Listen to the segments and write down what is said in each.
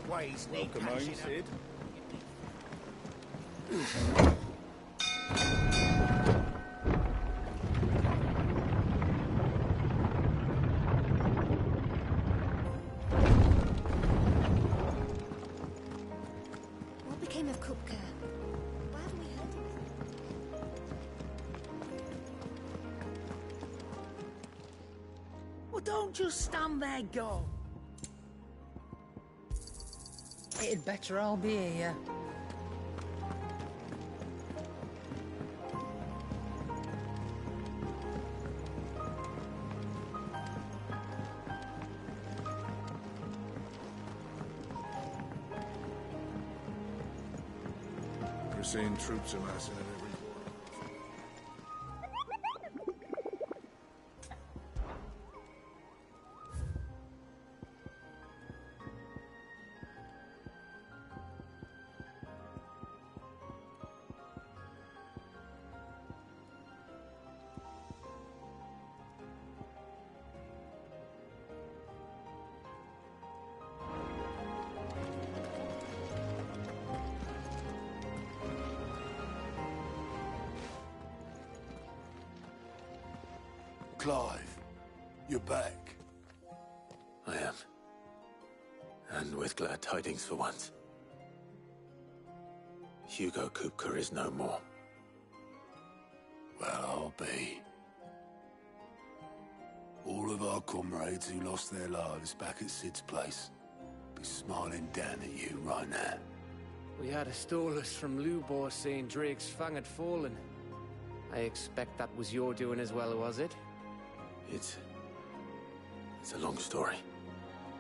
ways need Welcome home, cashing Sid. What became of Kupka? Why haven't we heard of him? Well, don't just stand there, go. It'd better all be here. We're seeing troops amassing at every corner. Clive, you're back. I am. And with glad tidings for once. Hugo Kupka is no more. Well, I'll be. All of our comrades who lost their lives back at Sid's place be smiling down at you right now. We had a stolus from Lubor saying Drake's fang had fallen. I expect that was your doing as well, was it? It's a long story.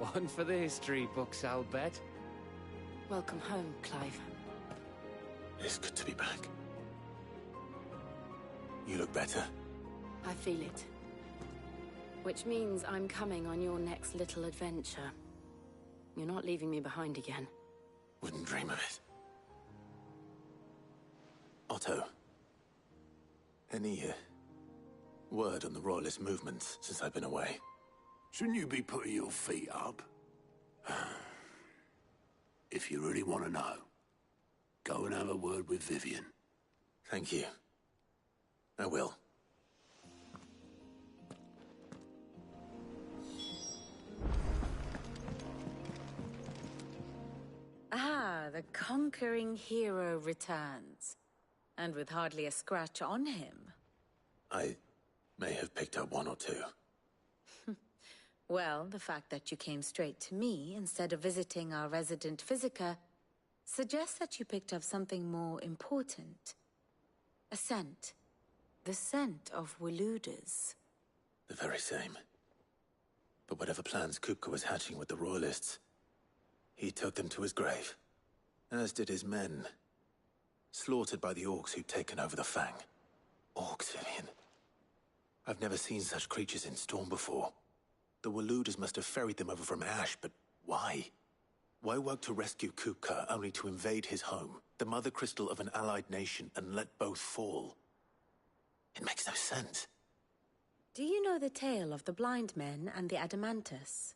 One for the history books, I'll bet. Welcome home, Clive. It's good to be back. You look better. I feel it. Which means I'm coming on your next little adventure. You're not leaving me behind again. Wouldn't dream of it. Otto. Any word on the Royalist movements since I've been away? Shouldn't you be putting your feet up? If you really want to know, go and have a word with Vivian. Thank you. I will. Ah, the conquering hero returns. And with hardly a scratch on him. I may have picked up one or two. Well, the fact that you came straight to me instead of visiting our resident physiker suggests that you picked up something more important. A scent. The scent of Waludas. The very same. But whatever plans Kupka was hatching with the Royalists, he took them to his grave. As did his men. Slaughtered by the orcs who'd taken over the Fang. Orcs, Vivian. I've never seen such creatures in Storm before. The Waludas must have ferried them over from Ash, but why? Why work to rescue Kupka only to invade his home, the mother crystal of an allied nation, and let both fall? It makes no sense. Do you know the tale of the blind men and the Adamantus?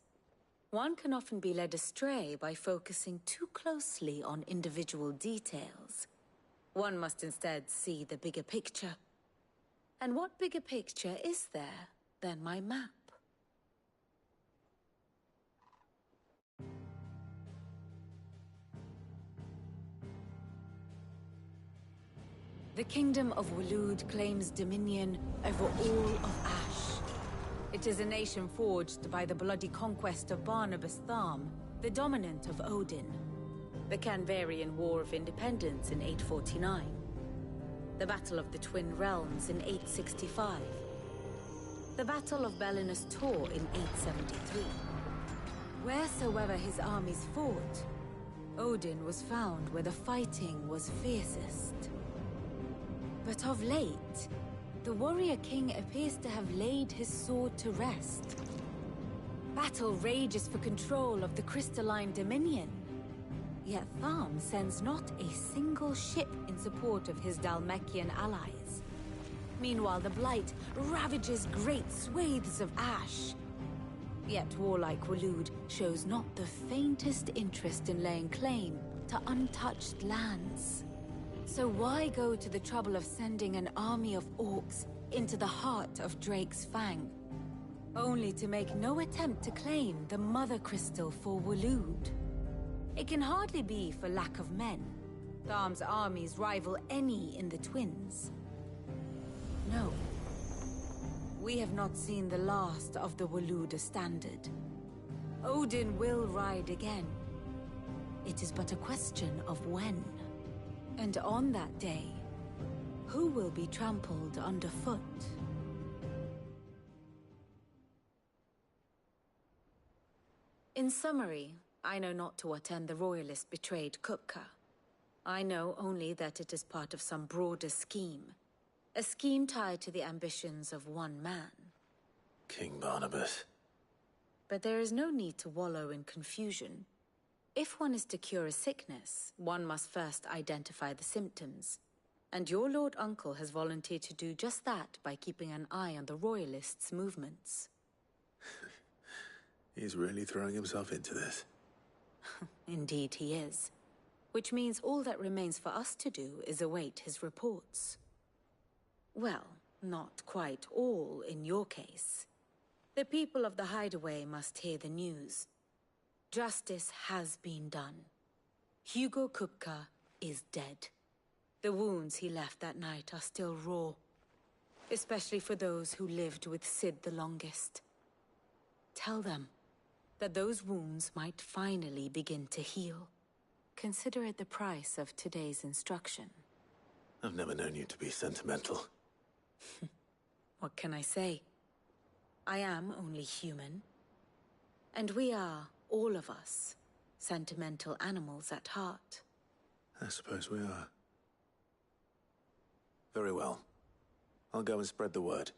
One can often be led astray by focusing too closely on individual details. One must instead see the bigger picture. And what bigger picture is there than my map? The Kingdom of Walud claims dominion over all of Ash. It is a nation forged by the bloody conquest of Barnabas Tharm, the dominant of Odin. The Canvarian War of Independence in 849. The Battle of the Twin Realms in 865. The Battle of Belinus Tor in 873. Wheresoever his armies fought, Odin was found where the fighting was fiercest. But of late, the warrior king appears to have laid his sword to rest. Battle rages for control of the crystalline dominion. Yet Tharm sends not a single ship in support of his Dhalmekian allies. Meanwhile, the Blight ravages great swathes of Ash. Yet warlike Waloed shows not the faintest interest in laying claim to untouched lands. So why go to the trouble of sending an army of orcs into the heart of Drake's Fang, only to make no attempt to claim the Mother Crystal for Waloed? It can hardly be for lack of men. Tharm's armies rival any in the Twins. No. We have not seen the last of the Waloed Standard. Odin will ride again. It is but a question of when. And on that day, who will be trampled underfoot? In summary, I know not to what end the Royalist betrayed Kupka. I know only that it is part of some broader scheme. A scheme tied to the ambitions of one man. King Barnabas. But there is no need to wallow in confusion. If one is to cure a sickness, one must first identify the symptoms. And your Lord Uncle has volunteered to do just that by keeping an eye on the Royalists' movements. He's really throwing himself into this. Indeed he is. Which means all that remains for us to do is await his reports. Well, not quite all in your case. The people of the Hideaway must hear the news. Justice has been done. Hugo Kupka is dead. The wounds he left that night are still raw, especially for those who lived with Sid the longest. Tell them that those wounds might finally begin to heal. Consider it the price of today's instruction. I've never known you to be sentimental. What can I say? I am only human. And we are, all of us, sentimental animals at heart. I suppose we are. Very well. I'll go and spread the word.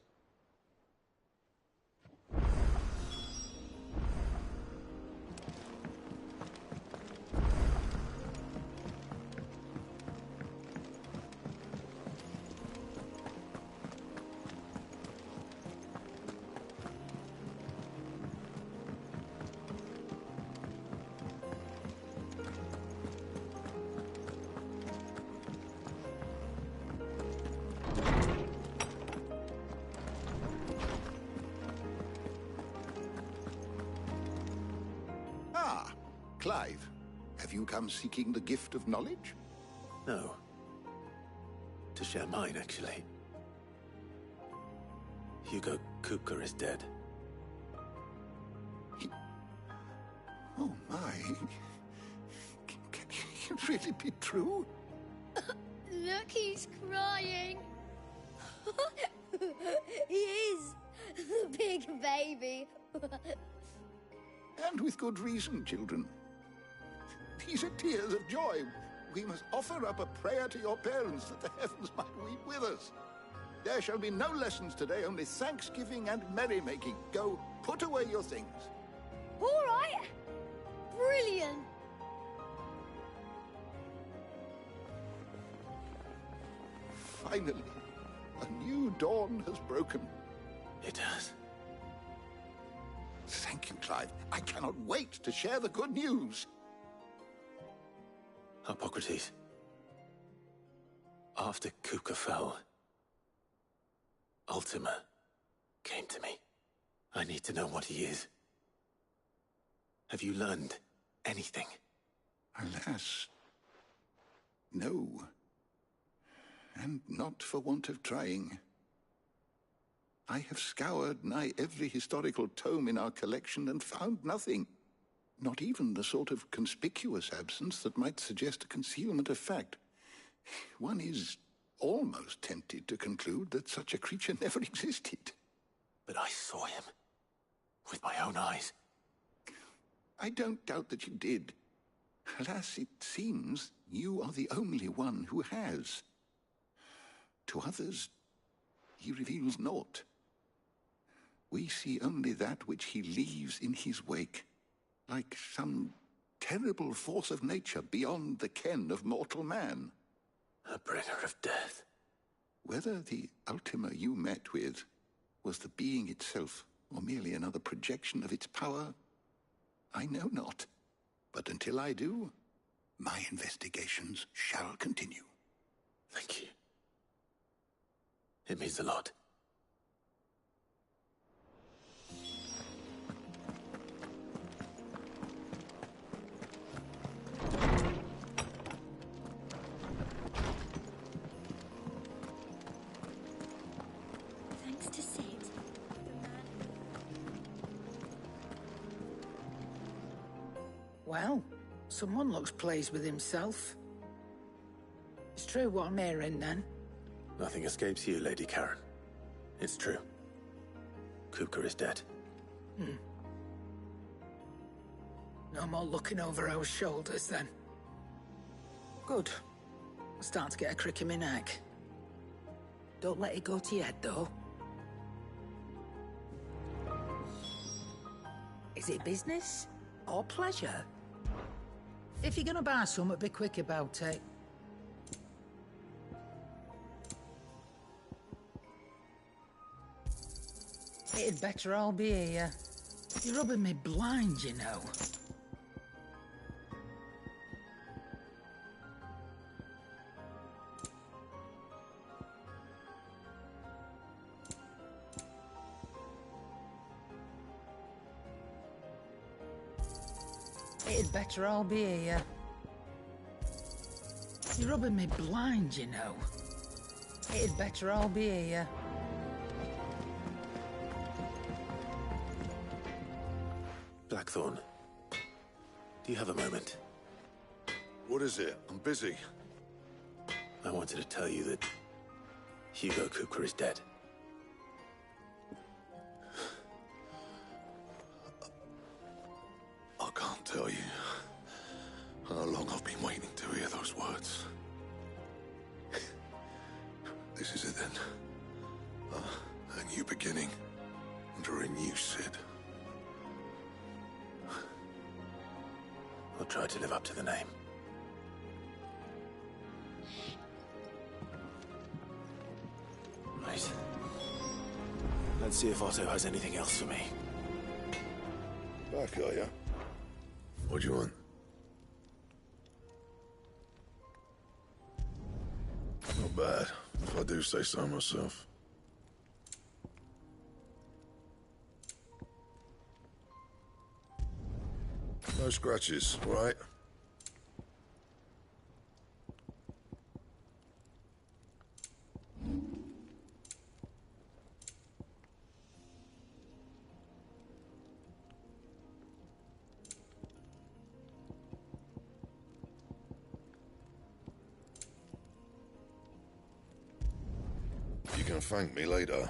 Clive, have you come seeking the gift of knowledge? No. To share mine, actually. Hugo Kupka is dead. Oh my. Can it really be true? Look, he's crying. He is. The big baby. And with good reason, children. These are tears of joy. We must offer up a prayer to your parents that the heavens might weep with us. There shall be no lessons today, only thanksgiving and merrymaking. Go, put away your things. All right. Brilliant. Finally, a new dawn has broken. It has. Thank you, Clive. I cannot wait to share the good news. Hippocrates. After Kupka fell, Ultima came to me. I need to know what he is. Have you learned anything? Alas, no. And not for want of trying. I have scoured nigh every historical tome in our collection and found nothing. Not even the sort of conspicuous absence that might suggest a concealment of fact. One is almost tempted to conclude that such a creature never existed. But I saw him. With my own eyes. I don't doubt that you did. Alas, it seems you are the only one who has. To others, he reveals naught. We see only that which he leaves in his wake, like some terrible force of nature beyond the ken of mortal man. A bringer of death. Whether the Ultima you met with was the being itself, or merely another projection of its power, I know not. But until I do, my investigations shall continue. Thank you. It means a lot. Thanks to Sid, the man... Well, someone looks pleased with himself. It's true what I'm hearing, then. Nothing escapes you, Lady Karen. It's true. Kupka is dead. No more looking over our shoulders, then. Good. I'm starting to get a crick in my neck. Don't let it go to your head, though. Is it business or pleasure? If you're gonna buy something, be quick about it. It'd better all be here. You're rubbing me blind, you know. It'd better all be here. You're rubbing me blind, you know. It'd better all be here. Blackthorn, do you have a moment? What is it? I'm busy. I wanted to tell you that Hugo Kupka is dead. I can't tell you how long I've been waiting to hear those words. This is it then. A new beginning under a new Sid. I'll try to live up to the name. Right. Let's see if Otto has anything else for me. Back, are ya? What do you want? Not bad, if I do say so myself. No scratches, right? You can thank me later.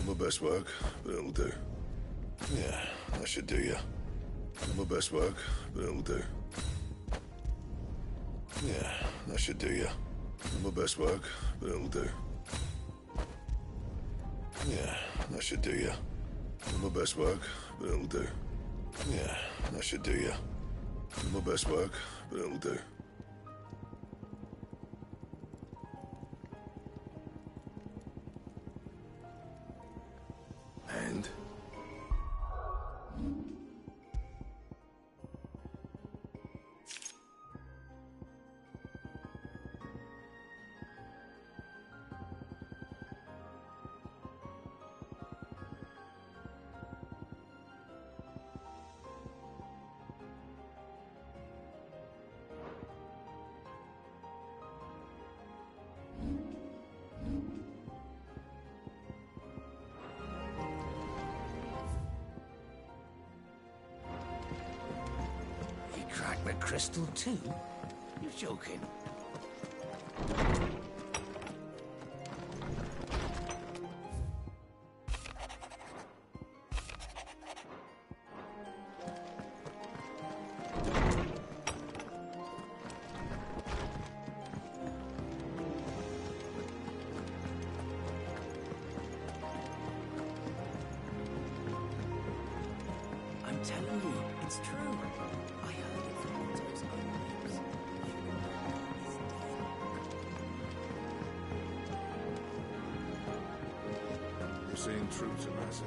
My best work, but it'll do. Yeah, that should do ya. My best work, but it'll do. Yeah, that should do ya. My best work, but it'll do. Yeah, that should do ya. My best work, but it'll do. Yeah, that should do ya. My best work, but it'll do. And? He cracked the crystal too? You're joking. I'm telling you, it's true. I heard it from seeing troops in that set.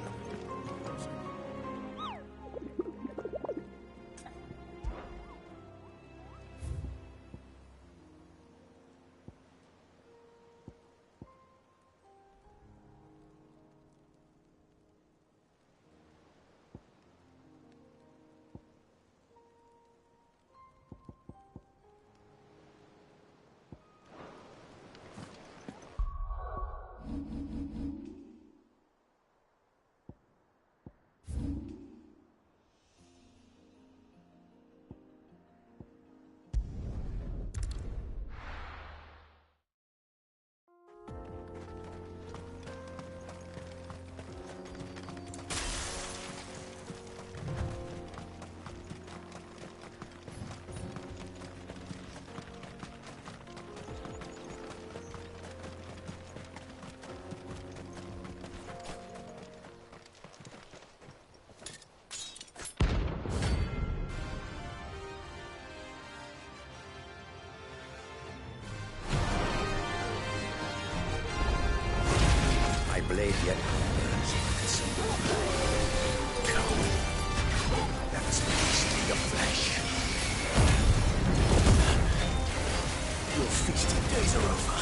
Blade yet burns in consumable flame. Come. That's a taste of your flesh. Your feasting days are over.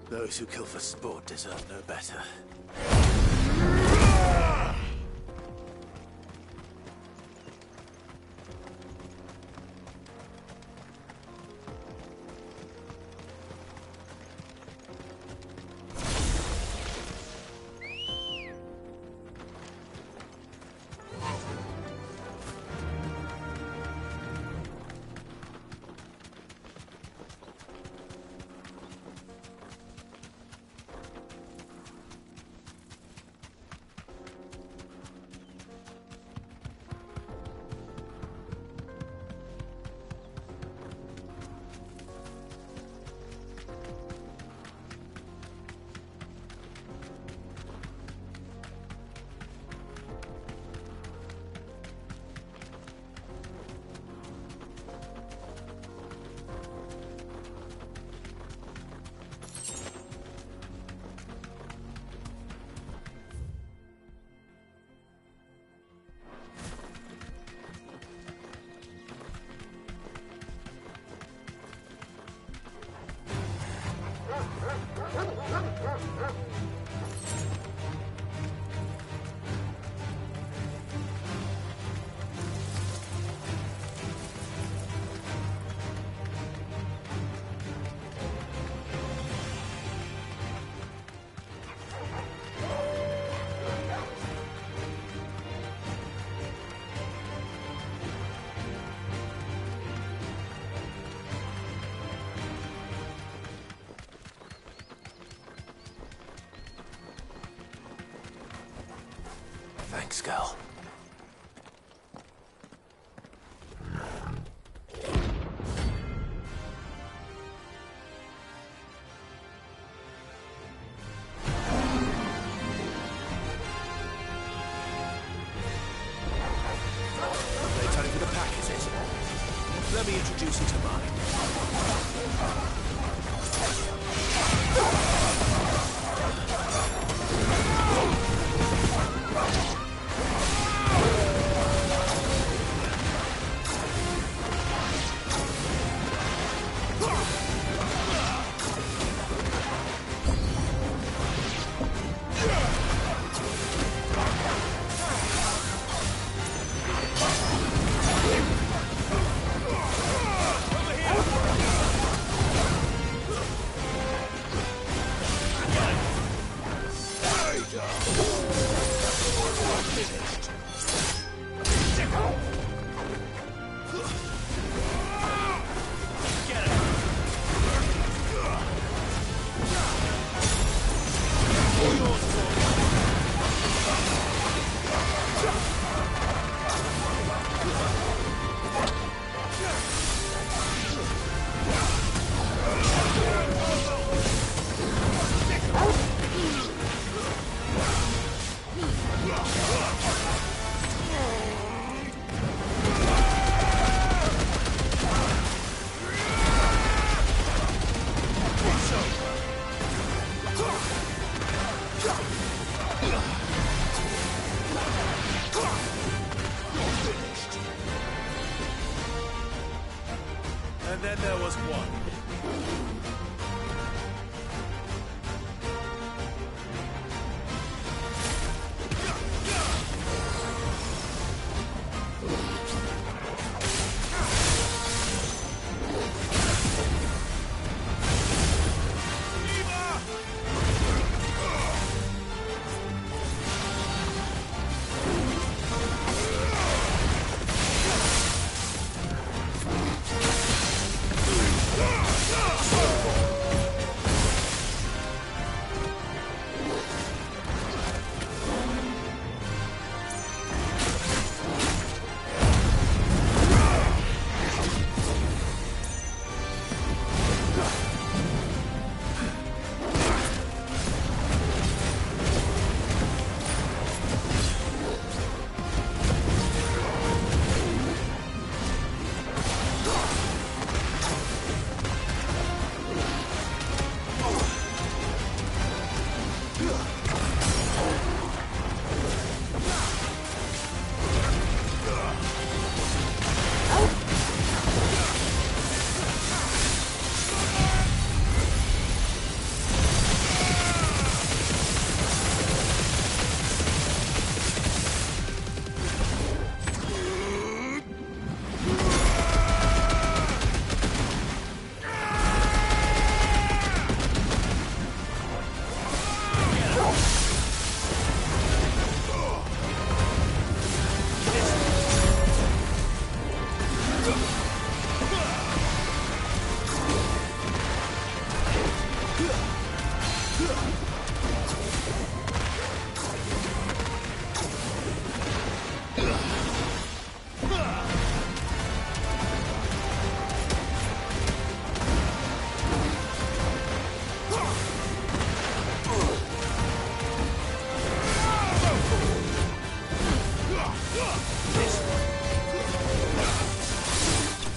Those who kill for sport deserve no better. Thanks, Gal. They turning for the pack, is it? Let me introduce you to mine. And then there was one.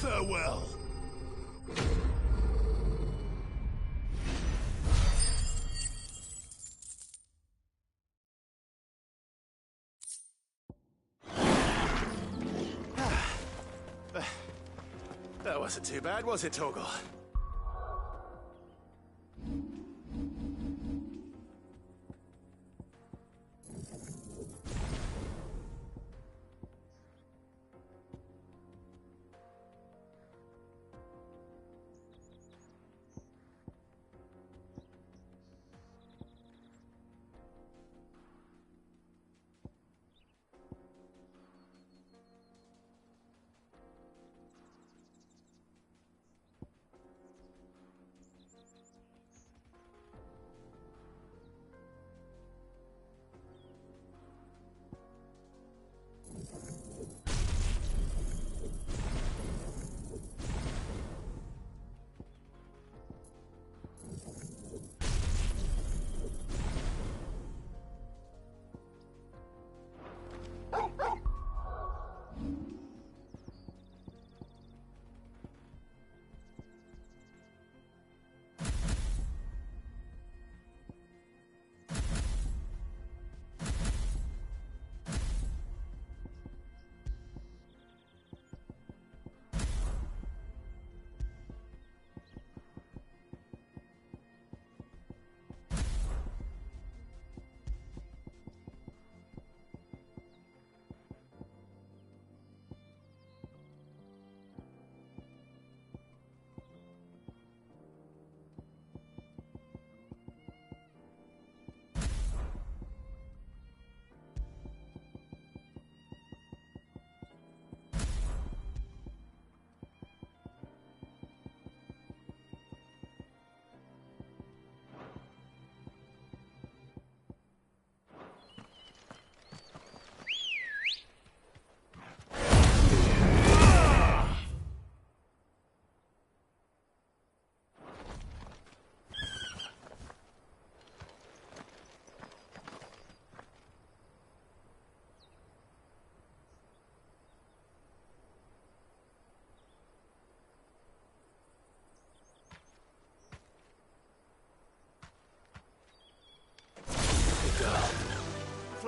Farewell. That wasn't too bad, was it, Torgal?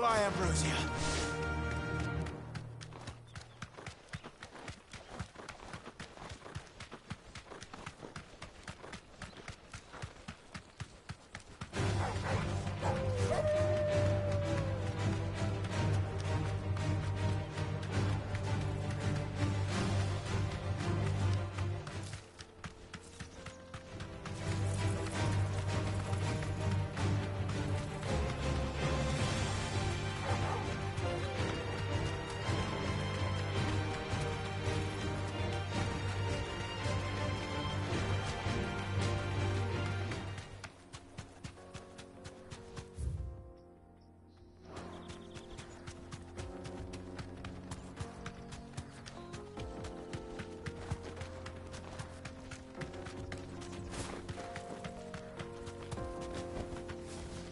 fly, Ambrosia.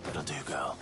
That'll do, girl.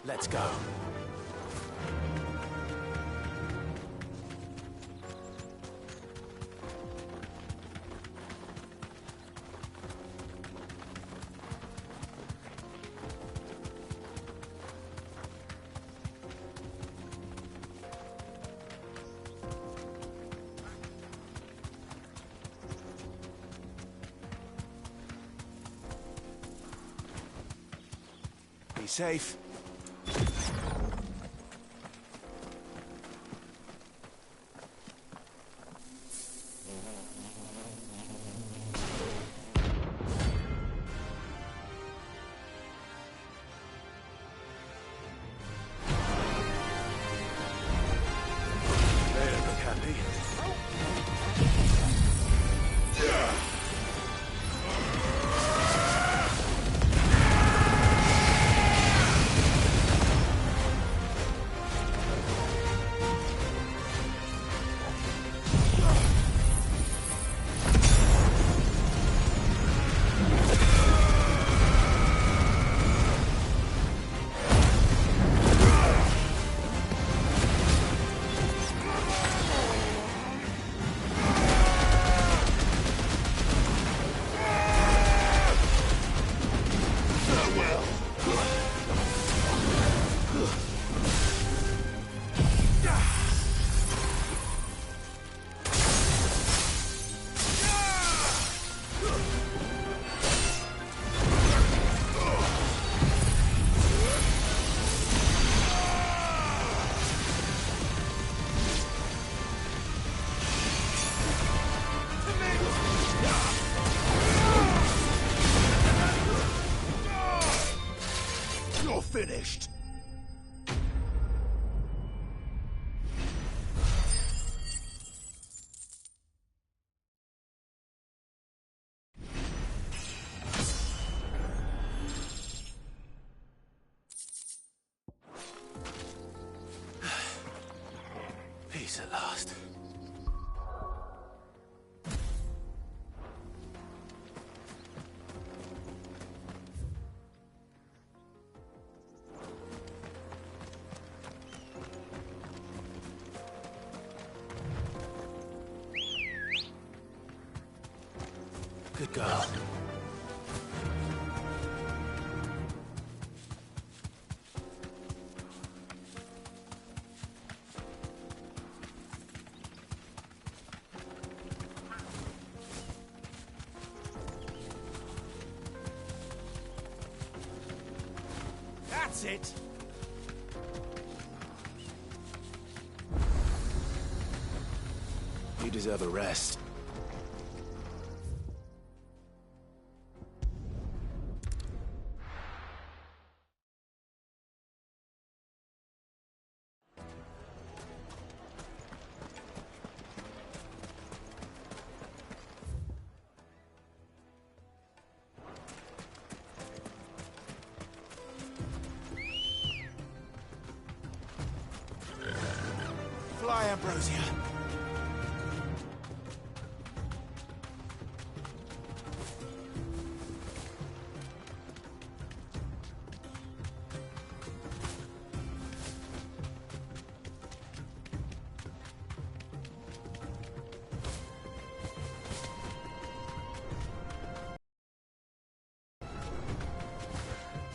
Let's go. Be safe. Finished. Peace at last. Good girl. That's it. You deserve a rest. Fly, Ambrosia.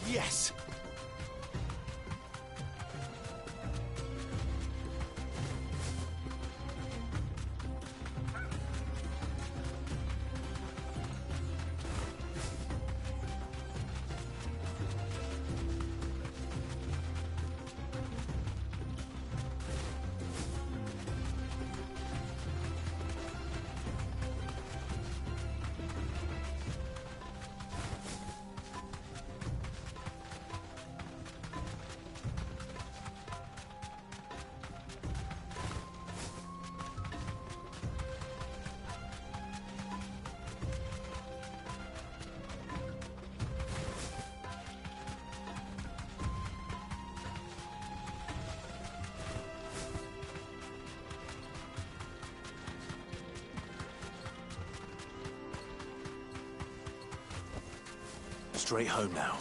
Yes. Straight home now.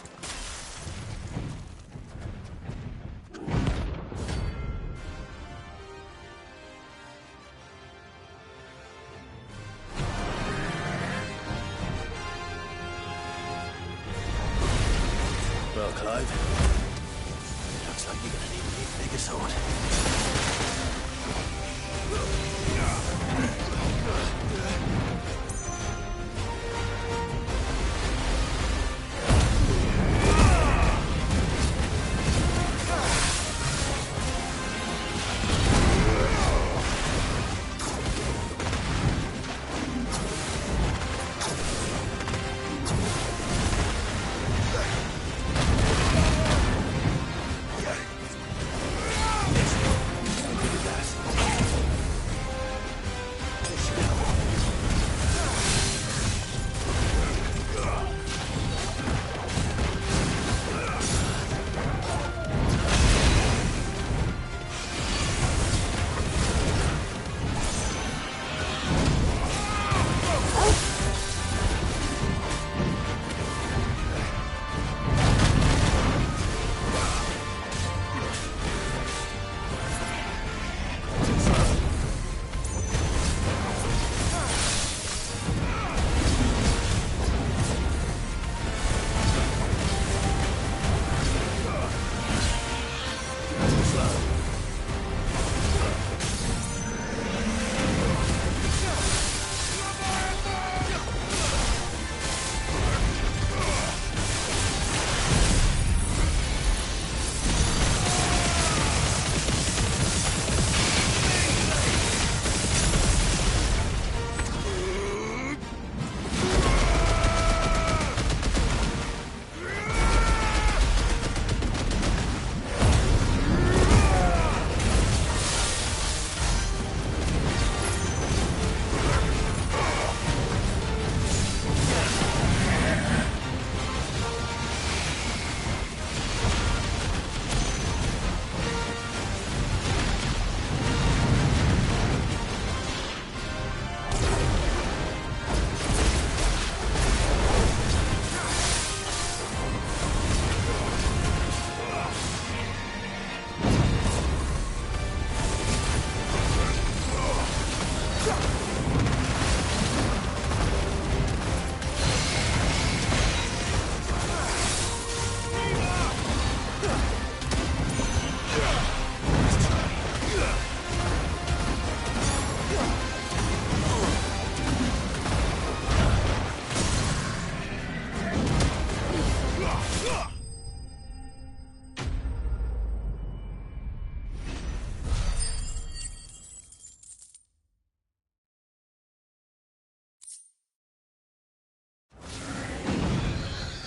Well, Clive, looks like you're gonna need a bigger sword.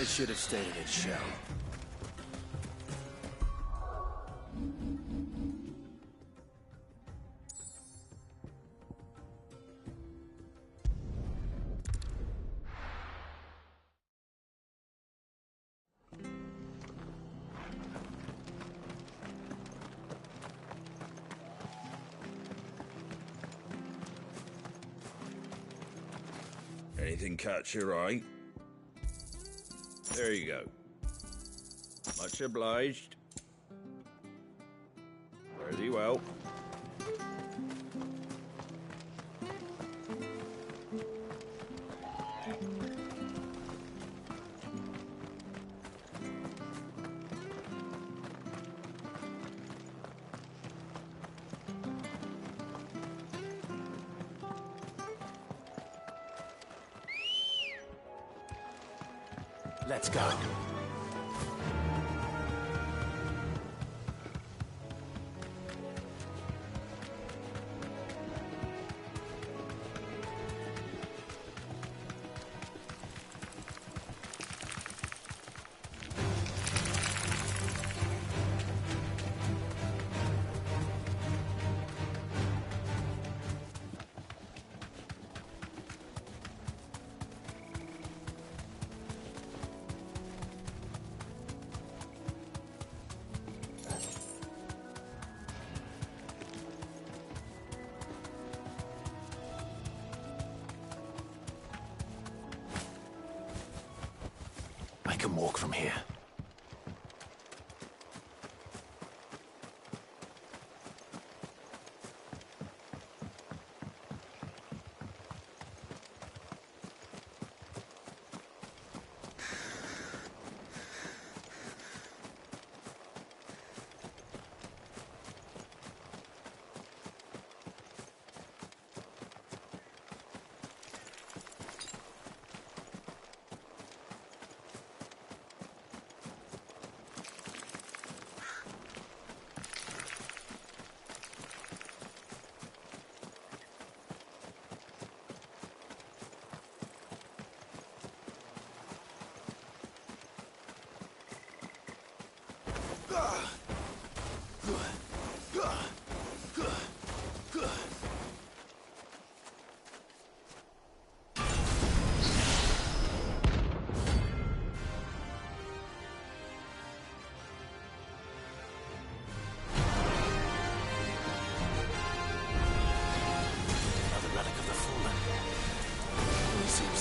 It should have stayed in its shell. Anything catch your eye? There you go. Much obliged. Fare thee well. Let's go. I can walk from here.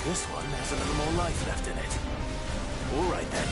This one has a little more life left in it. All right then.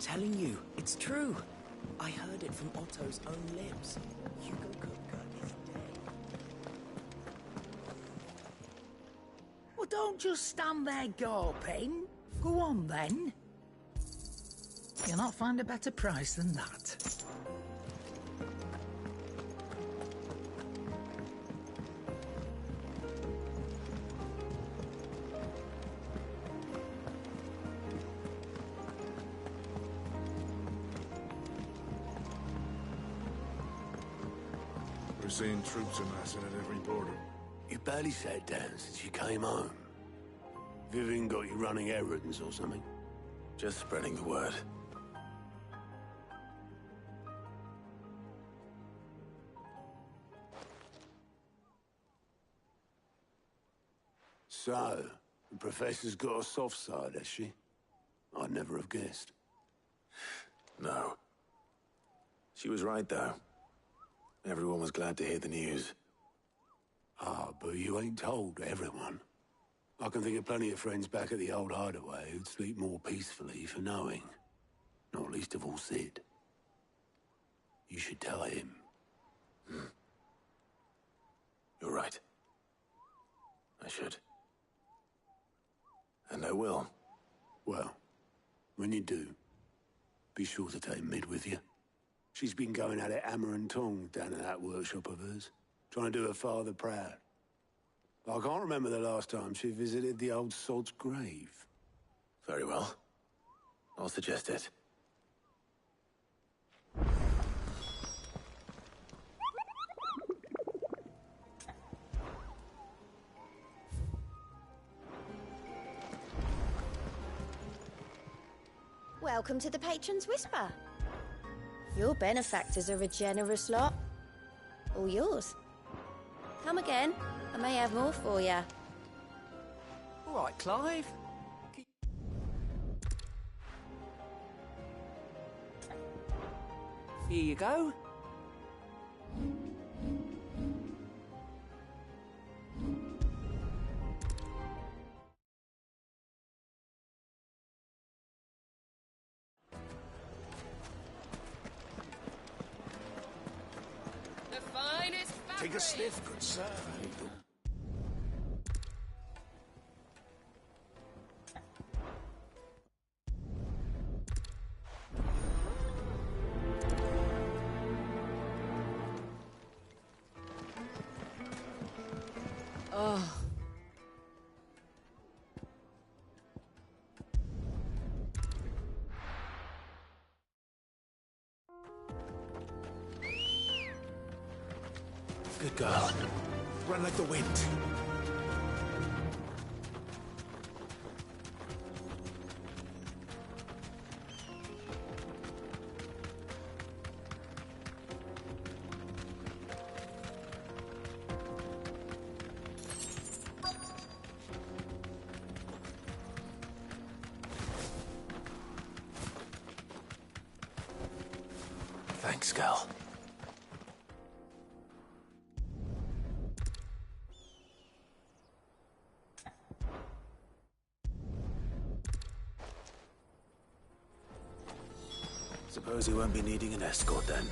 telling you, it's true. I heard it from Otto's own lips. Hugo Kupka is dead. Well, don't just stand there gawping. Go on, then. You'll not find a better price than that. We're seeing troops amassing at every border. You barely sat down since you came home. Vivian got you running errands or something? Just spreading the word. So, the Professor's got a soft side, has she? I'd never have guessed. No. She was right, though. Everyone was glad to hear the news. Ah, but you ain't told everyone. I can think of plenty of friends back at the old hideaway who'd sleep more peacefully for knowing. Not least of all Sid. You should tell him. You're right. I should. And I will. Well, when you do, be sure to take Mid with you. She's been going at it hammer and tongs down at that workshop of hers, trying to do her father proud. I can't remember the last time she visited the old sod's grave. Very well. I'll suggest it. Welcome to the Patron's Whisper. Your benefactors are a generous lot. All yours. Come again. I may have more for you. All right, Clive. Here you go. Take a sniff, good sir. Oh. Good girl. Run like the wind. Thanks, girl. Suppose you won't be needing an escort then.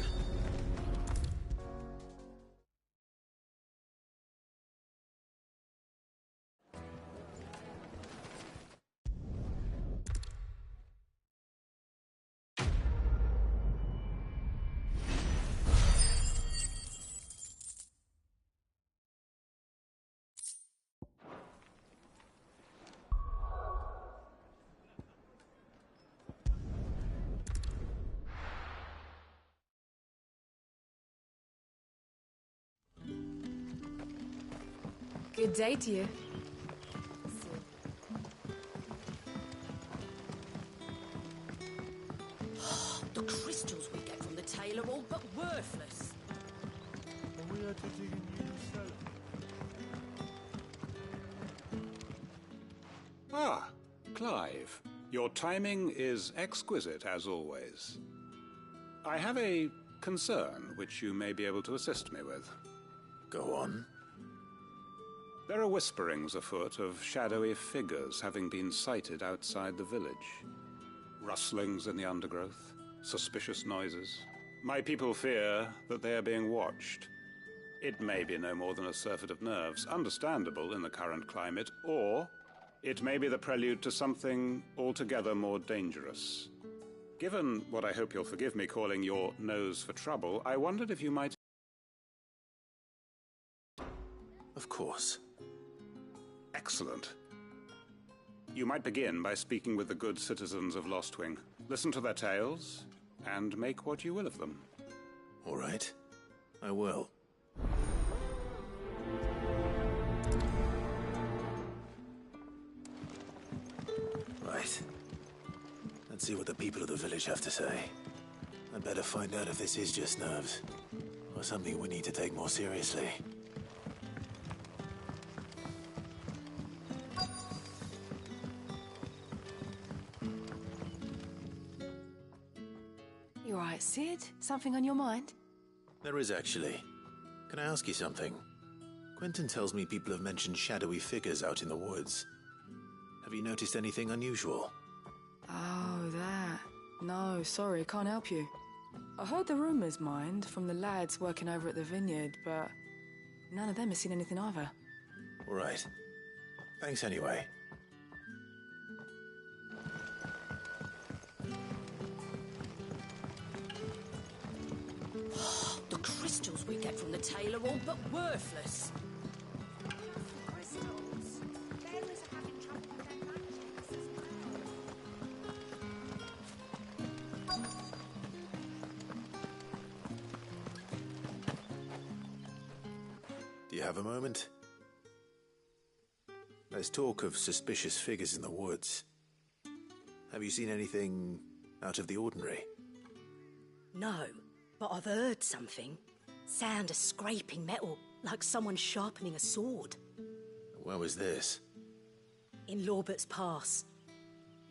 Good day to you. The crystals we get from the tail are all but worthless. Ah, Clive. Your timing is exquisite, as always. I have a concern which you may be able to assist me with. Go on. There are whisperings afoot of shadowy figures having been sighted outside the village. Rustlings in the undergrowth, suspicious noises. My people fear that they are being watched. It may be no more than a surfeit of nerves, understandable in the current climate, or it may be the prelude to something altogether more dangerous. Given what I hope you'll forgive me calling your nose for trouble, I wondered if you might... Of course. Excellent. You might begin by speaking with the good citizens of Lostwing. Listen to their tales, and make what you will of them. All right. I will. Right. Let's see what the people of the village have to say. I'd better find out if this is just nerves, or something we need to take more seriously. You all right, Sid? Something on your mind? There is actually. Can I ask you something? Quentin tells me people have mentioned shadowy figures out in the woods. Have you noticed anything unusual? Oh, that. No, sorry, can't help you. I heard the rumours, mind, from the lads working over at the vineyard, but none of them has seen anything either. All right. Thanks anyway. The crystals we get from the tail are all but worthless. Do you have a moment? There's talk of suspicious figures in the woods. Have you seen anything out of the ordinary? No, but I've heard something. Sound of scraping metal, like someone sharpening a sword. Where was this? In Lorbert's Pass.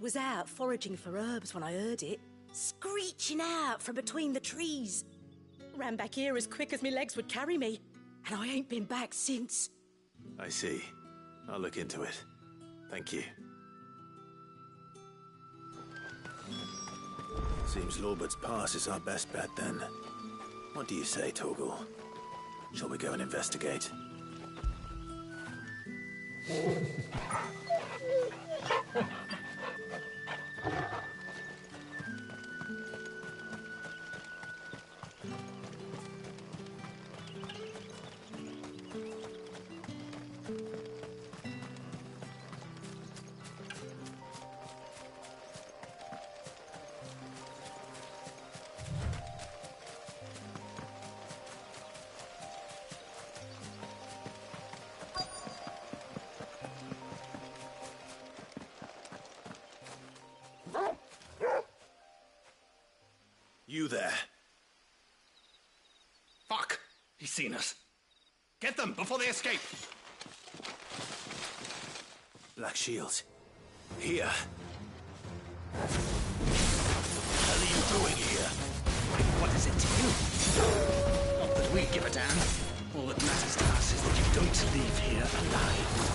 Was out foraging for herbs when I heard it, screeching out from between the trees. Ran back here as quick as my legs would carry me, and I ain't been back since. I see. I'll look into it. Thank you. Seems Lorbert's Pass is our best bet then. What do you say, Torgal? Shall we go and investigate? You there. Fuck! He's seen us. Get them before they escape! Black Shield. Here. What are you doing here? What is it to you? Not that we give a damn. All that matters to us is that you don't leave here alive.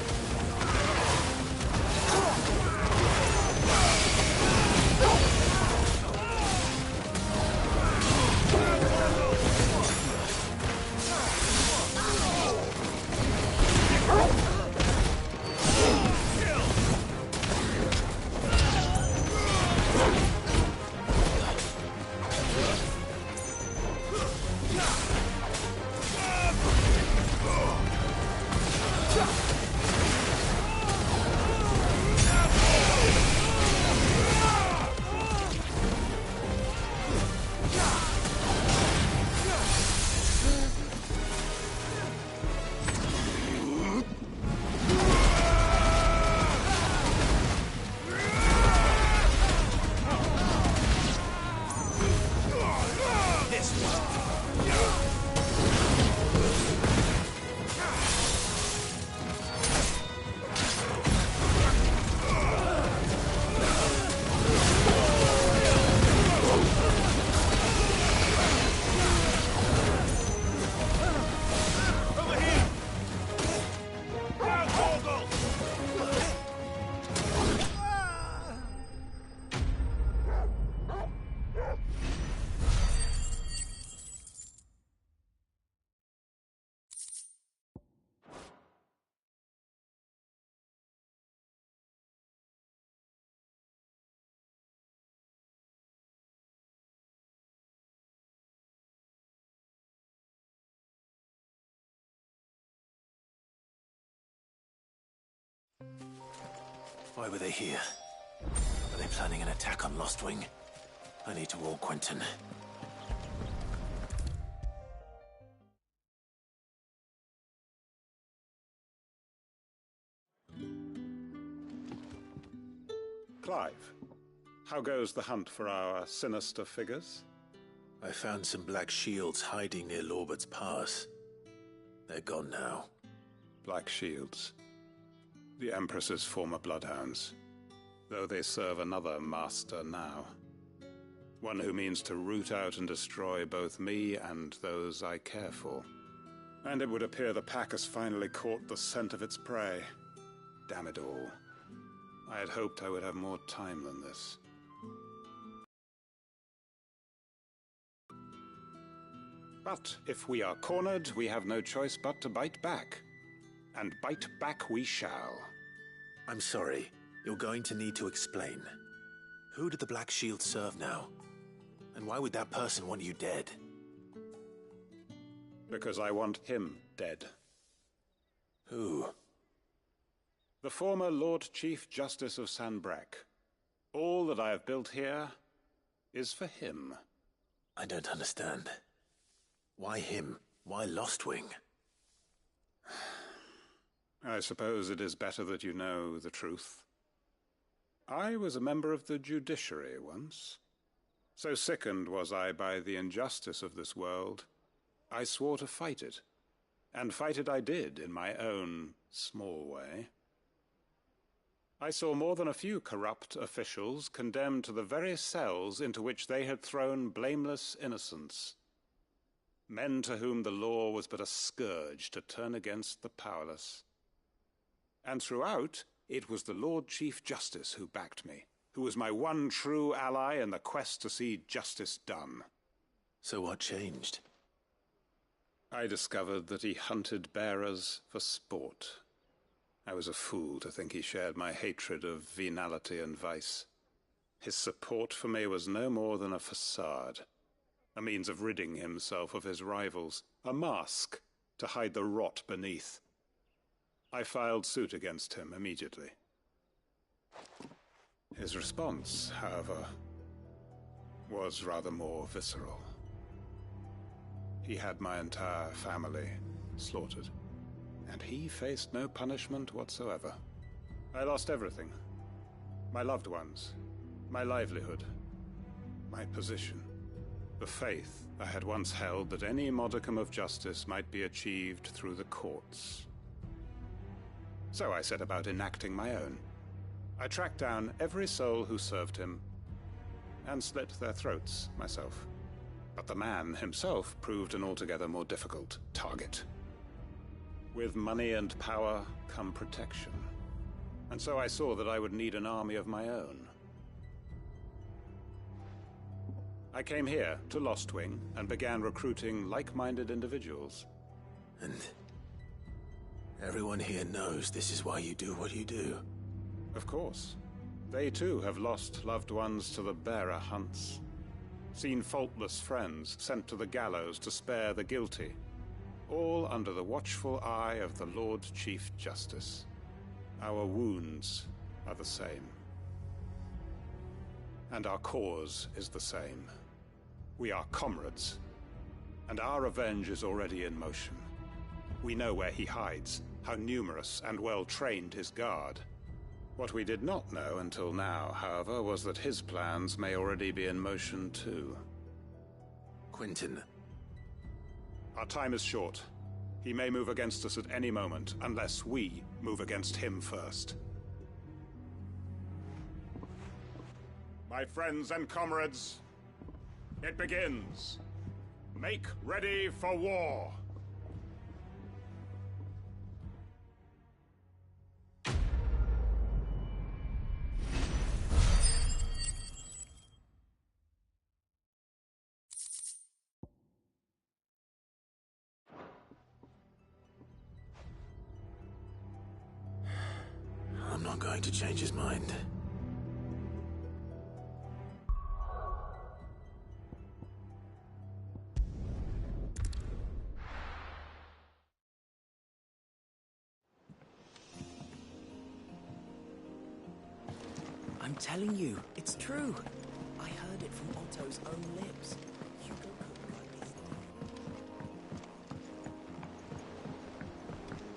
Why were they here? Are they planning an attack on Lostwing? I need to warn Quentin. Clive, how goes the hunt for our sinister figures? I found some black shields hiding near Lorbert's Pass. They're gone now. Black shields. The Empress's former bloodhounds. Though they serve another master now. One who means to root out and destroy both me and those I care for. And it would appear the pack has finally caught the scent of its prey. Damn it all. I had hoped I would have more time than this. But if we are cornered, we have no choice but to bite back. And bite back we shall. I'm sorry. You're going to need to explain. Who did the Black Shield serve now? And why would that person want you dead? Because I want him dead. Who? The former Lord Chief Justice of Sanbreque. All that I have built here is for him. I don't understand. Why him? Why Lostwing? I suppose it is better that you know the truth. I was a member of the judiciary once. So sickened was I by the injustice of this world, I swore to fight it. And fight it I did in my own small way. I saw more than a few corrupt officials condemned to the very cells into which they had thrown blameless innocents. Men to whom the law was but a scourge to turn against the powerless. And throughout, it was the Lord Chief Justice who backed me, who was my one true ally in the quest to see justice done. So what changed? I discovered that he hunted bearers for sport. I was a fool to think he shared my hatred of venality and vice. His support for me was no more than a facade, a means of ridding himself of his rivals, a mask to hide the rot beneath. I filed suit against him immediately. His response, however, was rather more visceral. He had my entire family slaughtered, and he faced no punishment whatsoever. I lost everything. My loved ones, my livelihood, my position, the faith I had once held that any modicum of justice might be achieved through the courts. So I set about enacting my own. I tracked down every soul who served him, and slit their throats myself. But the man himself proved an altogether more difficult target. With money and power come protection. And so I saw that I would need an army of my own. I came here to Lostwing and began recruiting like-minded individuals. And everyone here knows this is why you do what you do. Of course. They too have lost loved ones to the bearer hunts. Seen faultless friends sent to the gallows to spare the guilty. All under the watchful eye of the Lord Chief Justice. Our wounds are the same. And our cause is the same. We are comrades. And our revenge is already in motion. We know where he hides, how numerous and well-trained his guard. What we did not know until now, however, was that his plans may already be in motion too. Quentin. Our time is short. He may move against us at any moment, unless we move against him first. My friends and comrades, it begins. Make ready for war. I'm not going to change his mind. I'm telling you, it's true. I heard it from Otto's own lips. Hugo couldn't write this.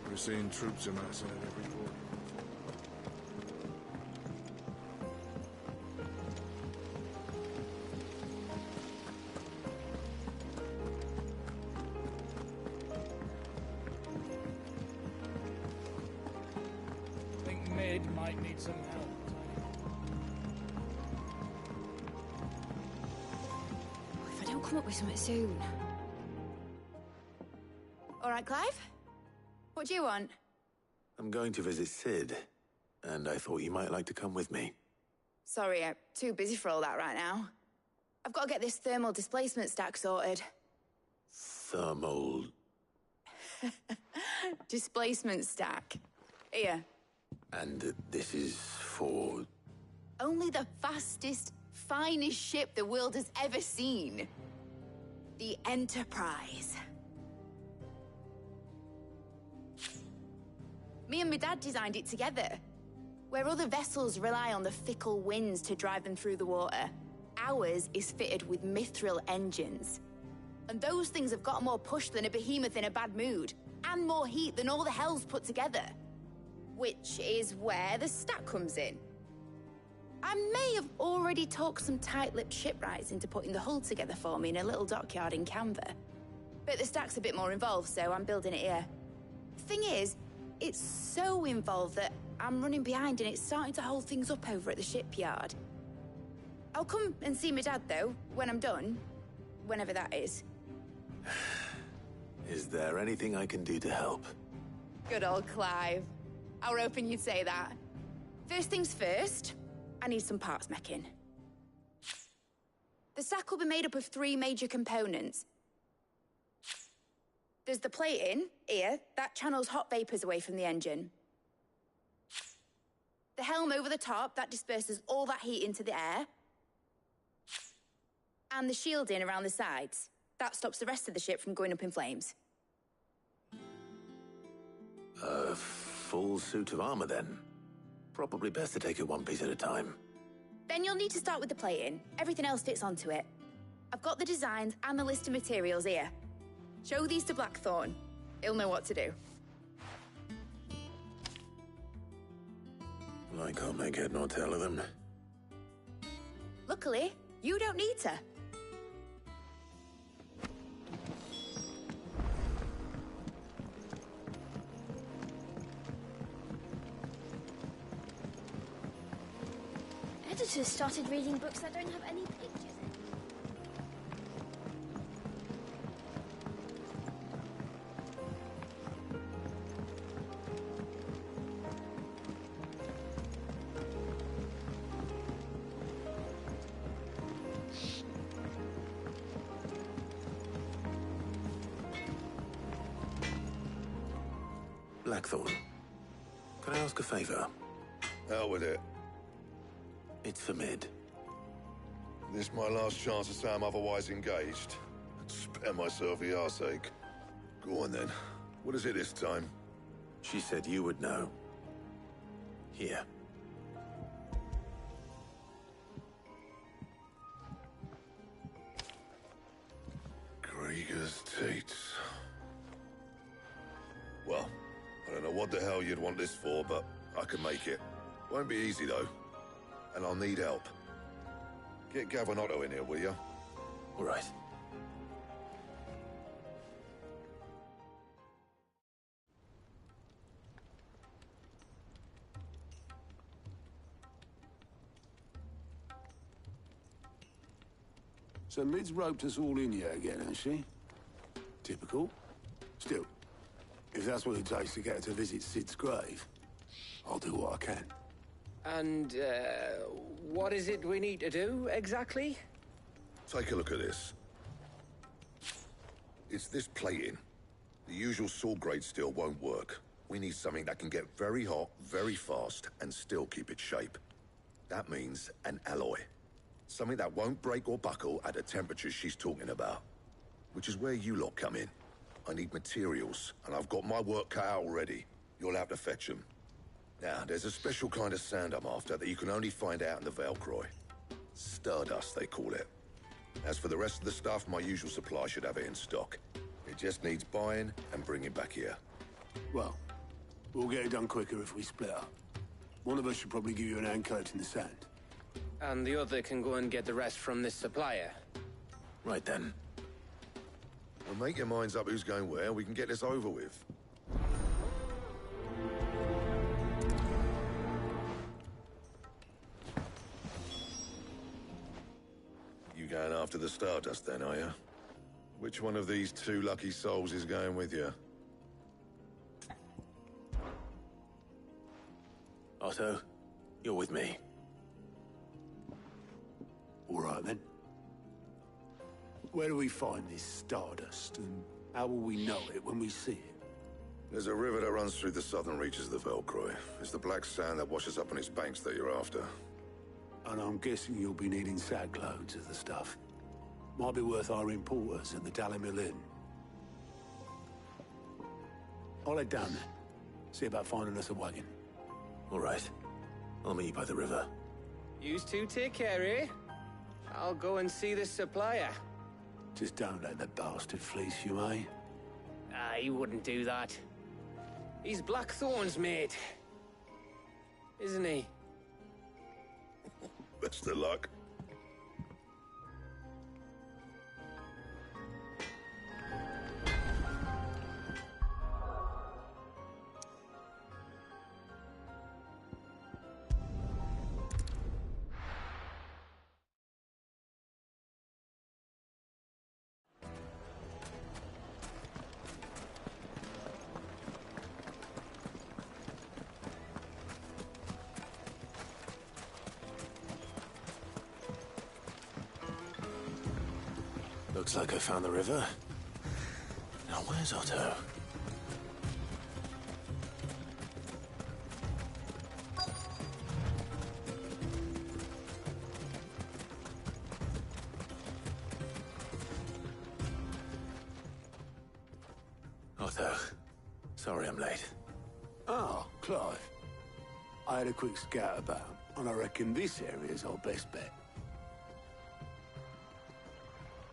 We're seeing troops amassing at every port. I think Mid might need some help. If I don't come up with something soon. All right, Clive? What do you want? I'm going to visit Sid, and I thought you might like to come with me. Sorry, I'm too busy for all that right now. I've got to get this thermal displacement stack sorted. Thermal... Displacement stack. Here. And this is for... Only the fastest, finest ship the world has ever seen. The Enterprise. Me and my dad designed it together. Where other vessels rely on the fickle winds to drive them through the water, ours is fitted with mithril engines. And those things have got more push than a behemoth in a bad mood, and more heat than all the hells put together. Which is where the stack comes in. I may have already talked some tight-lipped shipwrights into putting the hull together for me in a little dockyard in Canva. But the stack's a bit more involved, so I'm building it here. Thing is, it's so involved that I'm running behind and it's starting to hold things up over at the shipyard. I'll come and see my dad, though, when I'm done. Whenever that is. Is there anything I can do to help? Good old Clive. I were hoping you'd say that. First things first, I need some parts meching. The stack will be made up of 3 major components. There's the plating, here, that channels hot vapors away from the engine. The helm over the top, that disperses all that heat into the air. And the shielding around the sides. That stops the rest of the ship from going up in flames. A full suit of armor, then? Probably best to take it one piece at a time. Then you'll need to start with the plating. Everything else fits onto it. I've got the designs and the list of materials here. Show these to Blackthorn. He'll know what to do. I can't make head nor tail of them. Luckily, you don't need to. Editors started reading books that don't have any pictures in. Blackthorn, can I ask a favor? Out with it. It's for Mid. This my last chance to say I'm otherwise engaged. Spare myself the arseache. Go on then. What is it this time? She said you would know. Here. Krieger's Tates. Well, I don't know what the hell you'd want this for, but I can make it. Won't be easy, though. And I'll need help. Get Gavin Otto in here, will you? All right. So Mid's roped us all in here again, has she? Typical. Still, if that's what it takes to get her to visit Sid's grave, I'll do what I can. And, what is it we need to do, exactly? Take a look at this. It's this plating. The usual sword-grade steel won't work. We need something that can get very hot, very fast, and still keep its shape. That means an alloy. Something that won't break or buckle at the temperatures she's talking about. Which is where you lot come in. I need materials, and I've got my work cut out already. You'll have to fetch them. Now, there's a special kind of sand I'm after that you can only find out in the Velcroy. Stardust, they call it. As for the rest of the stuff, my usual supply should have it in stock. It just needs buying and bringing back here. Well, we'll get it done quicker if we split up. One of us should probably give you an hand collecting the sand. And the other can go and get the rest from this supplier. Right then. Well, make your minds up who's going where, we can get this over with. You going after the Stardust then, are you? Which one of these two lucky souls is going with you? Otto, you're with me. All right, then. Where do we find this Stardust, and how will we know it when we see it? There's a river that runs through the southern reaches of the Velcroy. It's the black sand that washes up on its banks that you're after. And I'm guessing you'll be needing sackloads of the stuff. Might be worth hiring porters at the Dalimil Inn. I'll head down there. See about finding us a wagon. All right. I'll meet you by the river. You two take care, eh? I'll go and see this supplier. Just don't let the bastard fleece you, mate. He wouldn't do that. He's Blackthorn's mate. Isn't he? Best of luck. Looks like I found the river. Now where's Otto? Otto, sorry I'm late. Oh, Clive. I had a quick scout about, and I reckon this area's our best bet.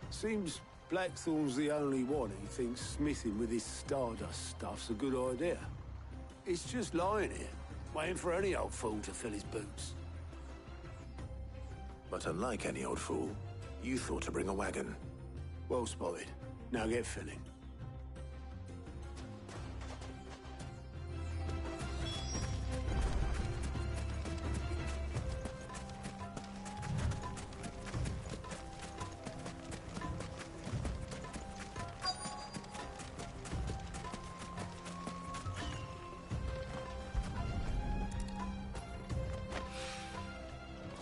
Seems Blackthorn's the only one who thinks smithing with this Stardust stuff's a good idea. It's just lying here, waiting for any old fool to fill his boots. But unlike any old fool, you thought to bring a wagon. Well spotted. Now get filling.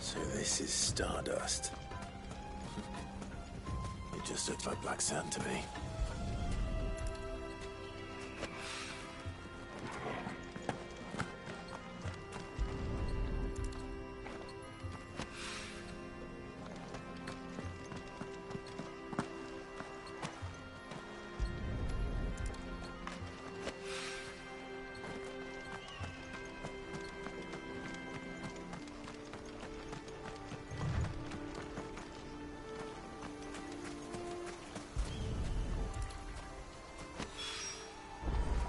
So this is Stardust. It just looks like black sand to me.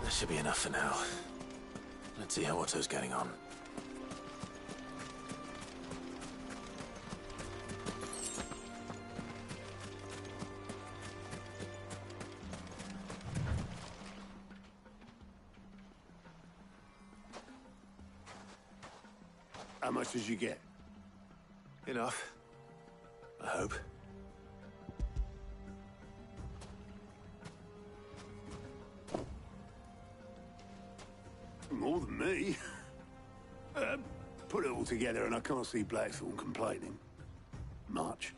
That should be enough for now. Let's see how Otto's getting on. How much did you get? Enough. I hope. More than me. Put it all together and I can't see Blackthorn complaining. Much.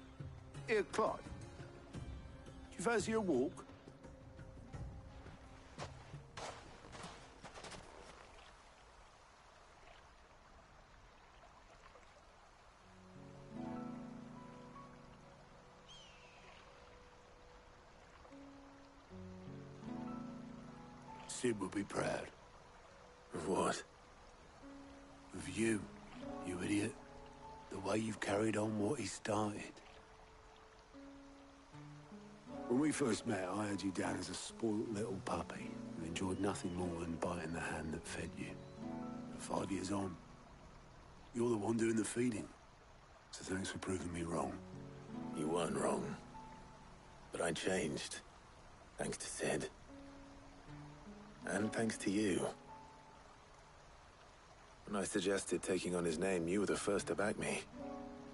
Here, Clive. Do you fancy a walk? Sid would be proud. Of what? Of you, you idiot. The way you've carried on what he started. When we first met, I had you down as a spoilt little puppy who enjoyed nothing more than biting the hand that fed you. But 5 years on, you're the one doing the feeding. So thanks for proving me wrong. You weren't wrong. But I changed. Thanks to Sid. And thanks to you. When I suggested taking on his name, you were the first to back me.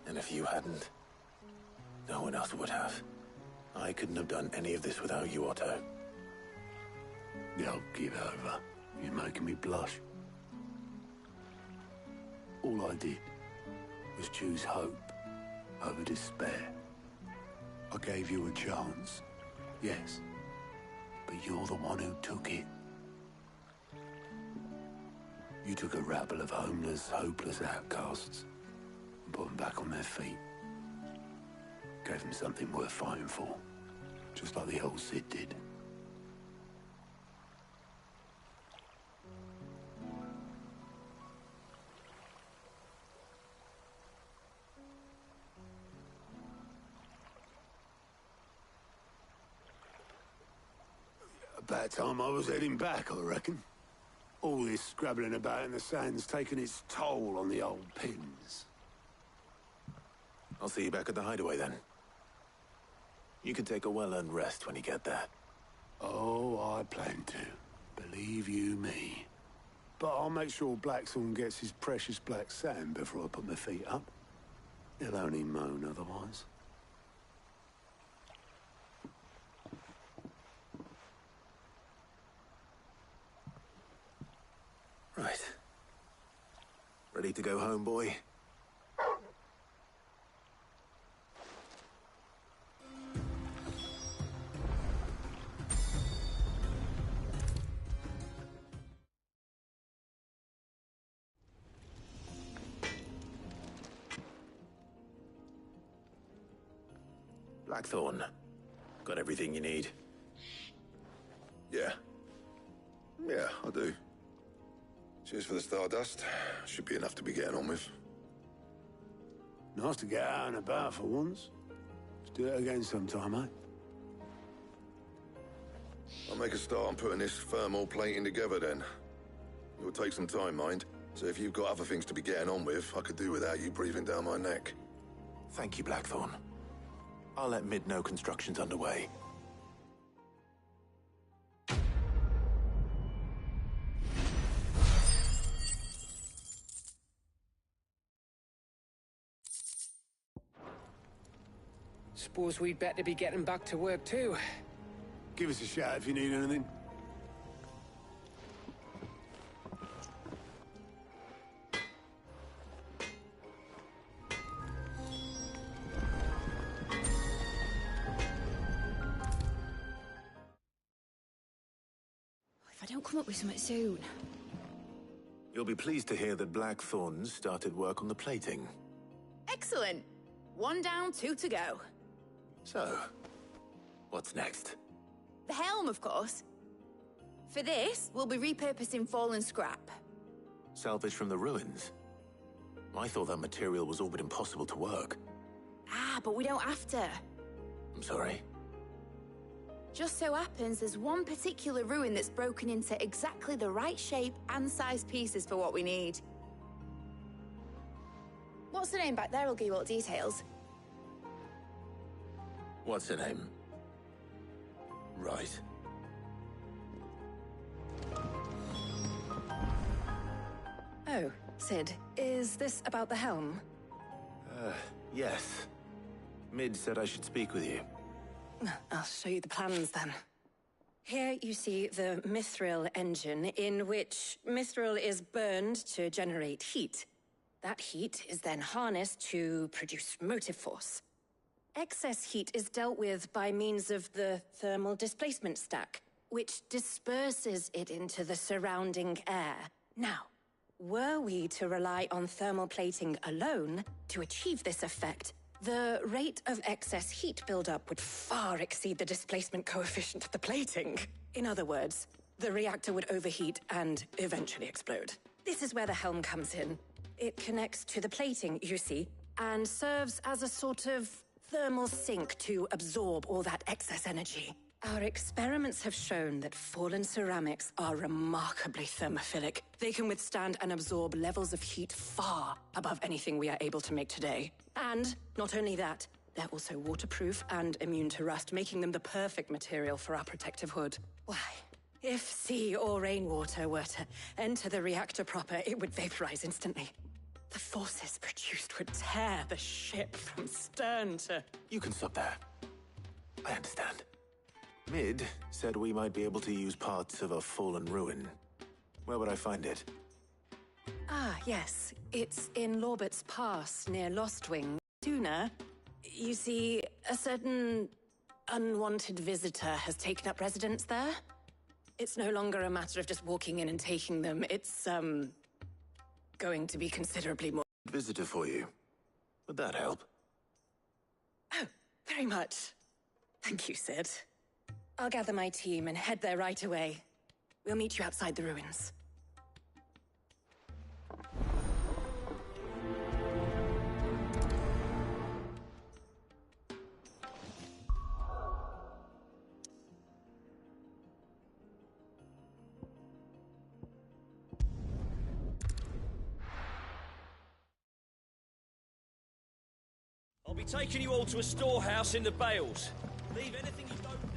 And if you hadn't, no one else would have. I couldn't have done any of this without you, Otto. Yeah, give over. You're making me blush. All I did was choose hope over despair. I gave you a chance, yes, but you're the one who took it. You took a rabble of homeless, hopeless outcasts and put them back on their feet. Gave them something worth fighting for, just like the old Sid did. About time I was heading back, I reckon. All this scrabbling about in the sand's taken its toll on the old pins. I'll see you back at the hideaway then. You can take a well-earned rest when you get there. Oh, I plan to. Believe you me. But I'll make sure Blackthorn gets his precious black sand before I put my feet up. He'll only moan otherwise. Right. Ready to go home, boy? Blackthorn. Got everything you need? Yeah. Yeah, I do. Cheers for the stardust. Should be enough to be getting on with. Nice to get out and about for once. Let's do it again sometime, eh? I'll make a start on putting this thermal plating together then. It will take some time, mind. So if you've got other things to be getting on with, I could do without you breathing down my neck. Thank you, Blackthorn. I'll let Mid know construction's underway. Suppose we'd better be getting back to work too. Give us a shout if you need anything. If I don't come up with something soon. You'll be pleased to hear that Blackthorn's started work on the plating. Excellent. 1 down, 2 to go. So, what's next? The helm, of course. For this, we'll be repurposing fallen scrap. Salvage from the ruins? I thought that material was all but impossible to work. Ah, but we don't have to. I'm sorry. Just so happens there's one particular ruin that's broken into exactly the right shape and size pieces for what we need. What's the name back there? I'll give you all the details. What's her name? Right. Oh, Sid, is this about the helm? Yes. Mid said I should speak with you. I'll show you the plans then. Here you see the mithril engine, in which mithril is burned to generate heat. That heat is then harnessed to produce motive force. Excess heat is dealt with by means of the thermal displacement stack, which disperses it into the surrounding air. Now, were we to rely on thermal plating alone to achieve this effect, the rate of excess heat buildup would far exceed the displacement coefficient of the plating. In other words, the reactor would overheat and eventually explode. This is where the helm comes in. It connects to the plating, you see, and serves as a sort of thermal sink to absorb all that excess energy. Our experiments have shown that fallen ceramics are remarkably thermophilic. They can withstand and absorb levels of heat far above anything we are able to make today. And not only that, they're also waterproof and immune to rust, making them the perfect material for our protective hood. Why, if sea or rainwater were to enter the reactor proper, it would vaporize instantly. The forces produced would tear the ship from stern to... You can stop there. I understand. Mid said we might be able to use parts of a fallen ruin. Where would I find it? Ah, yes. It's in Lorbert's Pass, near Lostwing. Sooner, you see, a certain unwanted visitor has taken up residence there. It's no longer a matter of just walking in and taking them. It's, going to be considerably more... Visitor for you. Would that help? Oh, very much. Thank you, Sid. I'll gather my team and head there right away. We'll meet you outside the ruins. I'll be taking you all to a storehouse in the Bales. Leave anything you don't need.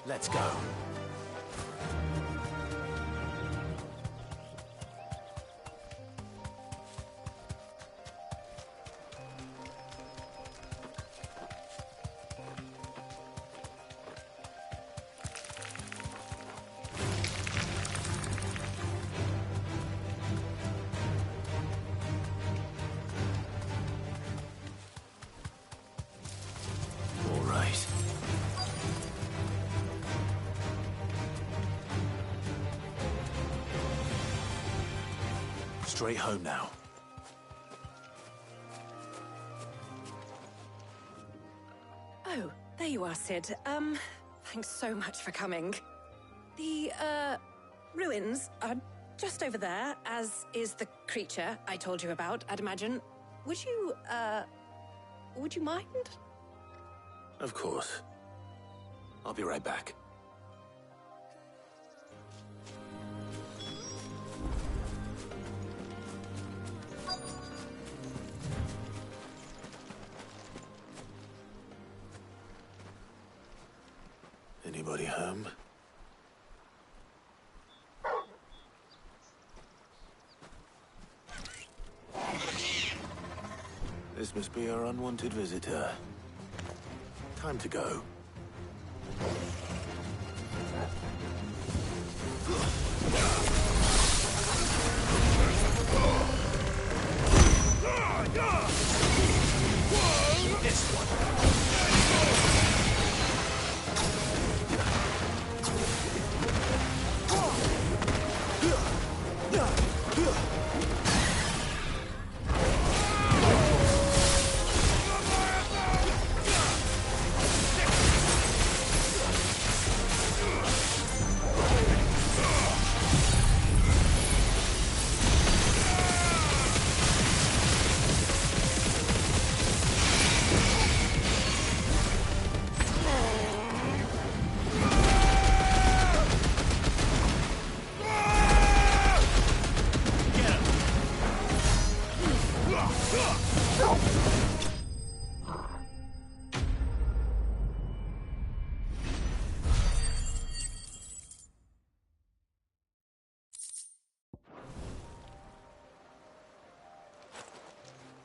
Let's go. All right. Straight home now. Oh, there you are, Sid. Thanks so much for coming. The, ruins are just over there, as is the creature I told you about, I'd imagine. Would you mind? Of course. I'll be right back. Anybody home? This must be our unwanted visitor. Time to go. This one.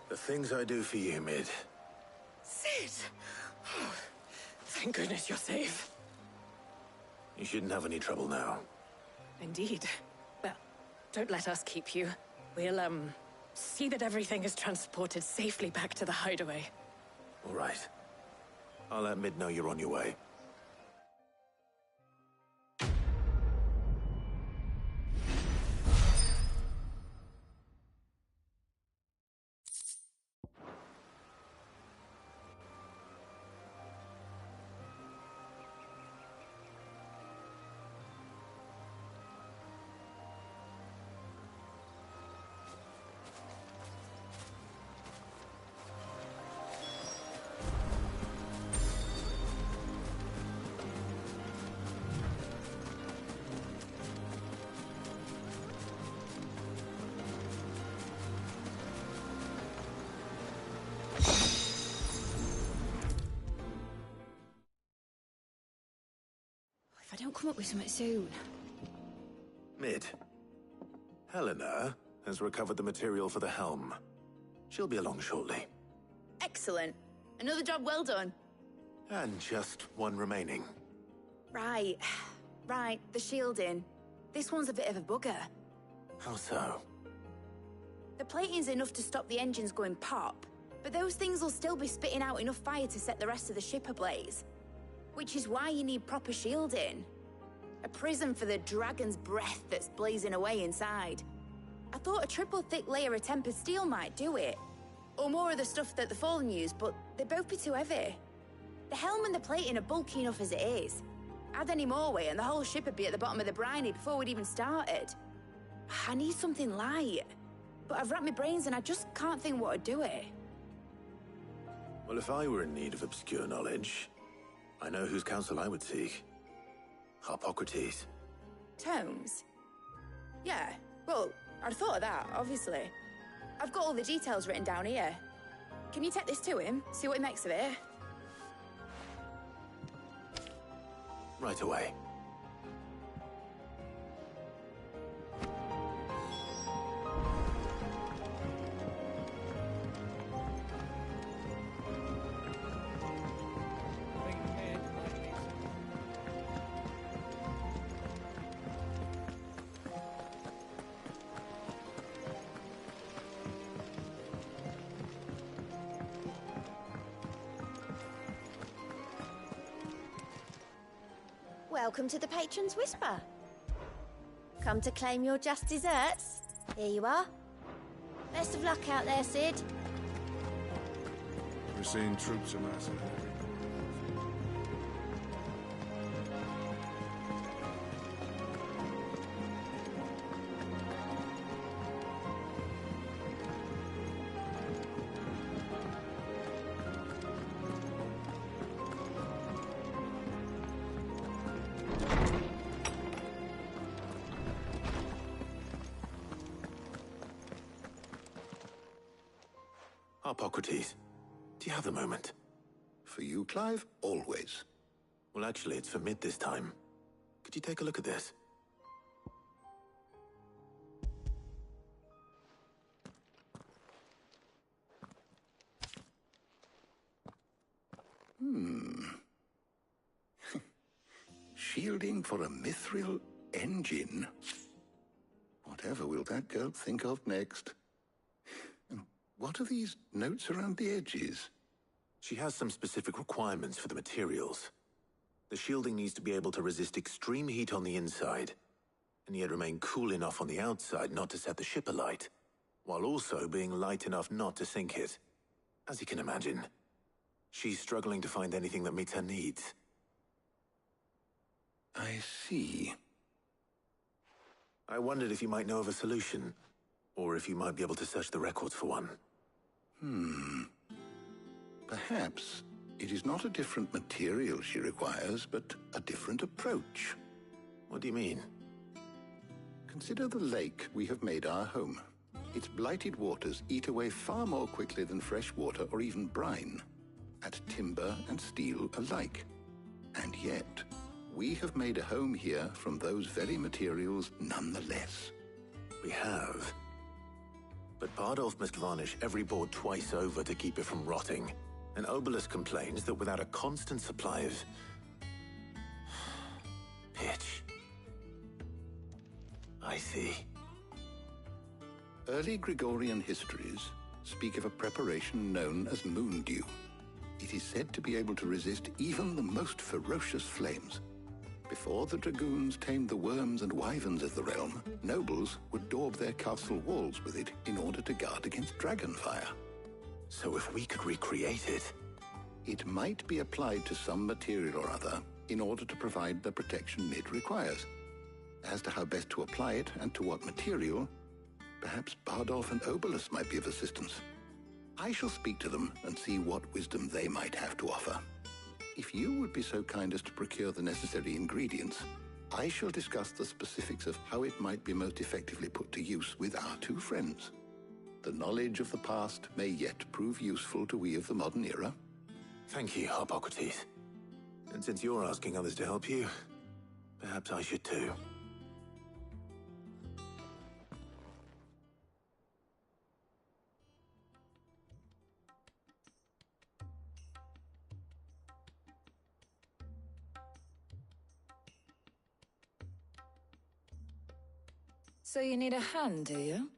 The things I do for you, Mid. Sid! Thank goodness you're safe. You shouldn't have any trouble now. Indeed. Well, don't let us keep you. We'll, see that everything is transported safely back to the hideaway. All right. I'll let Mid know you're on your way. If I don't come up with something soon. Mid. Helena has recovered the material for the helm. She'll be along shortly. Excellent. Another job well done. And just one remaining. Right. Right, the shielding. This one's a bit of a bugger. How so? The plating's enough to stop the engines going pop, but those things will still be spitting out enough fire to set the rest of the ship ablaze. Which is why you need proper shielding. A prison for the dragon's breath that's blazing away inside. I thought a triple thick layer of tempered steel might do it. Or more of the stuff that the Fallen use, but they'd both be too heavy. The helm and the plating are bulky enough as it is. Add any more weight and the whole ship would be at the bottom of the briny before we'd even started. I need something light. But I've racked my brains and I just can't think what would do it. Well, if I were in need of obscure knowledge, I know whose counsel I would seek. Harpocrates. Tomes? Yeah, well, I'd thought of that, obviously. I've got all the details written down here. Can you take this to him, see what he makes of it? Right away. Welcome to the Patron's Whisper. Come to claim your just desserts? Here you are. Best of luck out there, Sid. We're seeing troops amassing. Harpocrates, do you have a moment? For you, Clive, always. Well, actually, it's for Mid this time. Could you take a look at this? Shielding for a mithril engine? Whatever will that girl think of next? And what are these notes around the edges? She has some specific requirements for the materials. The shielding needs to be able to resist extreme heat on the inside, and yet remain cool enough on the outside not to set the ship alight, while also being light enough not to sink it. As you can imagine, she's struggling to find anything that meets her needs. I see. I wondered if you might know of a solution, or if you might be able to search the records for one. Perhaps it is not a different material she requires, but a different approach. What do you mean? Consider the lake we have made our home. Its blighted waters eat away far more quickly than fresh water or even brine, at timber and steel alike. And yet, we have made a home here from those very materials nonetheless. We have. But Bardolph must varnish every board twice over to keep it from rotting. An obelisk complains that without a constant supply of pitch. I see. Early Gregorian histories speak of a preparation known as moon dew. It is said to be able to resist even the most ferocious flames. Before the dragoons tamed the worms and wyverns of the realm, nobles would daub their castle walls with it in order to guard against dragonfire. So if we could recreate it... It might be applied to some material or other in order to provide the protection it requires. As to how best to apply it and to what material, perhaps Bardolph and Obolus might be of assistance. I shall speak to them and see what wisdom they might have to offer. If you would be so kind as to procure the necessary ingredients, I shall discuss the specifics of how it might be most effectively put to use with our two friends. The knowledge of the past may yet prove useful to we of the modern era. Thank you, Hippocrates. And since you're asking others to help you, perhaps I should too. So you need a hand, do you?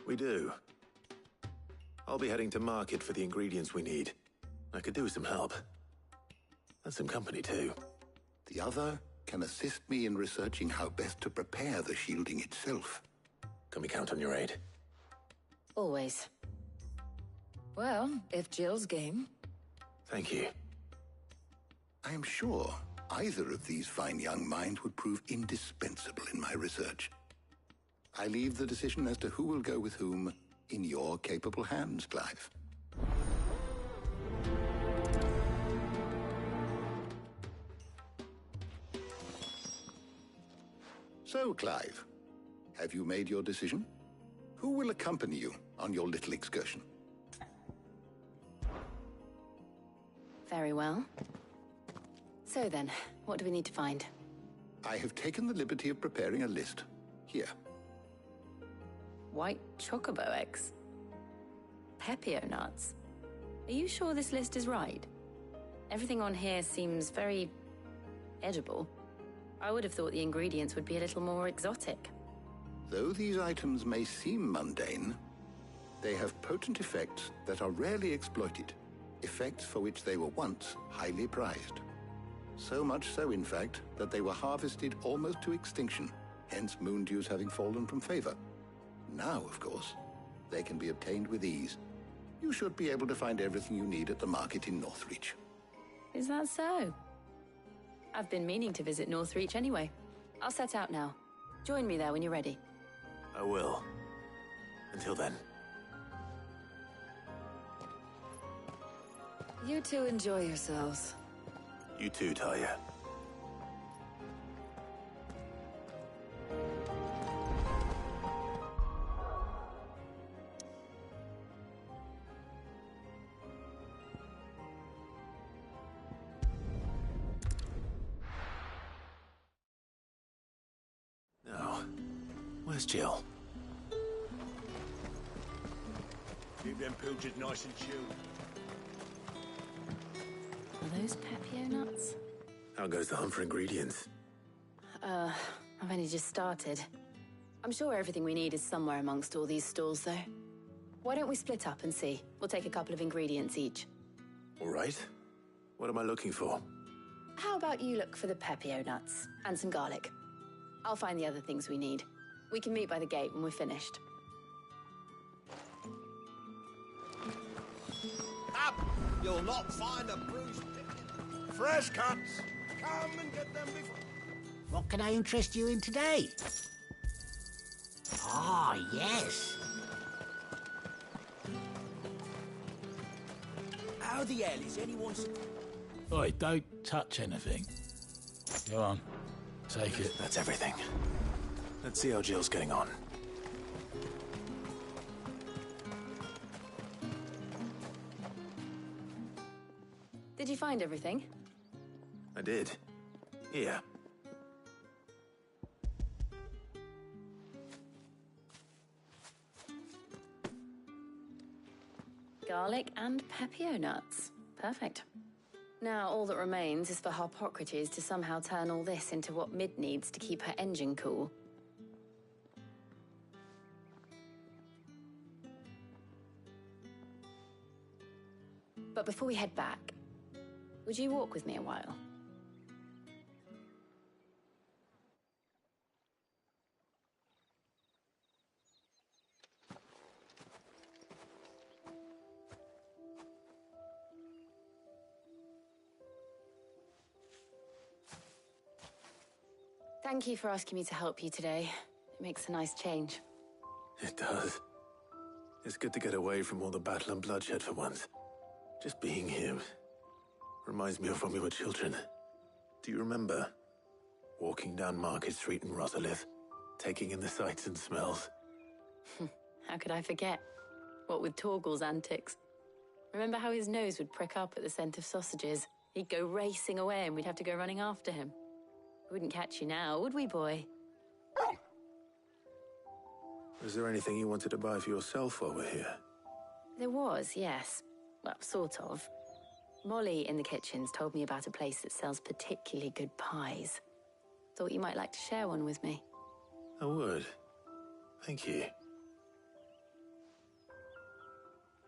We do. I'll be heading to market for the ingredients we need. I could do with some help. And some company, too. The other can assist me in researching how best to prepare the shielding itself. Can we count on your aid? Always. Well, if Jill's game. Thank you. I am sure either of these fine young minds would prove indispensable in my research. I leave the decision as to who will go with whom in your capable hands, Clive. So, Clive, have you made your decision? Who will accompany you on your little excursion? Very well. So then, what do we need to find? I have taken the liberty of preparing a list. Here. White chocobo eggs. Pepio nuts. Are you sure this list is right? Everything on here seems very edible. I would have thought the ingredients would be a little more exotic. Though these items may seem mundane, they have potent effects that are rarely exploited, effects for which they were once highly prized. So much so, in fact, that they were harvested almost to extinction, hence moon dews having fallen from favor. Now, of course, they can be obtained with ease. You should be able to find everything you need at the market in Northreach. Is that so? I've been meaning to visit Northreach anyway. I'll set out now. Join me there when you're ready. I will. Until then. You two enjoy yourselves. You too, Talia. Now, where's Jill? Keep them pilchards nice and chilled. Are those Pepio nuts? How goes the hunt for ingredients? I've only just started. I'm sure everything we need is somewhere amongst all these stalls, though. Why don't we split up and see? We'll take a couple of ingredients each. All right. What am I looking for? How about you look for the Pepio nuts and some garlic? I'll find the other things we need. We can meet by the gate when we're finished. Up! You'll not find a bruised pigeon. Fresh cuts! Come and get them before... What can I interest you in today? Ah, yes. How the hell is anyone... Oi, don't touch anything. Go on. Take it. That's everything. Let's see how Jill's getting on. Did you find everything? I did. Here. Garlic and Pepio nuts. Perfect. Now, all that remains is for Harpocrates to somehow turn all this into what Mid needs to keep her engine cool. But before we head back, would you walk with me a while? Thank you for asking me to help you today. It makes a nice change. It does. It's good to get away from all the battle and bloodshed for once. Just being here reminds me of when we were children. Do you remember? Walking down Market Street in Rosalith, taking in the sights and smells. How could I forget? What with Torgal's antics. Remember how his nose would prick up at the scent of sausages? He'd go racing away and we'd have to go running after him. We wouldn't catch you now, would we, boy? Was there anything you wanted to buy for yourself while we're here? There was, yes. Well, sort of. Molly in the kitchens told me about a place that sells particularly good pies. Thought you might like to share one with me. I would. Thank you.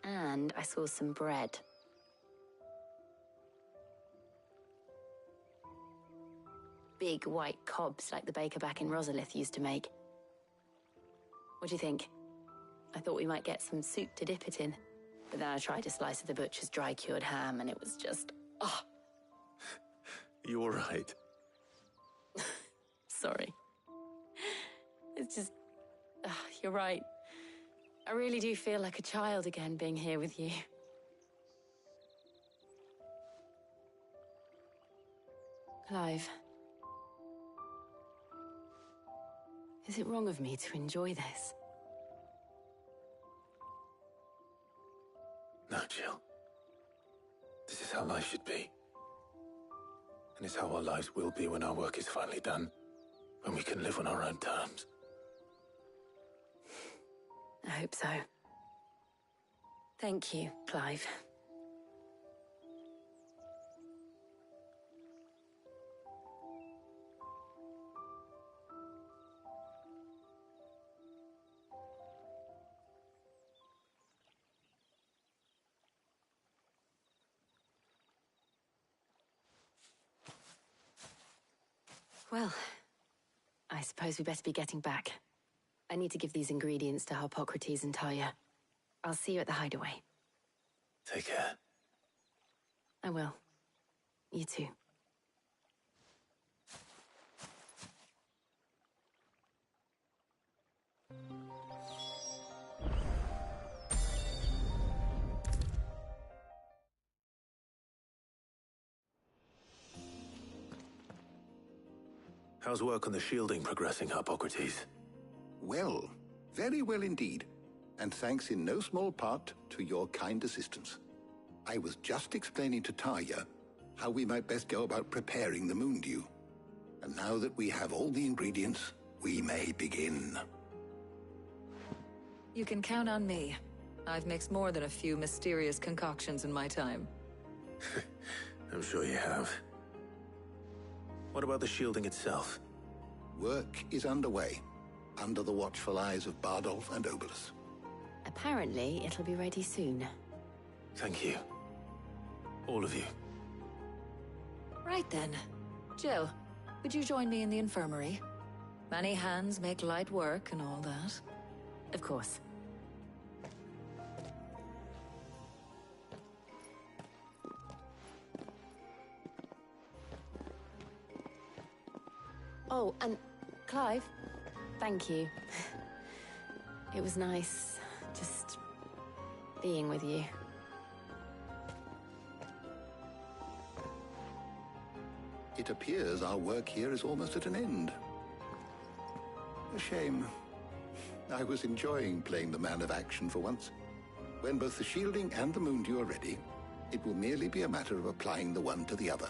And I saw some bread. Big white cobs like the baker back in Rosalith used to make. What do you think? I thought we might get some soup to dip it in. But then I tried a slice of the butcher's dry-cured ham and it was just... oh. You all right? Sorry. It's just... you're right. I really do feel like a child again being here with you. Clive. Is it wrong of me to enjoy this? No, Jill. This is how life should be. And it's how our lives will be when our work is finally done. When we can live on our own terms. I hope so. Thank you, Clive. Well, I suppose we better be getting back. I need to give these ingredients to Harpocrates and Talia. I'll see you at the hideaway. Take care. I will. You too. How's work on the shielding progressing, Harpocrates? Well, very well indeed. And thanks in no small part to your kind assistance. I was just explaining to Talia how we might best go about preparing the moon dew. And now that we have all the ingredients, we may begin. You can count on me. I've mixed more than a few mysterious concoctions in my time. I'm sure you have. What about the shielding itself? Work is underway, under the watchful eyes of Bardolph and Obolus. Apparently, it'll be ready soon. Thank you. All of you. Right then. Jill, would you join me in the infirmary? Many hands make light work and all that. Of course. Oh, and Clive, thank you. It was nice just being with you. It appears our work here is almost at an end. A shame. I was enjoying playing the man of action for once. When both the shielding and the moon dew are ready, it will merely be a matter of applying the one to the other.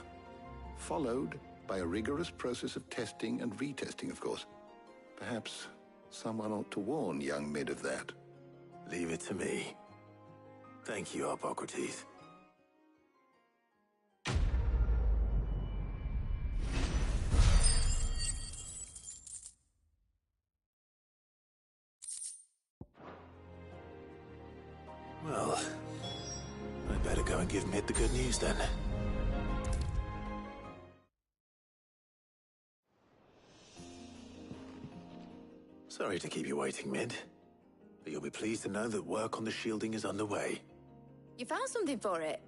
Followed by a rigorous process of testing and retesting, of course. Perhaps someone ought to warn young Mid of that. Leave it to me. Thank you, Harpocrates. better go and give Mid the good news then. Sorry to keep you waiting, Mid. But you'll be pleased to know that work on the shielding is underway. You found something for it?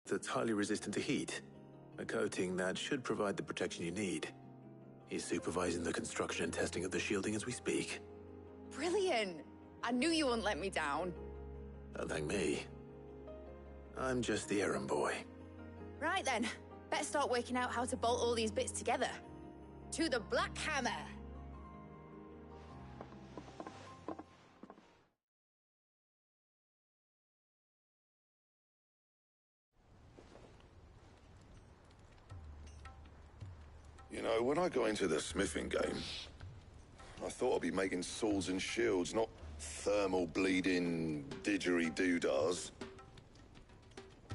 That's highly resistant to heat. A coating that should provide the protection you need. He's supervising the construction and testing of the shielding as we speak. Brilliant! I knew you wouldn't let me down. Don't thank me. I'm just the errand boy. Right then, better start working out how to bolt all these bits together. To the Black Hammer! You know, when I got into the smithing game, I thought I'd be making swords and shields, not thermal bleeding didgeridoo-dahs.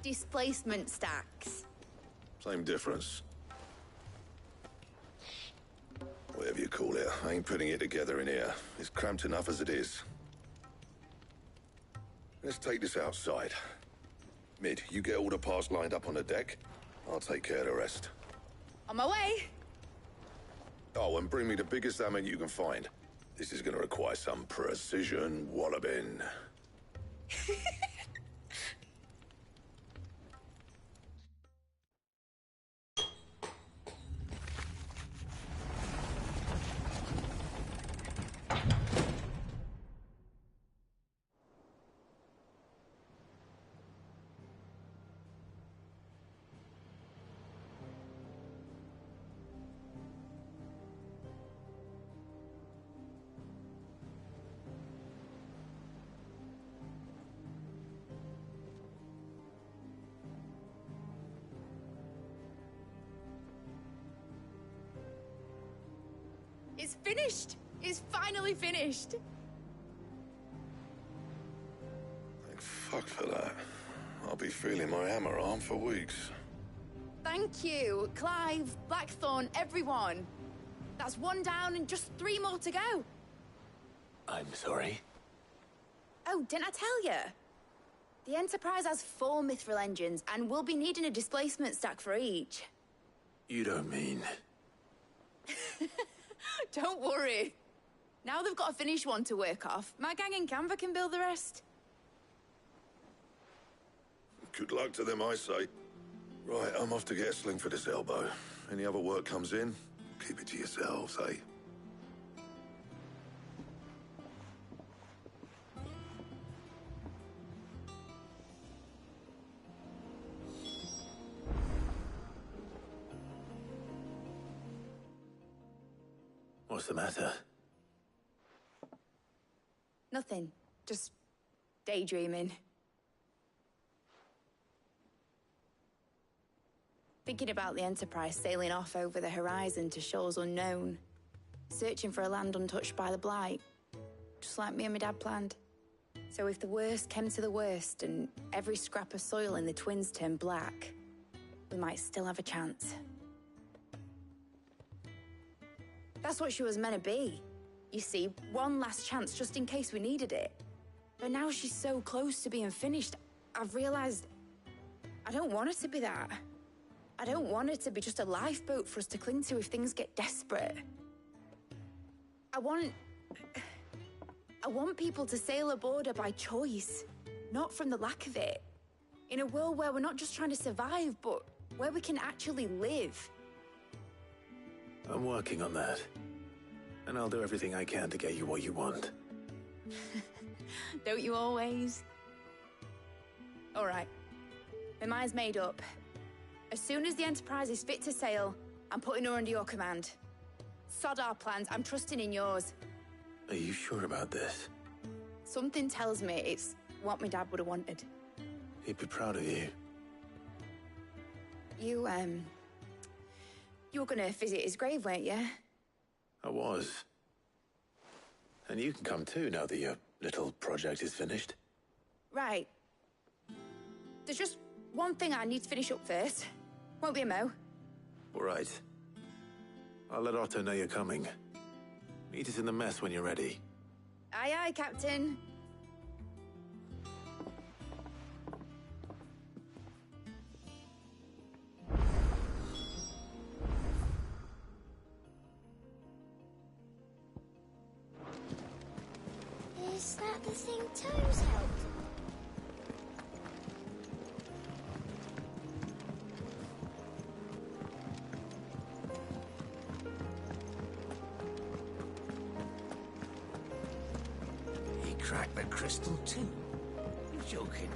Displacement stacks. Same difference. Whatever you call it, I ain't putting it together in here. It's cramped enough as it is. Let's take this outside. Mid, you get all the parts lined up on the deck. I'll take care of the rest. On my way! Oh, and bring me the biggest hammer you can find. This is gonna require some precision walloping. It's finished! It's finally finished! Thank fuck for that. I'll be feeling my hammer arm for weeks. Thank you, Clive, Blackthorn, everyone. That's one down and just 3 more to go. I'm sorry. Oh, didn't I tell you? The Enterprise has 4 mithril engines, and we'll be needing a displacement stack for each. You don't mean... Don't worry. Now they've got a finished one to work off, my gang in Canva can build the rest. Good luck to them, I say. Right, I'm off to get a sling for this elbow. Any other work comes in, keep it to yourselves, eh? What's the matter? Nothing. Just daydreaming. Thinking about the Enterprise sailing off over the horizon to shores unknown. Searching for a land untouched by the Blight. Just like me and my dad planned. So if the worst came to the worst and every scrap of soil in the Twins turned black, we might still have a chance. That's what she was meant to be. You see, one last chance just in case we needed it. But now she's so close to being finished, I've realized I don't want it to be that. I don't want it to be just a lifeboat for us to cling to if things get desperate. I want people to sail aboard her by choice, not from the lack of it. In a world where we're not just trying to survive, but where we can actually live. I'm working on that. And I'll do everything I can to get you what you want. Don't you always? All right. My mind's made up. As soon as the Enterprise is fit to sail, I'm putting her under your command. Sod our plans, I'm trusting in yours. Are you sure about this? Something tells me it's what my dad would have wanted. He'd be proud of you. You were gonna visit his grave, weren't you? I was. And you can come too now that your little project is finished. Right. There's just one thing I need to finish up first. Won't be a mo. All right. I'll let Otto know you're coming. Meet us in the mess when you're ready. Aye, aye, Captain. Is that the thing Toes held? He cracked the crystal too. You're joking.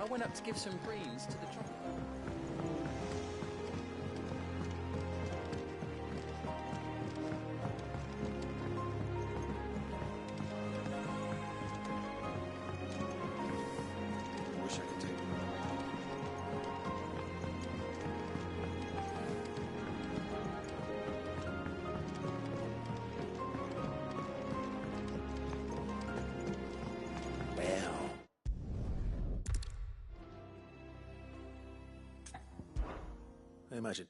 I went up to give some greens to the chocolate. Wish I could take them. Well. I imagine.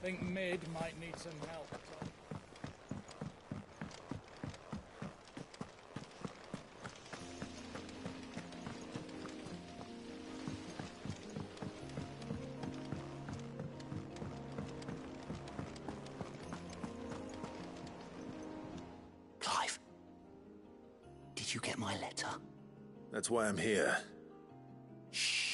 Think Mid might need some help, Tom. Clive, did you get my letter? That's why I'm here. Shh.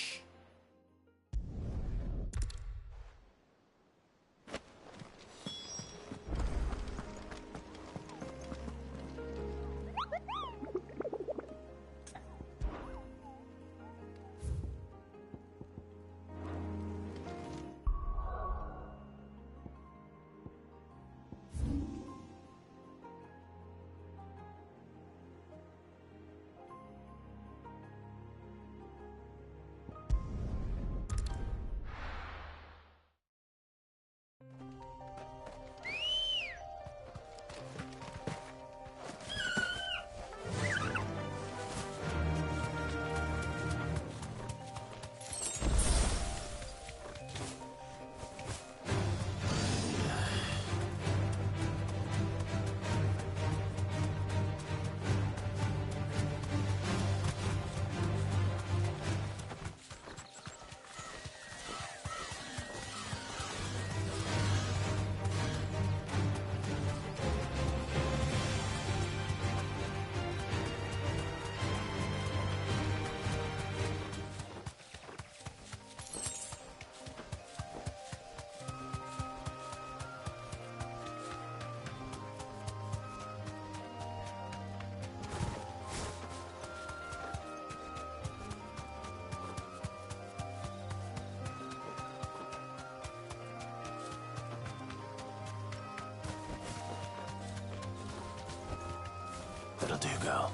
do, girl.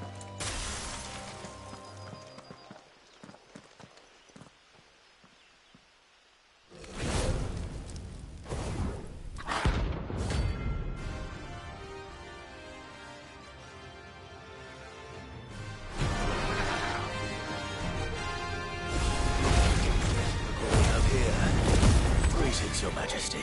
Your Majesty.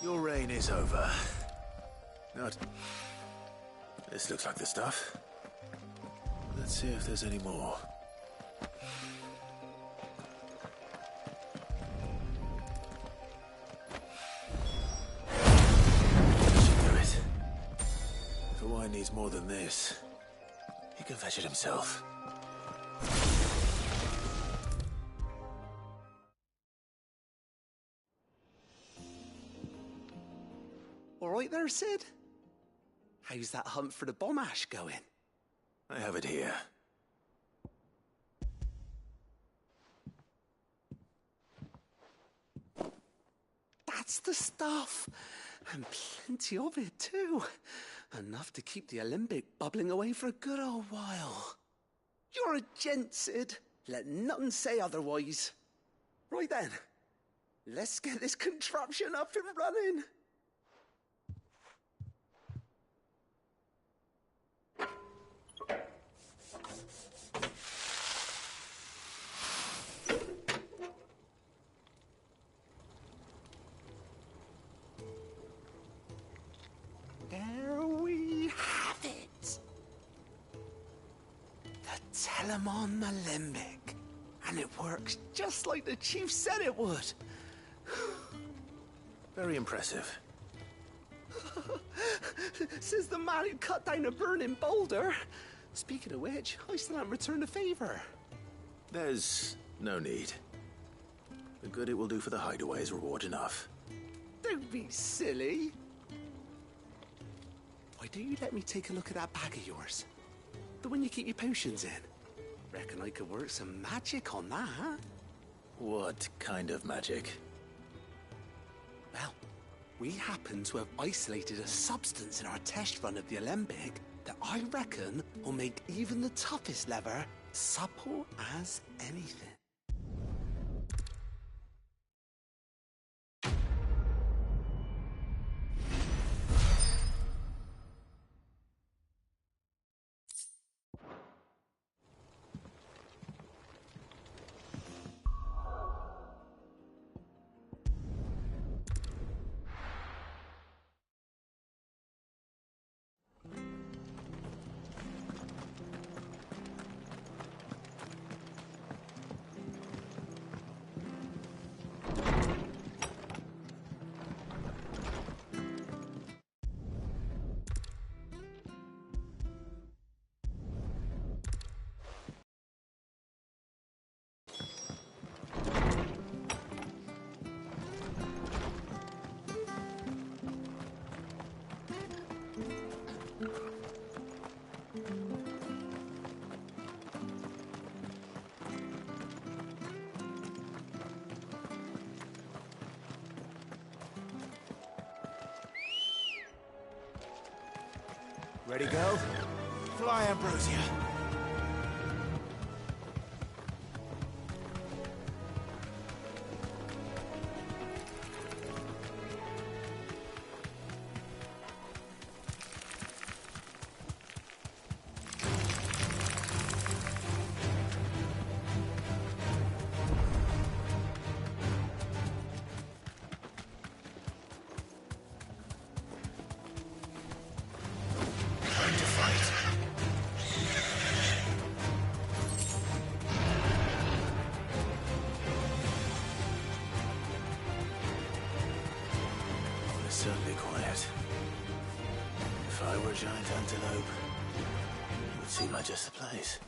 Your reign is over. Not... This looks like the stuff. Let's see if there's any more. That should do it. If a wine needs more than this, he can fetch it himself. All right there, Sid? How's that hunt for the bomb ash going? I have it here. That's the stuff. And plenty of it, too. Enough to keep the Olympic bubbling away for a good old while. You're a gent, Sid. Let nothing say otherwise. Right then, let's get this contraption up and running. There we have it. The Telemon Alembic. And it works just like the chief said it would. Very impressive. Says the man who cut down a burning boulder. Speaking of which, I still haven't returned the favor. There's no need. The good it will do for the hideaway is reward enough. Don't be silly. Why don't you let me take a look at that bag of yours? The one you keep your potions in. Reckon I could work some magic on that, huh? What kind of magic? Well, we happen to have isolated a substance in our test run of the Alembic that I reckon will make even the toughest lever supple as anything. Ready, go? Fly, Ambrosia. Certainly quiet. If I were a giant antelope, it would seem like just the place.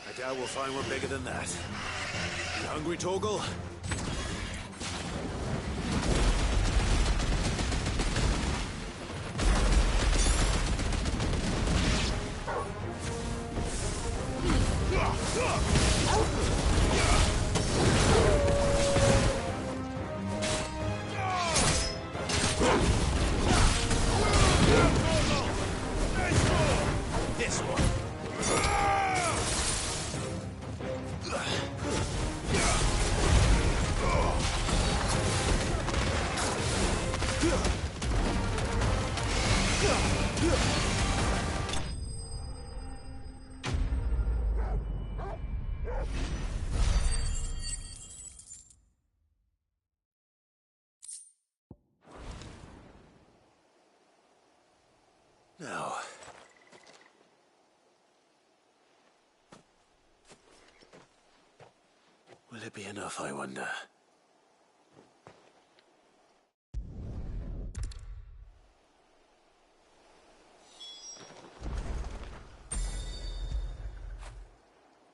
I doubt we'll find one bigger than that. You hungry, Torgal? This one. Now, will it be enough, I wonder?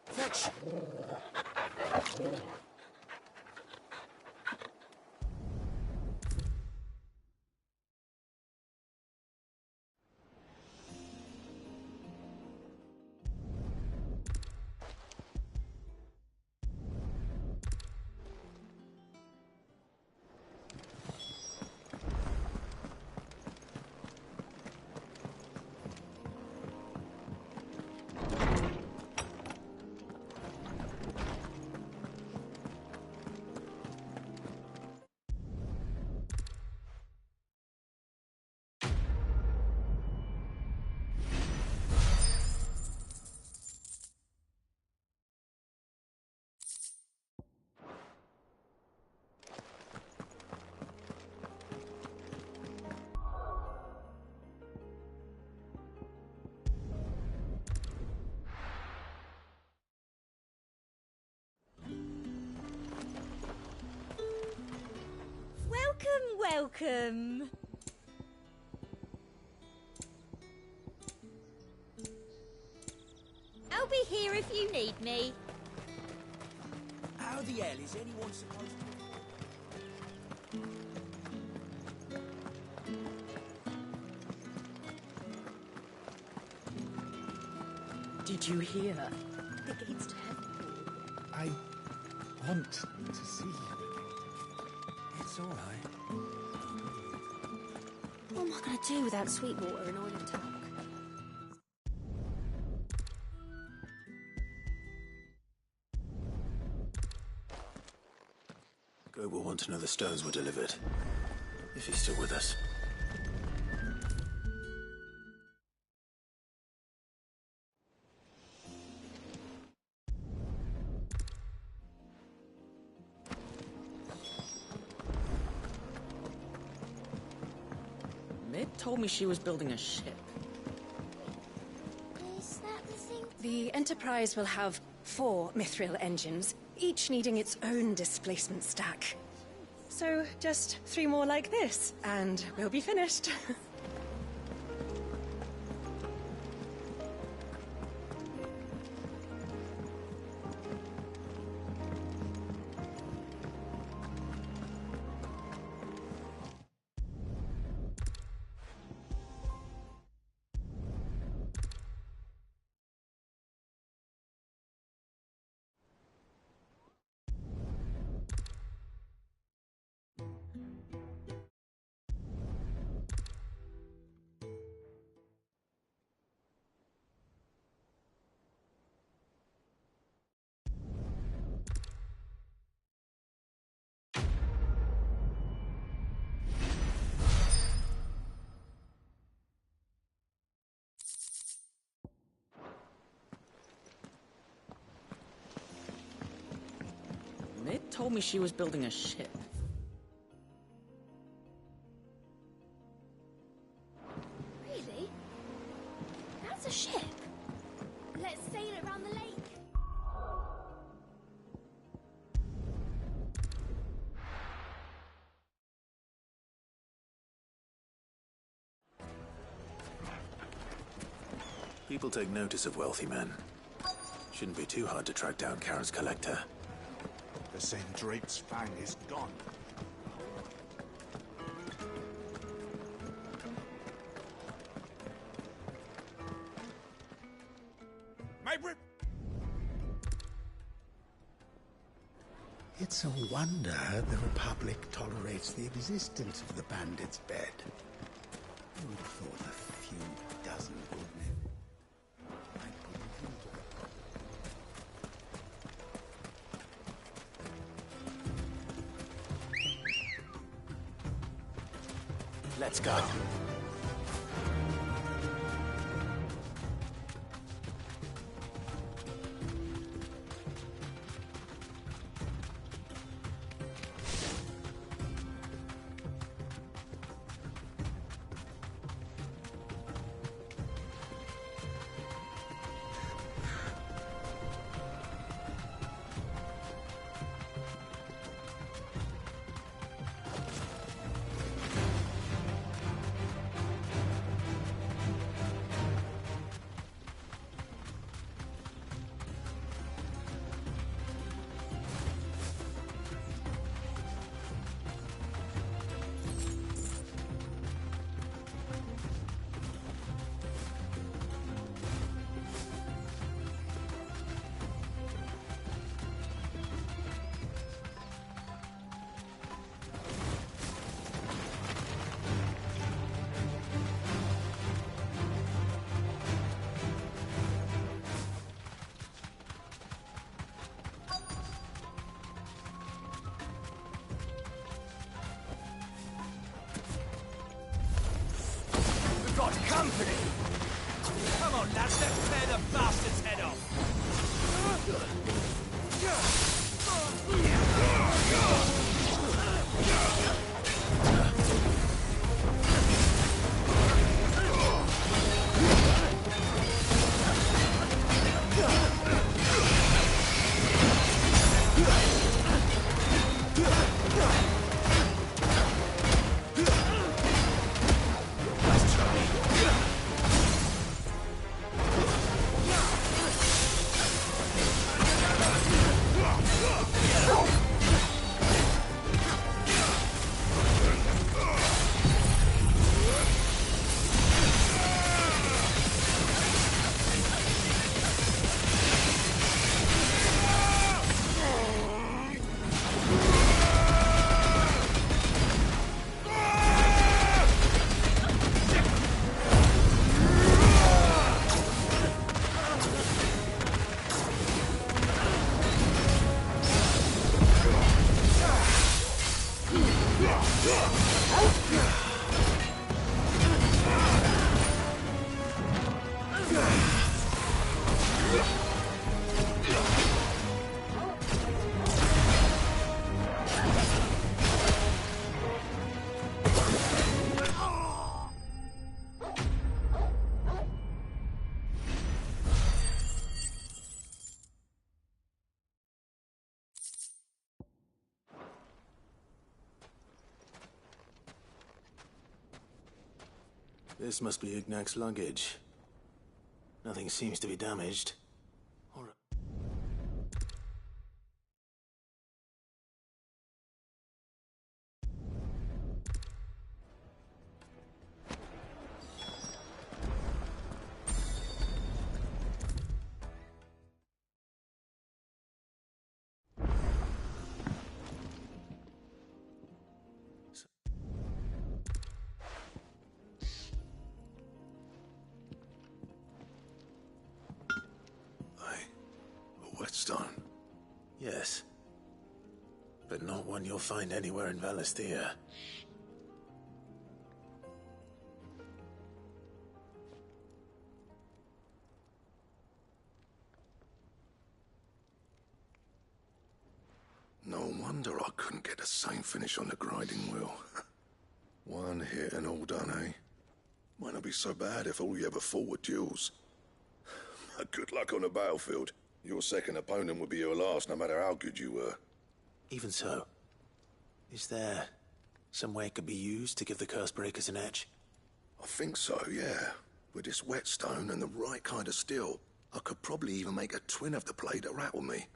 Fetch! Welcome. I'll be here if you need me. How the hell is anyone supposed to... Did you hear? The gates to heaven. I want to see you. It's all right. What am I going to do without Sweetwater and oil of talk? Gob will want to know the stones were delivered, if he's still with us. Mid told me she was building a ship. Is that the thing? The Enterprise will have 4 mithril engines, each needing its own displacement stack. So just 3 more like this, and we'll be finished. told me she was building a ship. Really? That's a ship. Let's sail it around the lake. People take notice of wealthy men. Shouldn't be too hard to track down Karen's collector. The Drake's fang is gone. It's a wonder the Republic tolerates the existence of the Bandit's Bed. Who would have thought a few dozen good men might put it into? Let's go. Company! Come on, lads, let's tear the bastard's head off! This must be Ignac's luggage. Nothing seems to be damaged. Whetstone? Yes. But not one you'll find anywhere in Valisthea. No one wonder I couldn't get the same finish on the grinding wheel. One hit and all done, eh? Might not be so bad if all you ever fought were duels. Good luck on the battlefield. Your second opponent would be your last, no matter how good you were. Even so, is there some way it could be used to give the curse breakers an edge? I think so, yeah. With this whetstone and the right kind of steel, I could probably even make a twin of the blade that rattled me.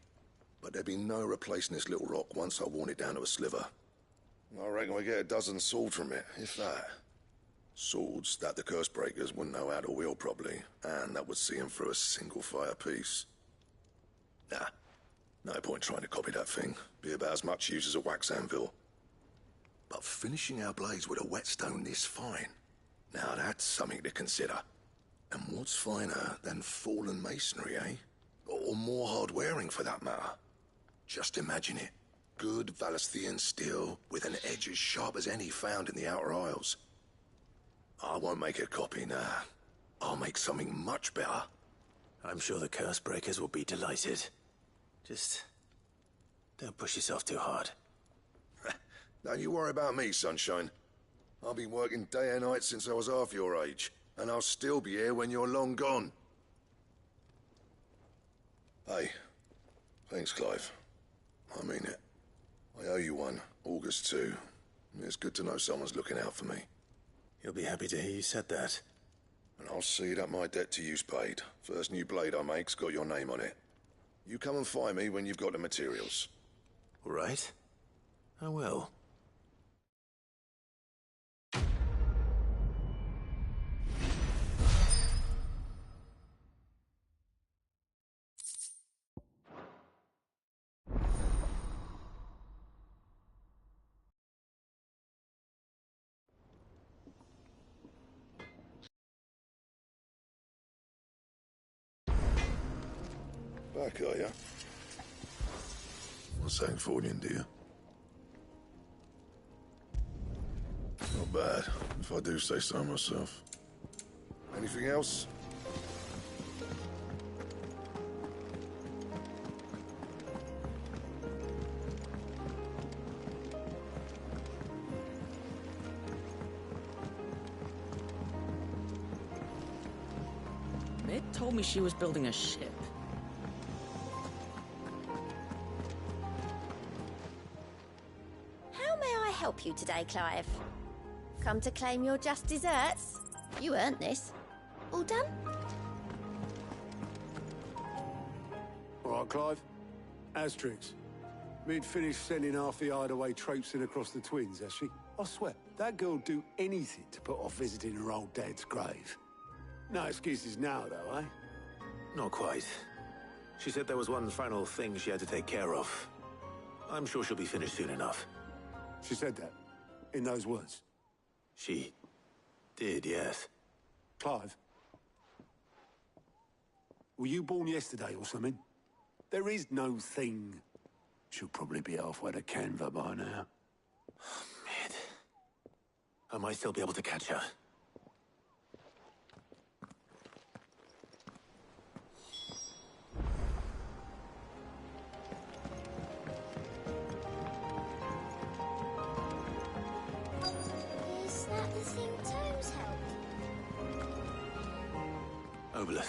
But there'd be no replacing this little rock once I worn it down to a sliver. I reckon we get a dozen swords from it, if that. Swords that the curse breakers wouldn't know how to wield properly, and that would see them through a single fire piece. Nah, no point trying to copy that thing. Be about as much use as a wax anvil. But finishing our blades with a whetstone this fine, now that's something to consider. And what's finer than fallen masonry, eh? Or more hard-wearing, for that matter. Just imagine it. Good Valisthian steel with an edge as sharp as any found in the Outer Isles. I won't make a copy, nah. I'll make something much better. I'm sure the curse breakers will be delighted. Just don't push yourself too hard. Don't you worry about me, sunshine. I've been working day and night since I was half your age, and I'll still be here when you're long gone. Hey, thanks, Clive. I mean it. I owe you one, August too. It's good to know someone's looking out for me. You'll be happy to hear you said that. And I'll see that my debt to you's paid. First new blade I make's got your name on it. You come and find me when you've got the materials. All right. I will. Back, are ya? What's that for you, dear? Not bad, if I do say so myself. Anything else? Mid told me she was building a ship. How may I help you today, Clive? Come to claim your just desserts? You earned this. All done? All right, Clive. Asterix. Mid finished sending half the hideaway traipsing across the twins, has she? I swear, that girl'd do anything to put off visiting her old dad's grave. No excuses now, though, eh? Not quite. She said there was one final thing she had to take care of. I'm sure she'll be finished soon enough. She said that? In those words? She did, yes. Clive? Were you born yesterday or something? There is no thing. She'll probably be halfway to Canva by now. Mid. I might still be able to catch her. Is that the thing Tomes helped? Obolus,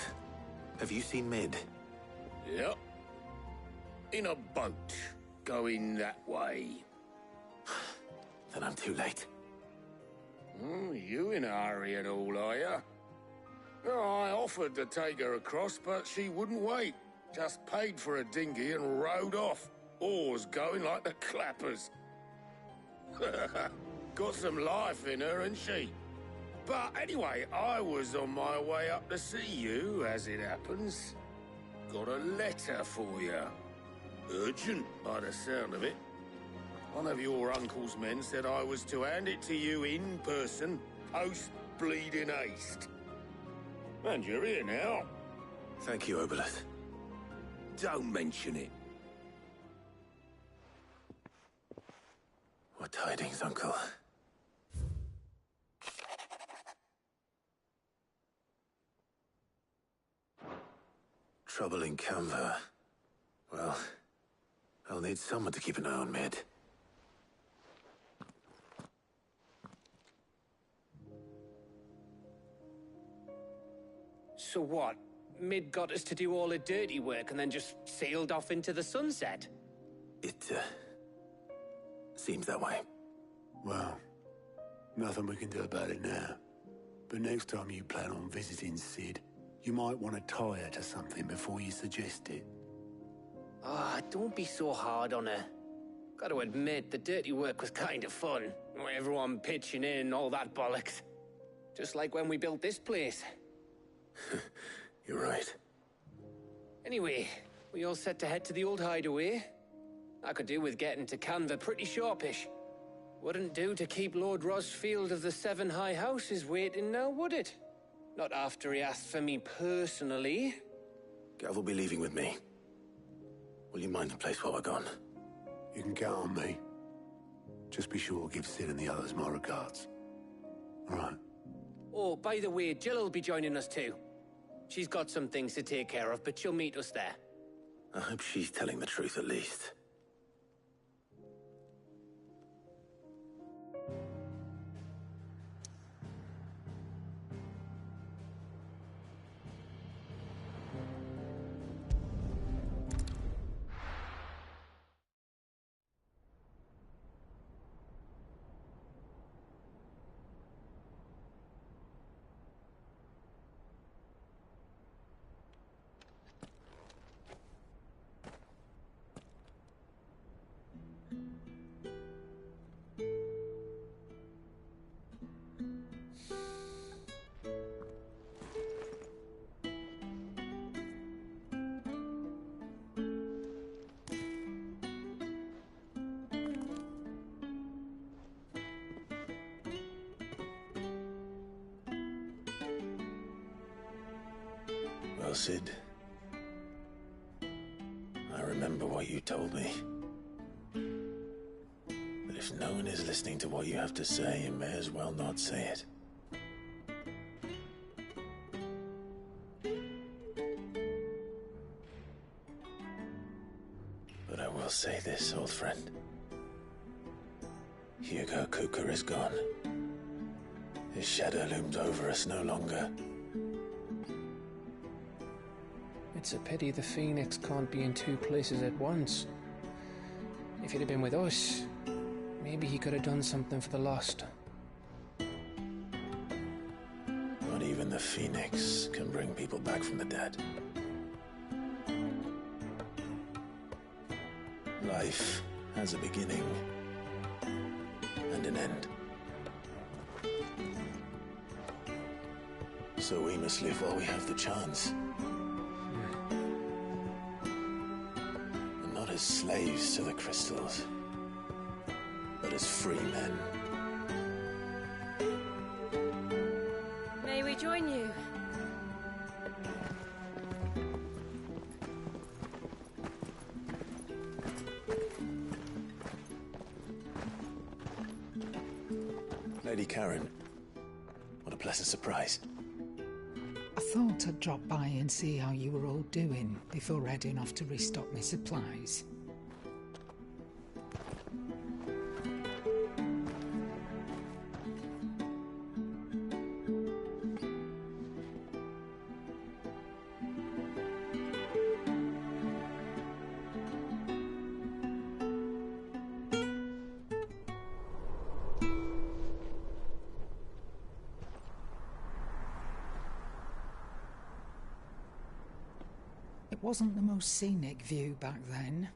have you seen Mid? Yep. In a boat, going that way. Then I'm too late. You in a hurry and all, are ya? Oh, I offered to take her across, but she wouldn't wait. Just paid for a dinghy and rowed off. Oars going like the clappers. Got some life in her, ain't she? But anyway, I was on my way up to see you, as it happens. Got a letter for you. Urgent, by the sound of it. One of your uncle's men said I was to hand it to you in person, post-bleeding haste. And you're here now. Thank you, Obolus. Don't mention it. What tidings, Uncle? Trouble in Canva. Well, I'll need someone to keep an eye on Mid. So what? Mid got us to do all the dirty work and then just sailed off into the sunset? It, seems that way. Well, nothing we can do about it now. But next time you plan on visiting Sid, you might want to tie her to something before you suggest it. Ah, don't be so hard on her. Gotta admit, the dirty work was kind of fun. Everyone pitching in, all that bollocks. Just like when we built this place. You're right. Anyway, we all set to head to the old hideaway. I could do with getting to Canva pretty sharpish. Wouldn't do to keep Lord Rosfield of the Seven High Houses waiting now, would it? Not after he asked for me personally. Gav will be leaving with me. Will you mind the place while we're gone? You can count on me. Just be sure to give Sid and the others my regards. All right. Oh, by the way, Jill will be joining us too. She's got some things to take care of, but she'll meet us there. I hope she's telling the truth at least. Well, Sid, I remember what you told me. That if no one is listening to what you have to say, you may as well not say it. But I will say this, old friend. Hugo Kuka is gone. His shadow looms over us no longer. It's a pity the Phoenix can't be in two places at once. If he'd have been with us, maybe he could have done something for the lost. Not even the Phoenix can bring people back from the dead. Life has a beginning and an end. So we must live while we have the chance. And not as slaves to the crystals, but as free men. May we join you? Lady Karen, what a pleasant surprise. I thought I'd drop by and see how you were all doing before heading off to restock my supplies. It wasn't the most scenic view back then,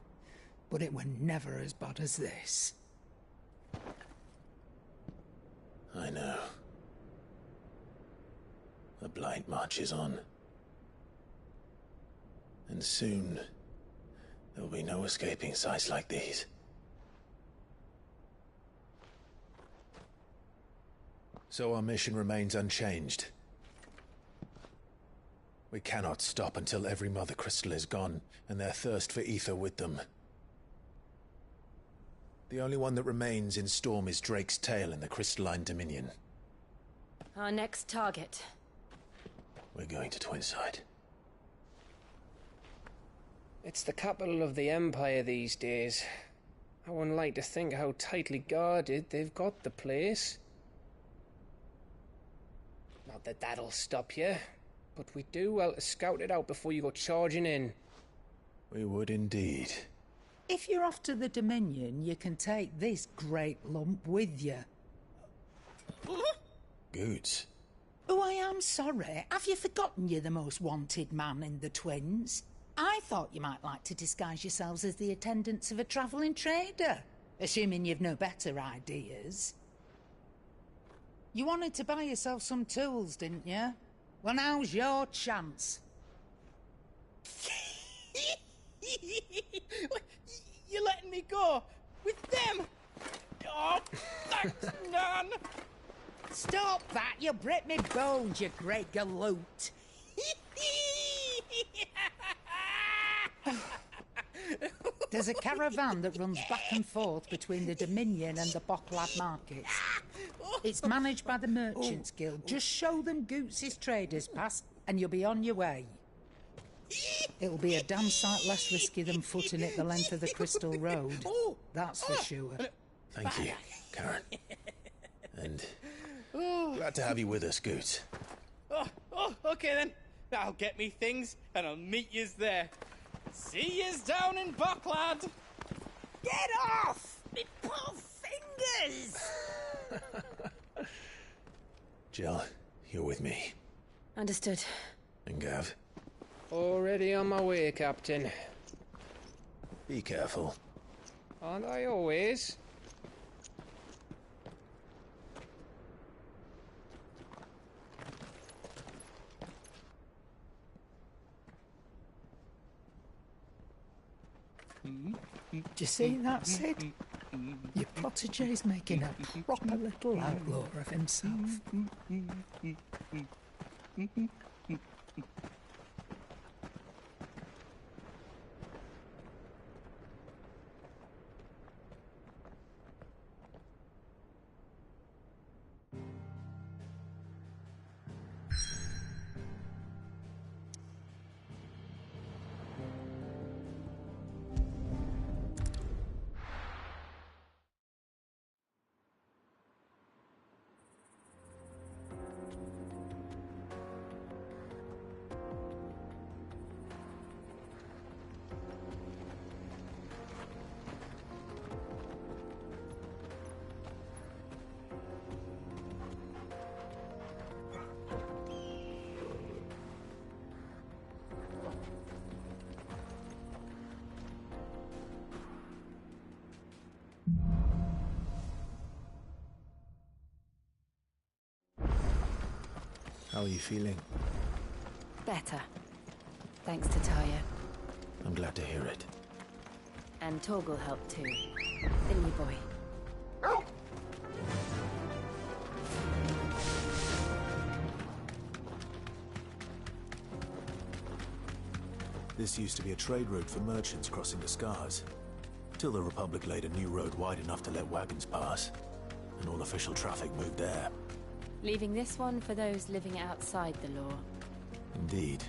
but it were never as bad as this. I know. The blight marches on. And soon, there will be no escaping sights like these. So our mission remains unchanged. We cannot stop until every Mother Crystal is gone, and their thirst for ether with them. The only one that remains in Storm is Drake's tail in the Crystalline Dominion. Our next target. We're going to Twinside. It's the capital of the Empire these days. I wouldn't like to think how tightly guarded they've got the place. Not that that'll stop you, but we do well to scout it out before you go charging in. We would indeed. If you're off to the Dominion, you can take this great lump with you. Goods. Oh, I am sorry. Have you forgotten you're the most wanted man in the Twins? I thought you might like to disguise yourselves as the attendants of a travelling trader, assuming you've no better ideas. You wanted to buy yourself some tools, didn't you? Well, now's your chance. You're letting me go? With them? Oh, thanks, Nan! Stop that! You'll break me bones, you great galoot! There's a caravan that runs back and forth between the Dominion and the Bocklad markets. It's managed by the Merchants Guild. Just show them Goots' traders pass and you'll be on your way. It'll be a damn sight less risky than footing it the length of the Crystal Road. That's for sure. Thank you, Karen. And glad to have you with us, Goots. Okay then. I'll get me things and I'll meet yous there. See yous down in Bocklad. Get off! Me poor fingers! Jill, you're with me. Understood. And Gav? Already on my way, Captain. Be careful. Aren't I always? Do you see that, Sid? Your protégé's making a proper little outlaw of himself. How are you feeling? Better. Thanks to Taya. I'm glad to hear it. And Torgal helped too. Didn't you, boy? This used to be a trade route for merchants crossing the Scars. Till the Republic laid a new road wide enough to let wagons pass. And all official traffic moved there. Leaving this one for those living outside the law. Indeed.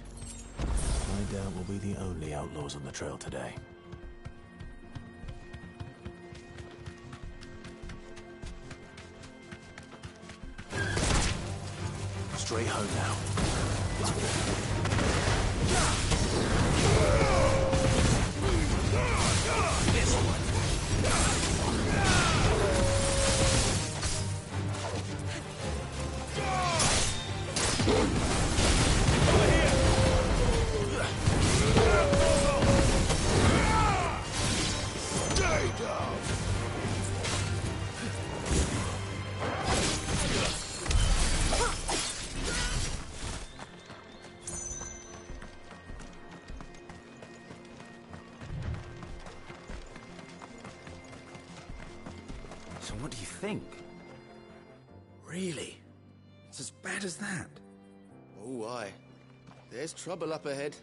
I doubt we'll be the only outlaws on the trail today. Straight home now. This one. So what do you think? Really? It's as bad as that? Oh, aye. There's trouble up ahead.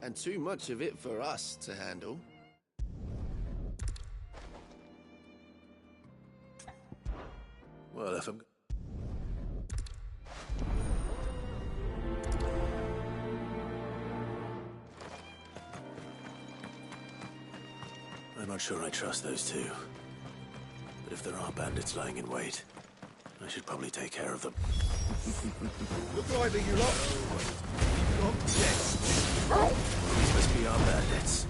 And too much of it for us to handle. Well, if I'm... I'm not sure I trust those two. But if there are bandits lying in wait, I should probably take care of them. Look lively, you lot. Not this. These must be our bandits.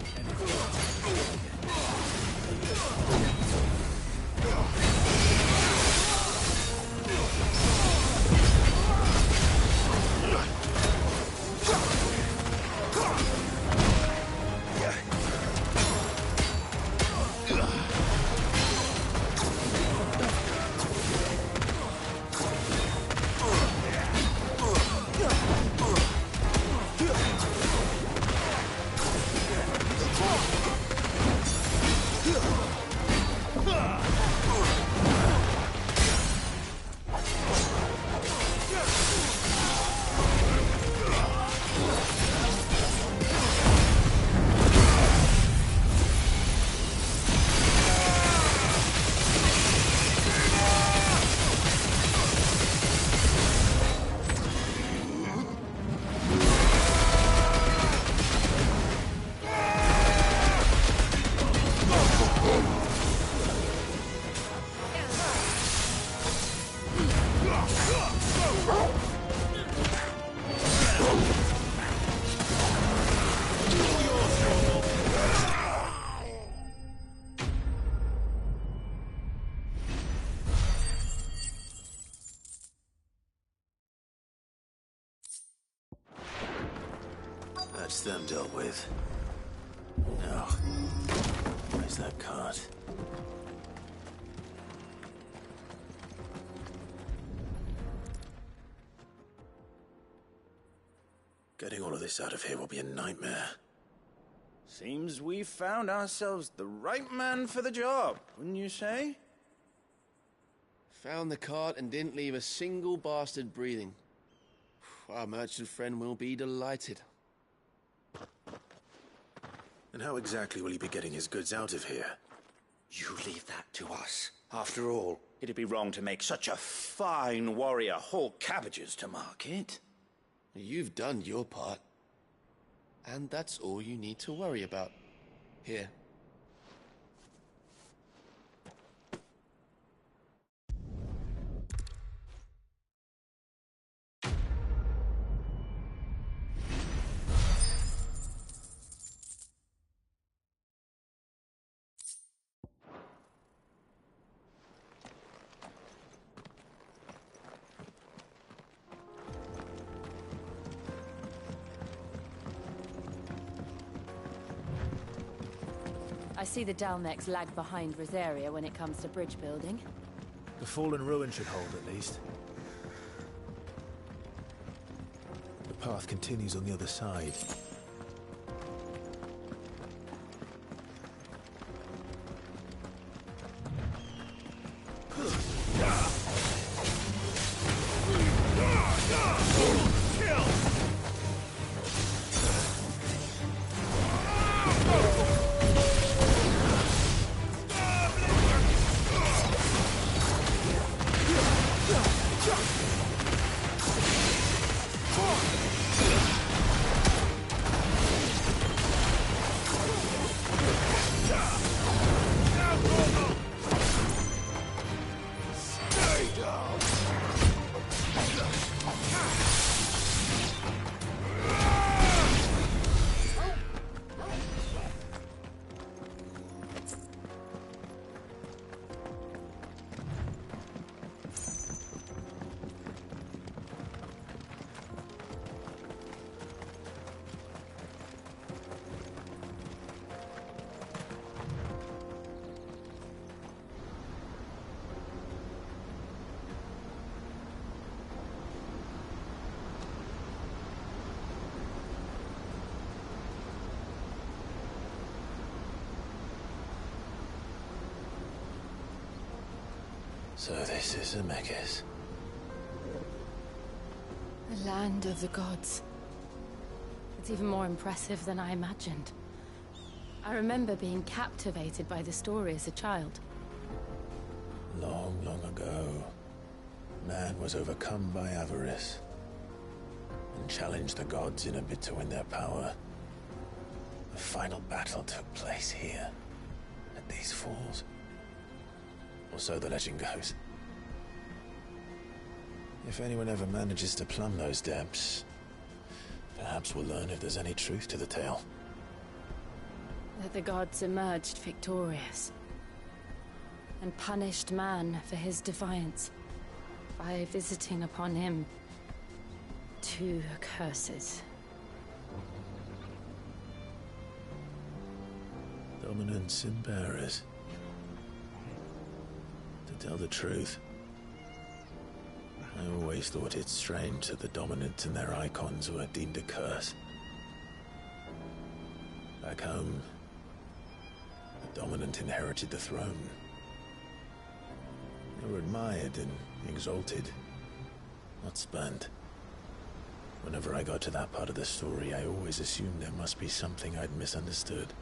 That's them dealt with. Now, where's that cart? Getting all of this out of here will be a nightmare. Seems we've found ourselves the right man for the job, wouldn't you say? Found the cart and didn't leave a single bastard breathing. Our merchant friend will be delighted. And how exactly will he be getting his goods out of here? You leave that to us. After all, it'd be wrong to make such a fine warrior haul cabbages to market. You've done your part. And that's all you need to worry about. Here. I see the Dalnecs lag behind Rosaria when it comes to bridge building. The fallen ruin should hold, at least. The path continues on the other side. So this is Zemeckis. The land of the gods. It's even more impressive than I imagined. I remember being captivated by the story as a child. Long, long ago, man was overcome by avarice and challenged the gods in a bid to win their power. The final battle took place here, these falls. Or so the legend goes. If anyone ever manages to plumb those depths, perhaps we'll learn if there's any truth to the tale. That the gods emerged victorious and punished man for his defiance by visiting upon him 2 curses. Dominant sin bearers. To tell the truth, I always thought it strange that the dominant and their icons were deemed a curse. Back home, the dominant inherited the throne. They were admired and exalted, not spurned. Whenever I got to that part of the story, I always assumed there must be something I'd misunderstood.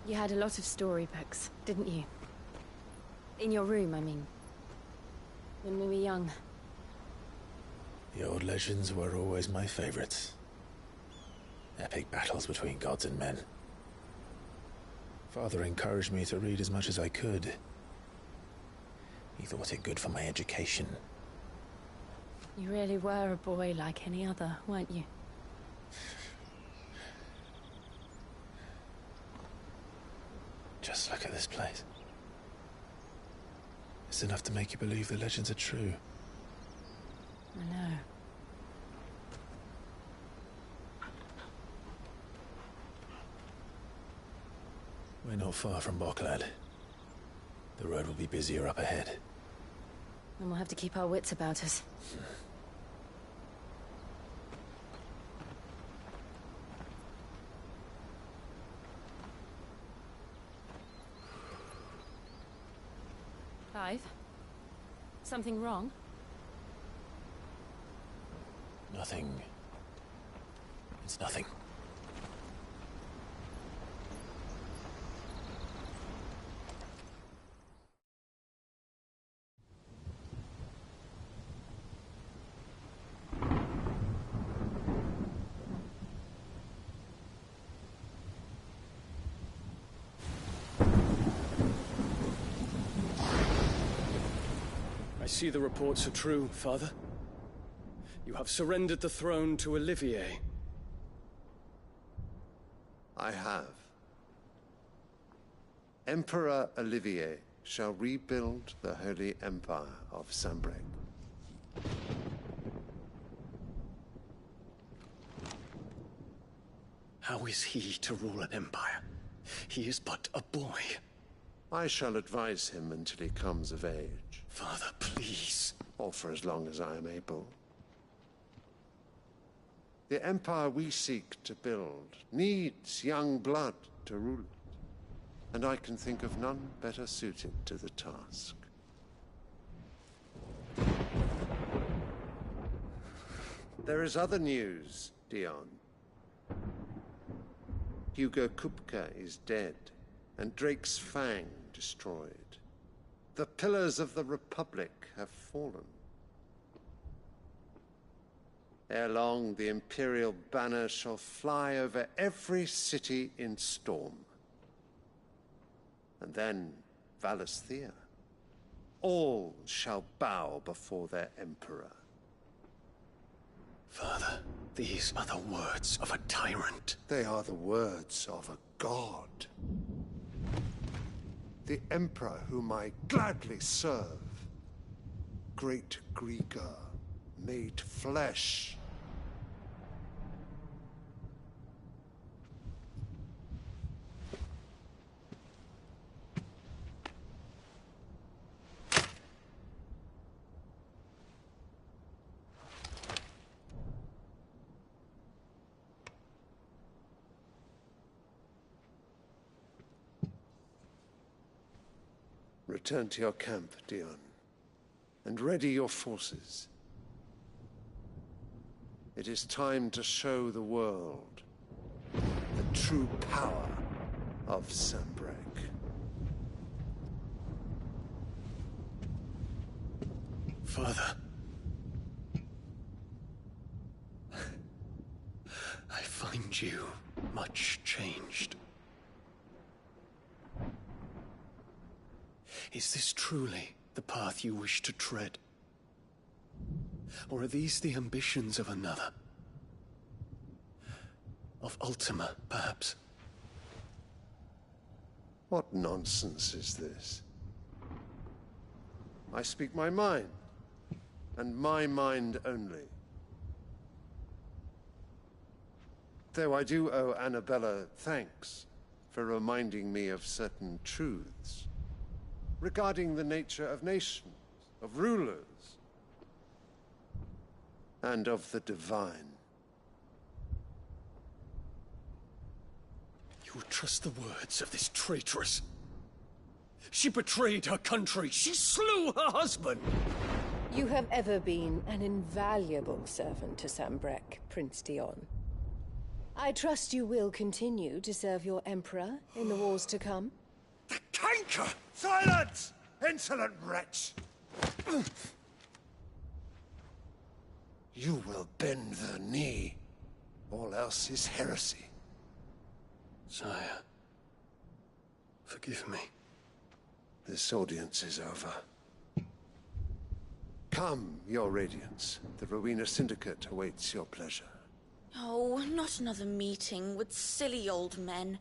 You had a lot of storybooks, didn't you? In your room, I mean. When we were young. The old legends were always my favorites. Epic battles between gods and men. Father encouraged me to read as much as I could. He thought it good for my education. You really were a boy like any other, weren't you? Just look at this place. It's enough to make you believe the legends are true. I know. We're not far from Boklad. The road will be busier up ahead. And we'll have to keep our wits about us. Clive? Something wrong? Nothing. It's nothing. I see the reports are true, Father. You have surrendered the throne to Olivier. I have. Emperor Olivier shall rebuild the Holy Empire of Sanbreque. How is he to rule an empire? He is but a boy. I shall advise him until he comes of age. Father, please. Or for as long as I am able. The empire we seek to build needs young blood to rule it, and I can think of none better suited to the task. There is other news, Dion. Hugo Kupka is dead, and Drake's Fang destroyed. The pillars of the Republic have fallen. Ere long, the Imperial banner shall fly over every city in Storm. And then, Valisthea. All shall bow before their Emperor. Father, these are the words of a tyrant. They are the words of a god. The Emperor whom I gladly serve. Great Grieger, made flesh. Return to your camp, Dion, and ready your forces. It is time to show the world the true power of Sanbreque. Father. I find you much changed. Is this truly the path you wish to tread? Or are these the ambitions of another? Of Ultima, perhaps? What nonsense is this? I speak my mind, and my mind only. Though I do owe Annabella thanks for reminding me of certain truths regarding the nature of nations, of rulers, and of the divine. You would trust the words of this traitress? She betrayed her country. She slew her husband. You have ever been an invaluable servant to Sambrek, Prince Dion. I trust you will continue to serve your Emperor in the wars to come. The canker! Silence! Insolent wretch! You will bend the knee. All else is heresy. Sire, forgive me. This audience is over. Come, Your Radiance. The Rowena Syndicate awaits your pleasure. Oh, not another meeting with silly old men.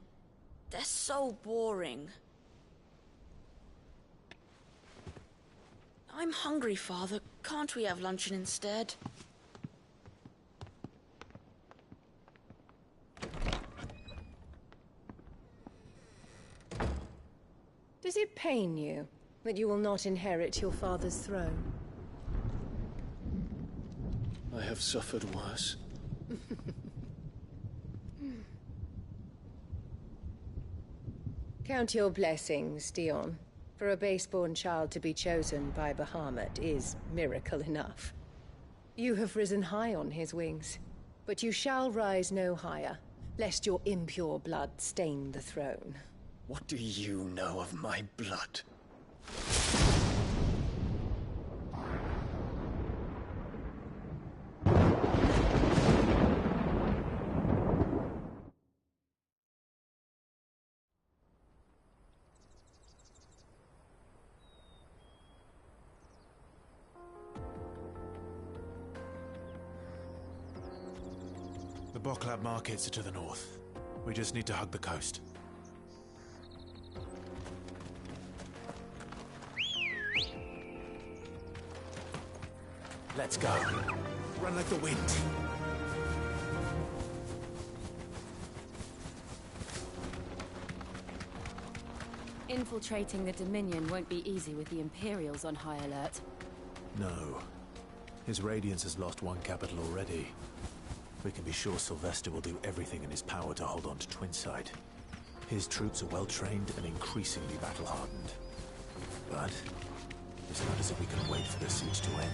They're so boring. I'm hungry, Father. Can't we have luncheon instead? Does it pain you that you will not inherit your father's throne? I have suffered worse. Count your blessings, Dion. For a base-born child to be chosen by Bahamut is miracle enough. You have risen high on his wings, but you shall rise no higher, lest your impure blood stain the throne. What do you know of my blood? The Boklab markets are to the north. We just need to hug the coast. Let's go. Run like the wind. Infiltrating the Dominion won't be easy with the Imperials on high alert. No. His Radiance has lost one capital already. We can be sure Sylvester will do everything in his power to hold on to Twinside. His troops are well-trained and increasingly battle-hardened. But it's not as if we can wait for the siege to end.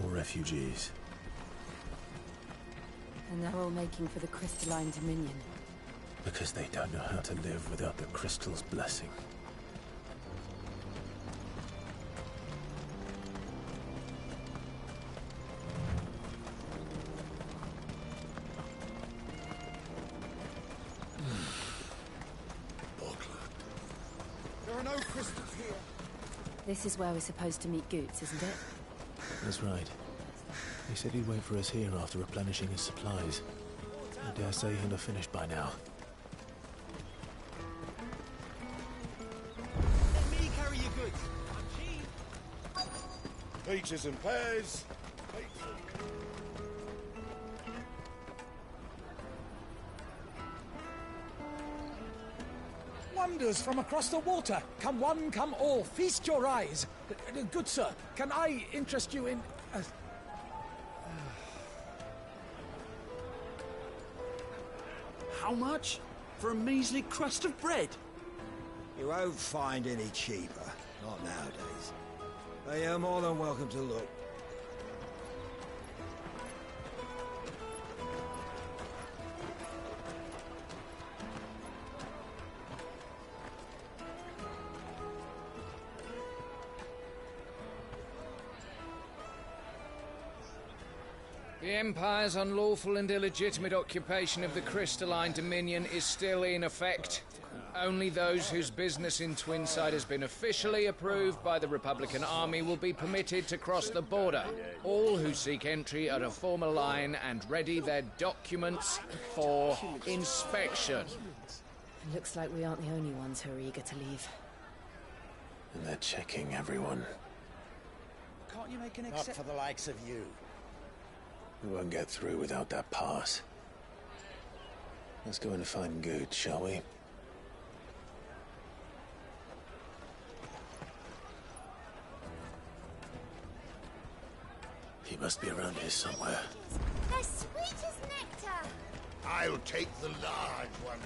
More refugees. And they're all making for the Crystalline Dominion. Because they don't know how to live without the Crystal's blessing. There are no crystals here. This is where we're supposed to meet Goots, isn't it? That's right. He said he'd wait for us here after replenishing his supplies. I dare say he'll have finished by now. Let me carry your goods. I'm cheap. Peaches and pears. Wonders from across the water. Come one, come all. Feast your eyes. Good sir, can I interest you in... How much? For a measly crust of bread? You won't find any cheaper. Not nowadays. But you're more than welcome to look. The Empire's unlawful and illegitimate occupation of the Crystalline Dominion is still in effect. Only those whose business in Twinside has been officially approved by the Republican Army will be permitted to cross the border. All who seek entry are to form a line and ready their documents for inspection. Looks like we aren't the only ones who are eager to leave. And they're checking everyone. Can't you make an Not for the likes of you. We won't get through without that pass. Let's go in and find Good, shall we? He must be around here somewhere. They're sweet as nectar. I'll take the large one.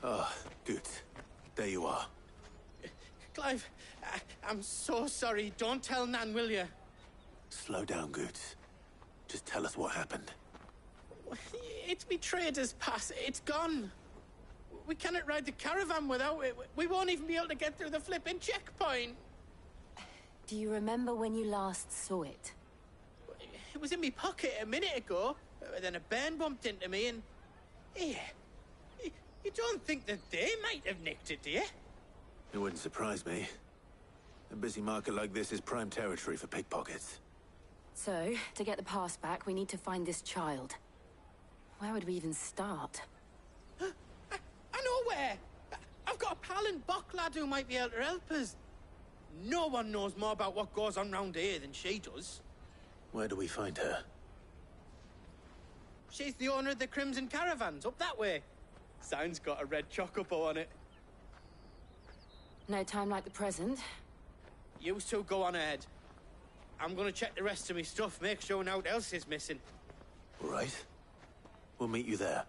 Ah, Good. There you are. Clive, I'm so sorry. Don't tell Nan, will you? Slow down, Good. Just tell us what happened. It's me trader's pass. It's gone. We cannot ride the caravan without it. We won't even be able to get through the flipping checkpoint. Do you remember when you last saw it? It was in my pocket a minute ago. Then a bairn bumped into me and... Here. You don't think that they might have nicked it, do you? It wouldn't surprise me. A busy market like this is prime territory for pickpockets. So, to get the pass back, we need to find this child. Where would we even start? I know where! I've got a pal in Bock lad who might be able to help us. No one knows more about what goes on round here than she does. Where do we find her? She's the owner of the Crimson Caravans, up that way. Sign's got a red chocobo on it. No time like the present. You two go on ahead. I'm gonna check the rest of my stuff, make sure naught else is missing. All right. We'll meet you there.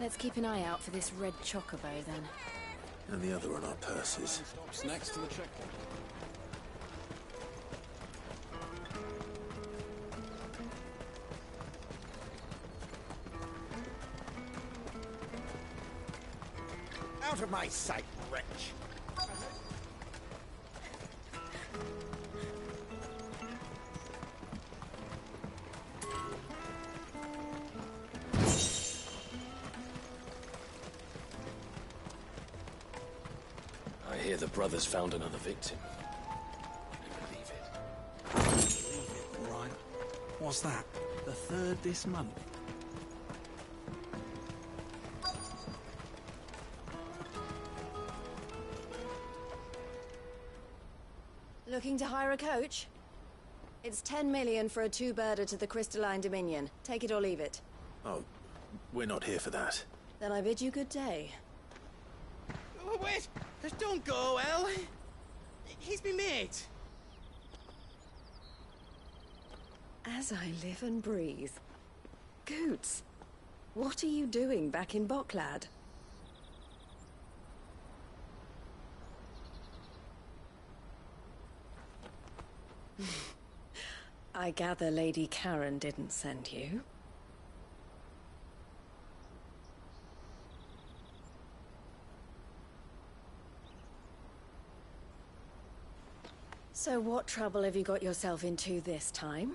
Let's keep an eye out for this red chocobo, then. And the other on our purses. Stops next to the checkpoint. Out of my sight, wretch! I hear the brothers found another victim. I believe it. All right. What's that? The third this month? Looking to hire a coach? It's 10 million for a two-birder to the Crystalline Dominion. Take it or leave it. Oh, we're not here for that. Then I bid you good day. Oh, wait! Don't go, El. He's me mate. As I live and breathe. Goots, what are you doing back in Bocklad? I gather Lady Karen didn't send you. So what trouble have you got yourself into this time?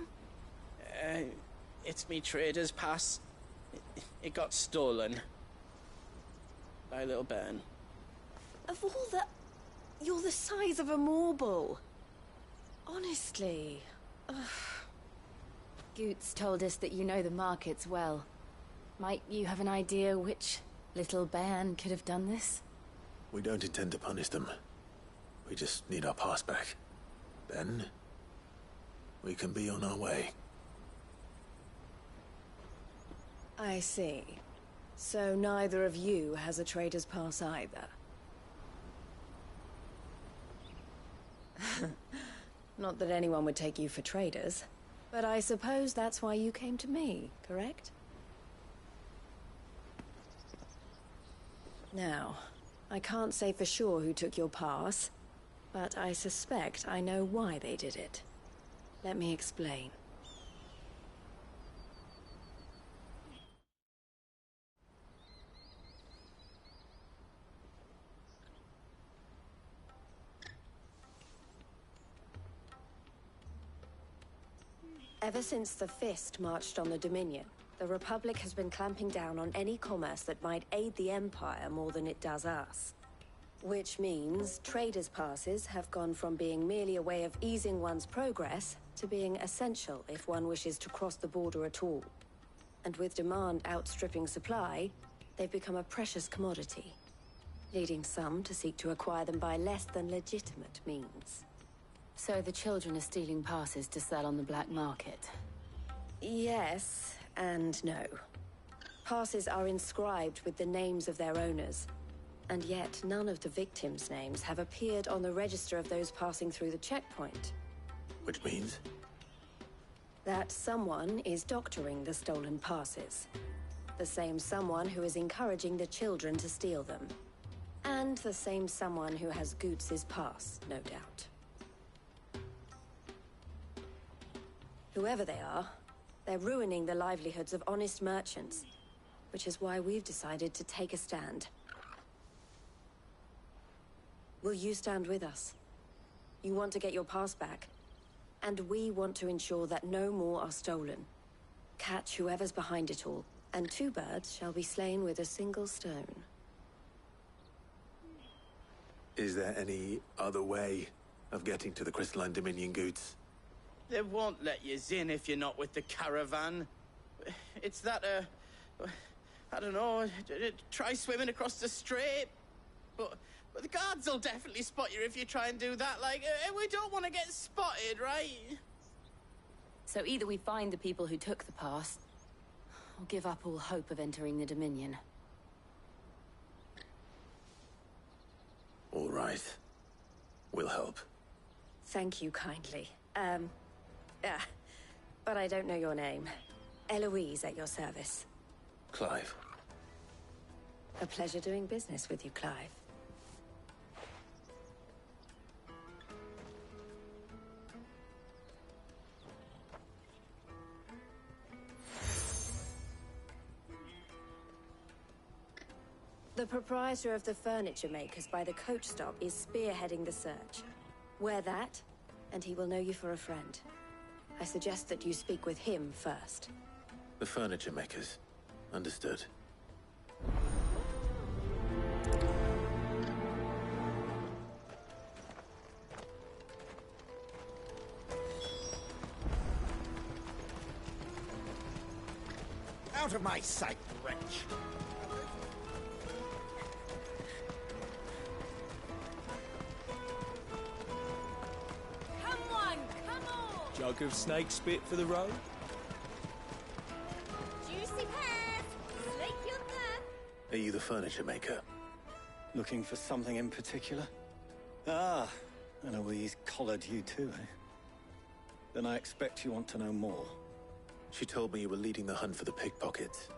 It's me trader's pass. It got stolen. By a little bairn. Of all the... You're the size of a marble. Honestly. Ugh. Goots told us that you know the markets well. Might you have an idea which little bairn could have done this? We don't intend to punish them. We just need our pass back. Then, we can be on our way. I see. So neither of you has a trader's pass either? Not that anyone would take you for traders, but I suppose that's why you came to me, correct? Now, I can't say for sure who took your pass, but I suspect I know why they did it. Let me explain. Ever since the Fist marched on the Dominion, the Republic has been clamping down on any commerce that might aid the Empire more than it does us. Which means traders' passes have gone from being merely a way of easing one's progress to being essential if one wishes to cross the border at all. And with demand outstripping supply, they've become a precious commodity, leading some to seek to acquire them by less than legitimate means. So the children are stealing passes to sell on the black market? Yes, and no. Passes are inscribed with the names of their owners, and yet none of the victims' names have appeared on the register of those passing through the checkpoint. Which means? That someone is doctoring the stolen passes. The same someone who is encouraging the children to steal them. And the same someone who has Goots's pass, no doubt. Whoever they are, they're ruining the livelihoods of honest merchants, which is why we've decided to take a stand. Will you stand with us? You want to get your pass back, and we want to ensure that no more are stolen. Catch whoever's behind it all, and two birds shall be slain with a single stone. Is there any other way of getting to the Crystalline Dominion Goods? They won't let you in if you're not with the caravan. It's that, I don't know, try swimming across the strait. But the guards will definitely spot you if you try and do that. Like, we don't want to get spotted, right? So either we find the people who took the pass, or give up all hope of entering the Dominion. All right. We'll help. Thank you kindly. But I don't know your name. Eloise at your service. Clive. A pleasure doing business with you, Clive. The proprietor of the furniture makers by the coach stop is spearheading the search. Wear that, and he will know you for a friend. I suggest that you speak with him first. The furniture makers. Understood. Out of my sight, wretch! Jug of snake spit for the road? Juicy pears! Slake your thirst! Are you the furniture maker? Looking for something in particular? Ah, Eloise collared you too, eh? Then I expect you want to know more. She told me you were leading the hunt for the pickpockets.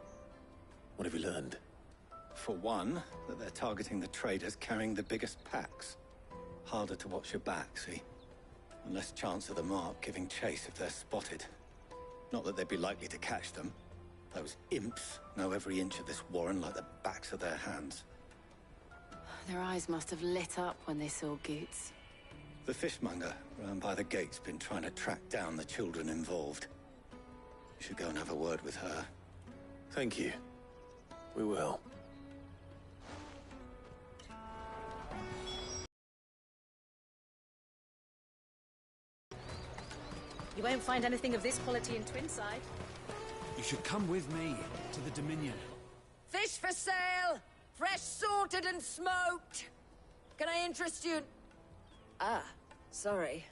What have you learned? For one, that they're targeting the traders carrying the biggest packs. Harder to watch your back, see? And less chance of the mark giving chase if they're spotted. Not that they'd be likely to catch them. Those imps know every inch of this warren like the backs of their hands. Their eyes must have lit up when they saw Goots. The fishmonger round by the gate's been trying to track down the children involved. You should go and have a word with her. Thank you. We will. You won't find anything of this quality in Twinside. You should come with me to the Dominion. Fish for sale! Fresh sorted and smoked! Can I interest you? Ah, sorry.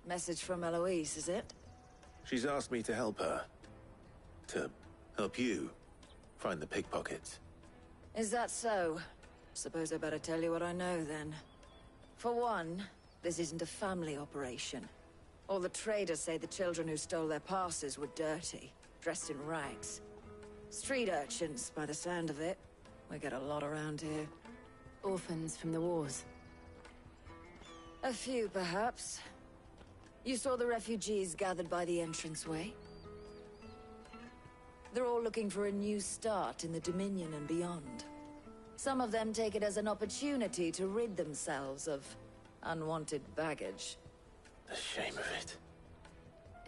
Message from Eloise, is it? She's asked me to help her. To help you find the pickpockets. Is that so? Suppose I better tell you what I know, then. For one, this isn't a family operation. All the traders say the children who stole their passes were dirty, dressed in rags. Street urchins, by the sound of it. We get a lot around here. Orphans from the wars. A few, perhaps. You saw the refugees gathered by the entranceway? They're all looking for a new start in the Dominion and beyond. Some of them take it as an opportunity to rid themselves of unwanted baggage. The shame of it.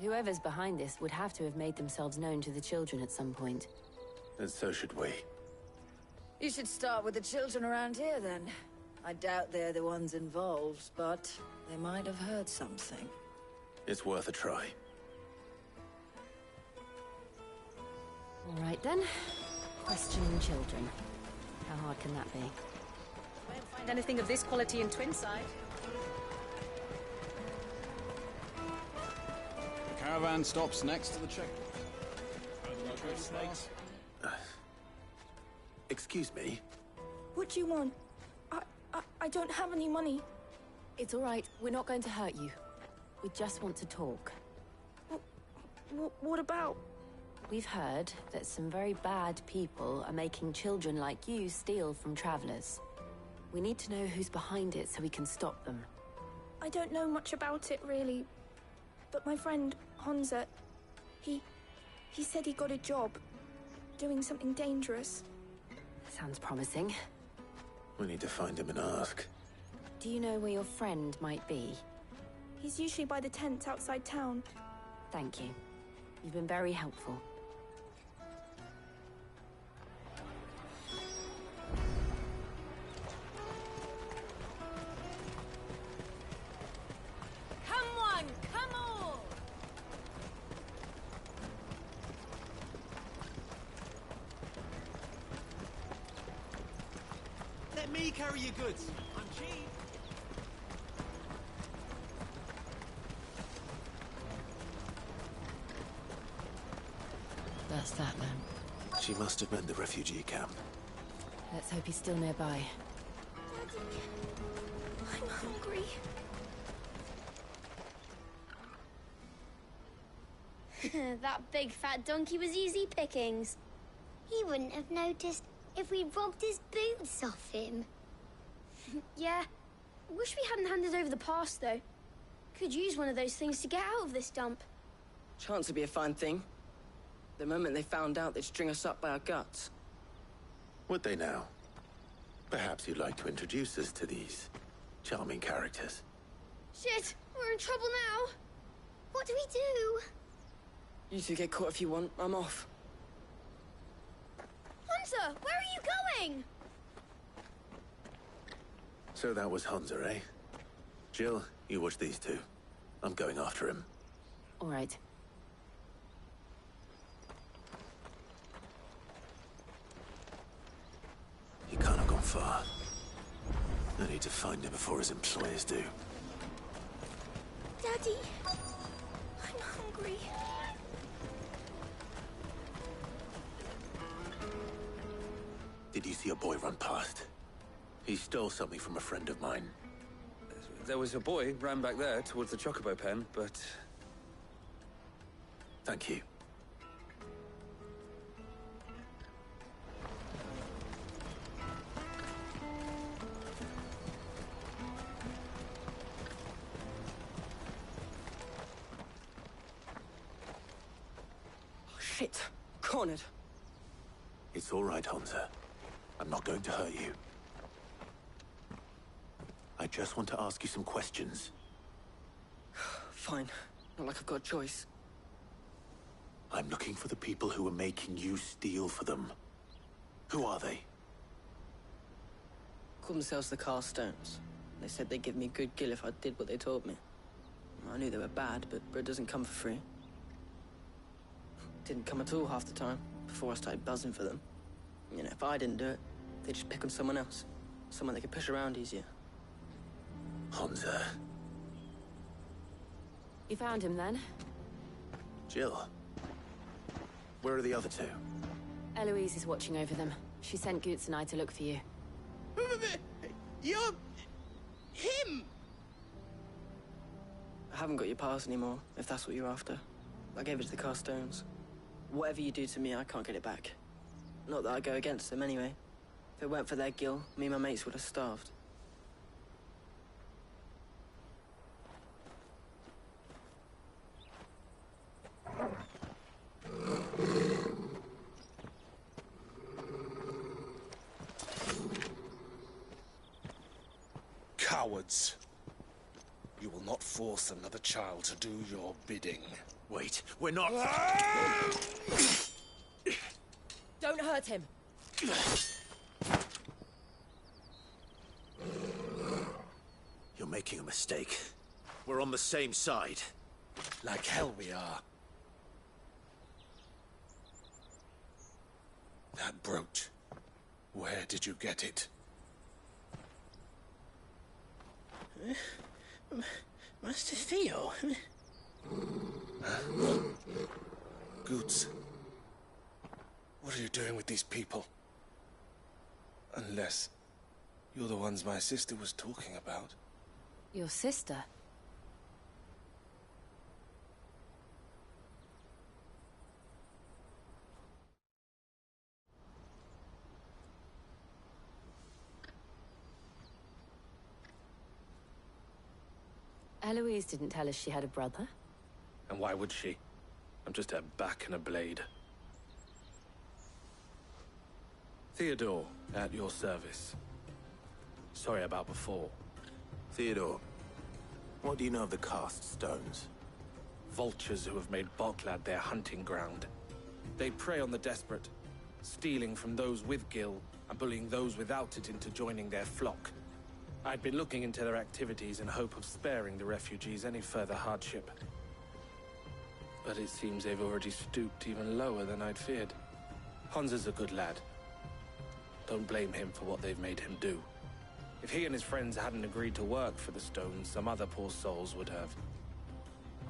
Whoever's behind this would have to have made themselves known to the children at some point. And so should we. You should start with the children around here, then. I doubt they're the ones involved, but they might have heard something. It's worth a try. All right, then. Questioning children. How hard can that be? Won't find anything of this quality in Twinside. The caravan stops next to the checkpoint. Excuse me? What do you want? I don't have any money. It's all right. We're not going to hurt you. We just want to talk. What about? We've heard that some very bad people are making children like you steal from travelers. We need to know who's behind it so we can stop them. I don't know much about it, really. But my friend, Hansa, he said he got a job doing something dangerous. Sounds promising. We need to find him and ask. Do you know where your friend might be? He's usually by the tents outside town. Thank you. You've been very helpful. Come on, come on! Let me carry your goods. I'm cheap. That's that then. She must have meant the refugee camp. Let's hope he's still nearby. I'm hungry. That big fat donkey was easy pickings. He wouldn't have noticed if we'd robbed his boots off him. Yeah. Wish we hadn't handed over the pass, though. Could use one of those things to get out of this dump. Chance would be a fine thing. The moment they found out, they'd string us up by our guts. Would they now? Perhaps you'd like to introduce us to these charming characters. Shit, we're in trouble now. What do we do? You two get caught if you want. I'm off. Hunter, where are you going? So that was Hansa, eh? Jill, you watch these two. I'm going after him. All right. He can't have gone far. I need to find him before his employers do. Daddy, I'm hungry. Did you see a boy run past? He stole something from a friend of mine. There was a boy ran back there towards the chocobo pen, but... Thank you. Shit. Cornered. It's all right, Hansa. I'm not going to hurt you. I just want to ask you some questions. Fine. Not like I've got a choice. I'm looking for the people who are making you steal for them. Who are they? Call themselves the Carstones. They said they'd give me a good gill if I did what they told me. I knew they were bad, but bread doesn't come for free. Didn't come at all half the time, before I started buzzing for them. You know, if I didn't do it, they'd just pick on someone else. Someone they could push around easier. Hansa. You found him then? Jill. Where are the other two? Eloise is watching over them. She sent Goots and I to look for you. You're... him! I haven't got your pass anymore, if that's what you're after. I gave it to the Carstones. Whatever you do to me, I can't get it back. Not that I go against them anyway. If it weren't for their guild, me and my mates would have starved. Cowards. You will not force another child to do your bidding. Wait, we're not... Don't hurt him. You're making a mistake. We're on the same side. Like hell we are. That brooch. Where did you get it? Master Theo? Goots. What are you doing with these people? Unless you're the ones my sister was talking about. Your sister? Eloise didn't tell us she had a brother. And why would she? I'm just her back and a blade. Theodore, at your service. Sorry about before. Theodore, what do you know of the cast stones? Vultures who have made Boklad their hunting ground. They prey on the desperate, stealing from those with gil and bullying those without it into joining their flock. I'd been looking into their activities in hope of sparing the refugees any further hardship. But it seems they've already stooped even lower than I'd feared. Hans is a good lad. Don't blame him for what they've made him do. If he and his friends hadn't agreed to work for the stones, some other poor souls would have.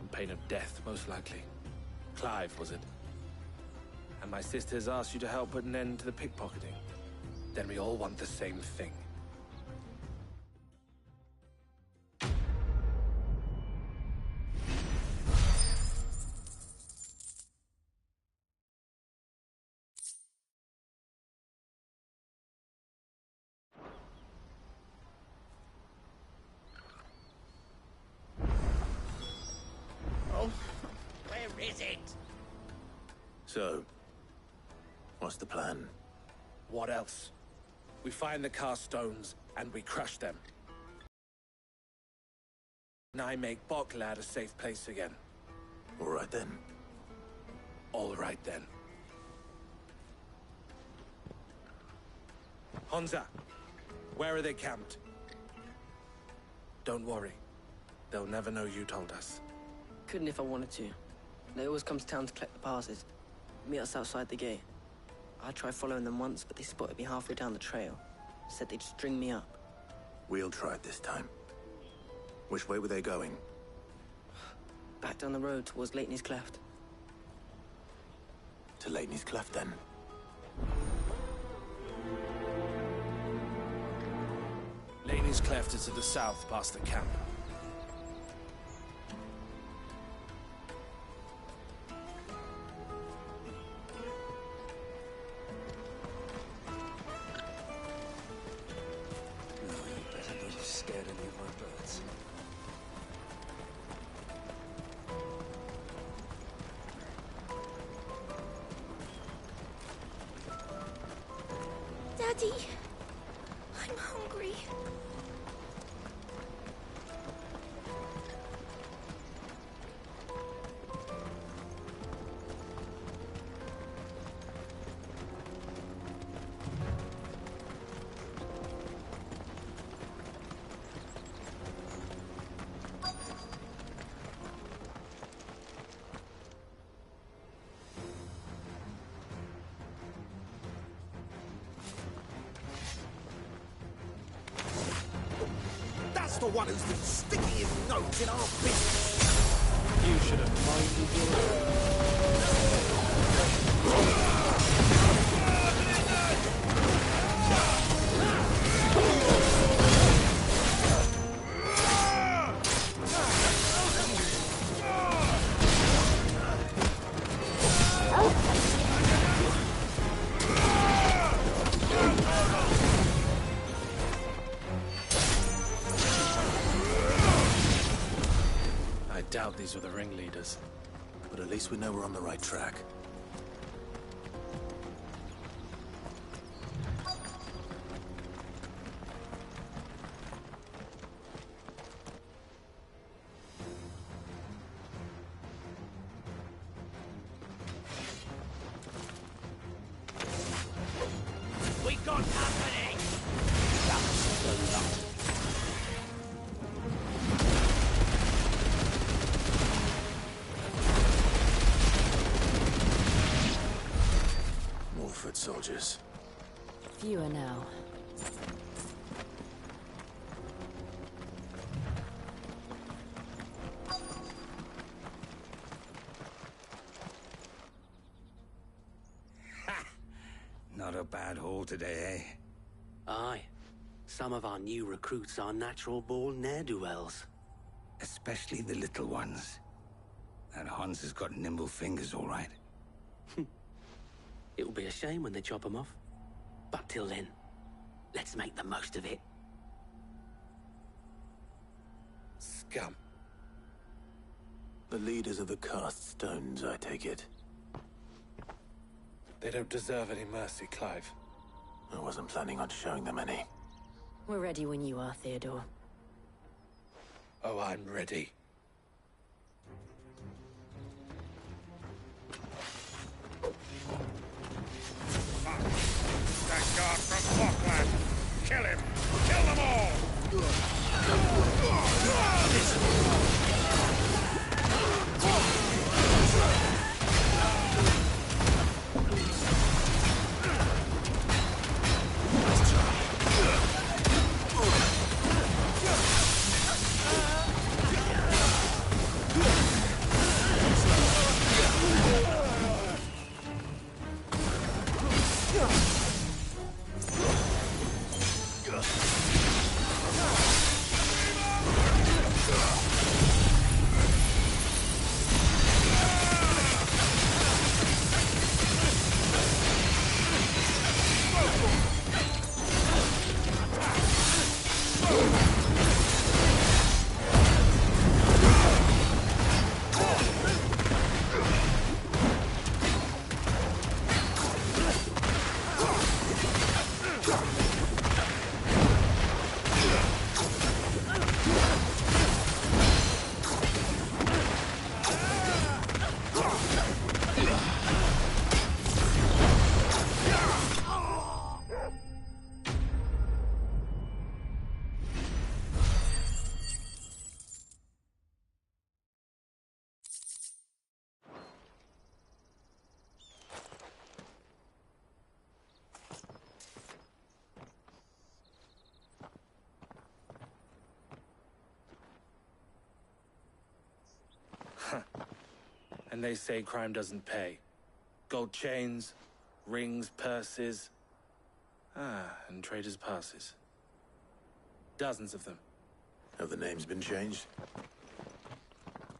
On pain of death, most likely. Clive, was it? And my sisters asked you to help put an end to the pickpocketing. Then we all want the same thing. So, what's the plan? What else? We find the cast stones and we crush them. And I make Boklad a safe place again. All right then. All right then. Honza, where are they camped? Don't worry. They'll never know you told us. Couldn't if I wanted to. They always come to town to collect the passes. Meet us outside the gate. I tried following them once, but they spotted me halfway down the trail. Said they'd string me up. We'll try it this time. Which way were they going? Back down the road towards Leitney's Cleft. To Leitney's Cleft, then? Leitney's Cleft is to the south, past the camp. Daddy, I'm hungry. That's the one who's been sticking his nose in our business. You should have minded your... these were the ringleaders. But at least we know we're on the right track. We got company! More foot soldiers. Fewer now. Not a bad haul today, eh? Aye. Some of our new recruits are natural-born ne'er-do-wells. Especially the little ones. That Hans has got nimble fingers, all right. It will be a shame when they chop them off. But till then, let's make the most of it. Scum. The leaders of the cast stones, I take it. They don't deserve any mercy, Clive. I wasn't planning on showing them any. We're ready when you are, Theodore. Oh, I'm ready. That guard from Falkland! Kill him! Kill them all! And they say crime doesn't pay. Gold chains, rings, purses. And traders' passes. Dozens of them. Have the names been changed?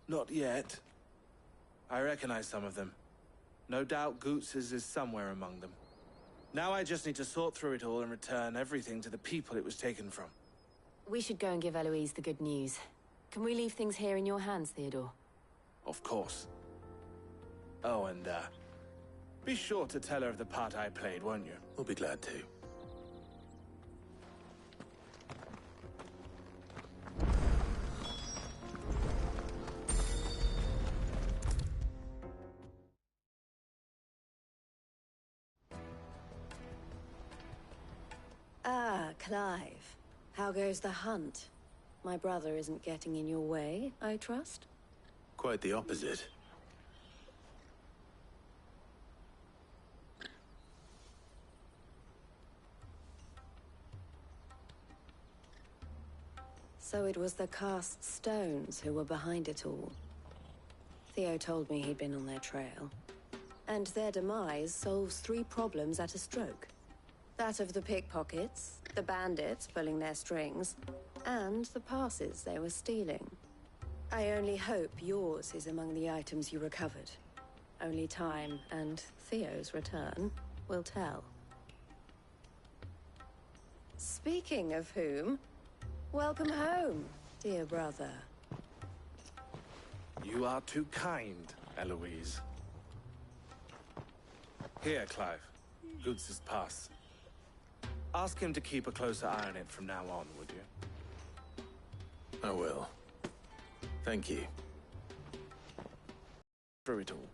Not yet. I recognize some of them. No doubt Goots's is somewhere among them. Now I just need to sort through it all and return everything to the people it was taken from. We should go and give Eloise the good news. Can we leave things here in your hands, Theodore? Of course. Oh, and, be sure to tell her of the part I played, won't you? We'll be glad to. Ah, Clive. How goes the hunt? My brother isn't getting in your way, I trust? Quite the opposite. So it was the cast stones who were behind it all. Theo told me he'd been on their trail. And their demise solves 3 problems at a stroke. That of the pickpockets, the bandits pulling their strings, and the passes they were stealing. I only hope yours is among the items you recovered. Only time and Theo's return will tell. Speaking of whom, welcome home, dear brother. You are too kind, Eloise. Here, Clive. Goods' pass. Ask him to keep a closer eye on it from now on, would you? I will. Thank you. Through it all.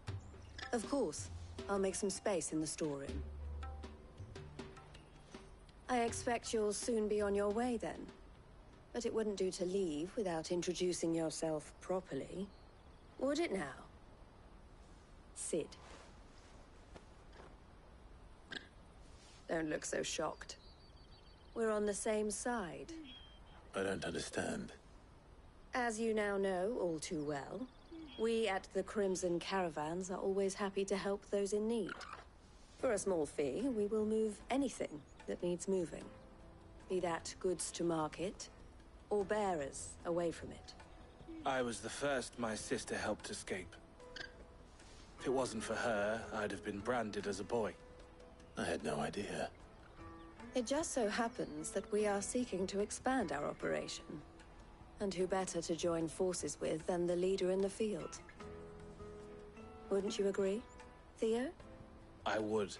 Of course. I'll make some space in the storeroom. I expect you'll soon be on your way then. But it wouldn't do to leave without introducing yourself properly. Would it now? Sid. Don't look so shocked. We're on the same side. I don't understand. As you now know all too well, we at the Crimson Caravans are always happy to help those in need. For a small fee, we will move anything that needs moving. Be that goods to market, or bearers away from it. I was the first my sister helped escape. If it wasn't for her, I'd have been branded as a boy. I had no idea. It just so happens that we are seeking to expand our operation. And who better to join forces with than the leader in the field? Wouldn't you agree, Theo? I would.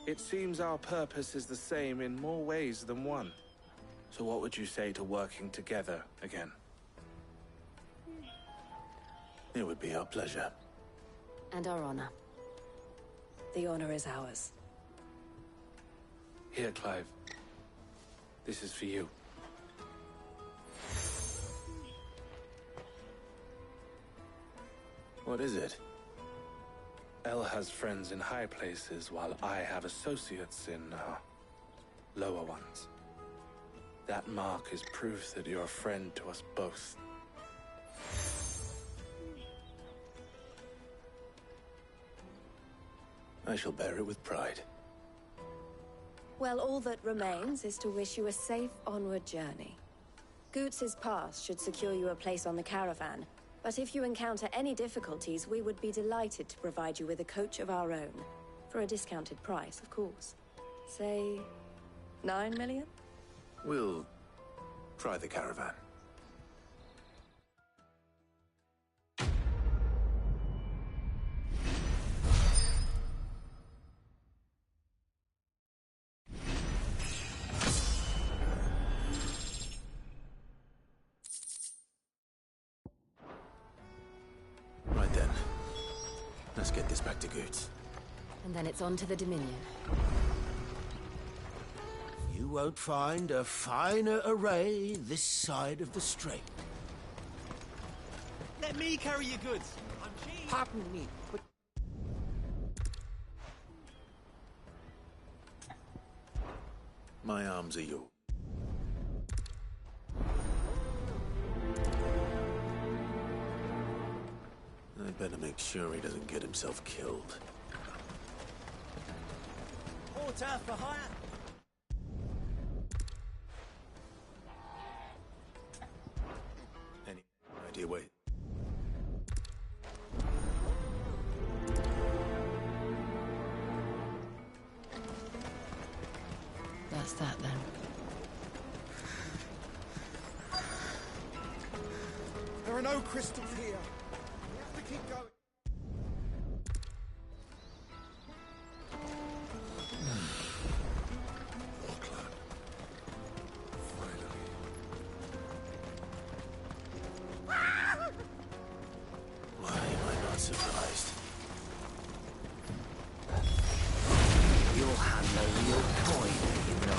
It seems our purpose is the same in more ways than one. So what would you say to working together again? It would be our pleasure. And our honor. The honor is ours. Here, Clive. This is for you. What is it? Elle has friends in high places, while I have associates in, lower ones. That mark is proof that you're a friend to us both. I shall bear it with pride. Well, all that remains is to wish you a safe onward journey. Goots' pass should secure you a place on the caravan, but if you encounter any difficulties, we would be delighted to provide you with a coach of our own. For a discounted price, of course. Say, 9 million? We'll try the caravan. Right then. Let's get this back to Goots. And then it's on to the Dominion. You won't find a finer array this side of the strait. Let me carry your goods. I'm cheap. Pardon me, but... My arms are yours. I better make sure he doesn't get himself killed. Porter for hire. Any idea where? That's that then. There are no crystals here. We have to keep going. Why am I not surprised? You'll have no real coin, you know.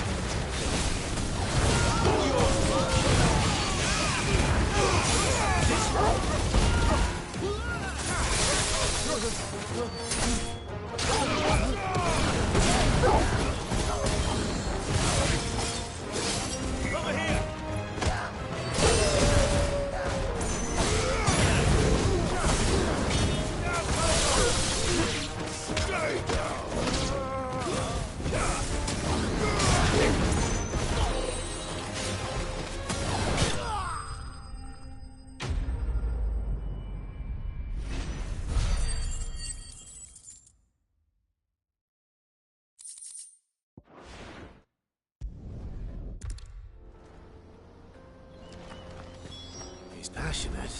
He's passionate.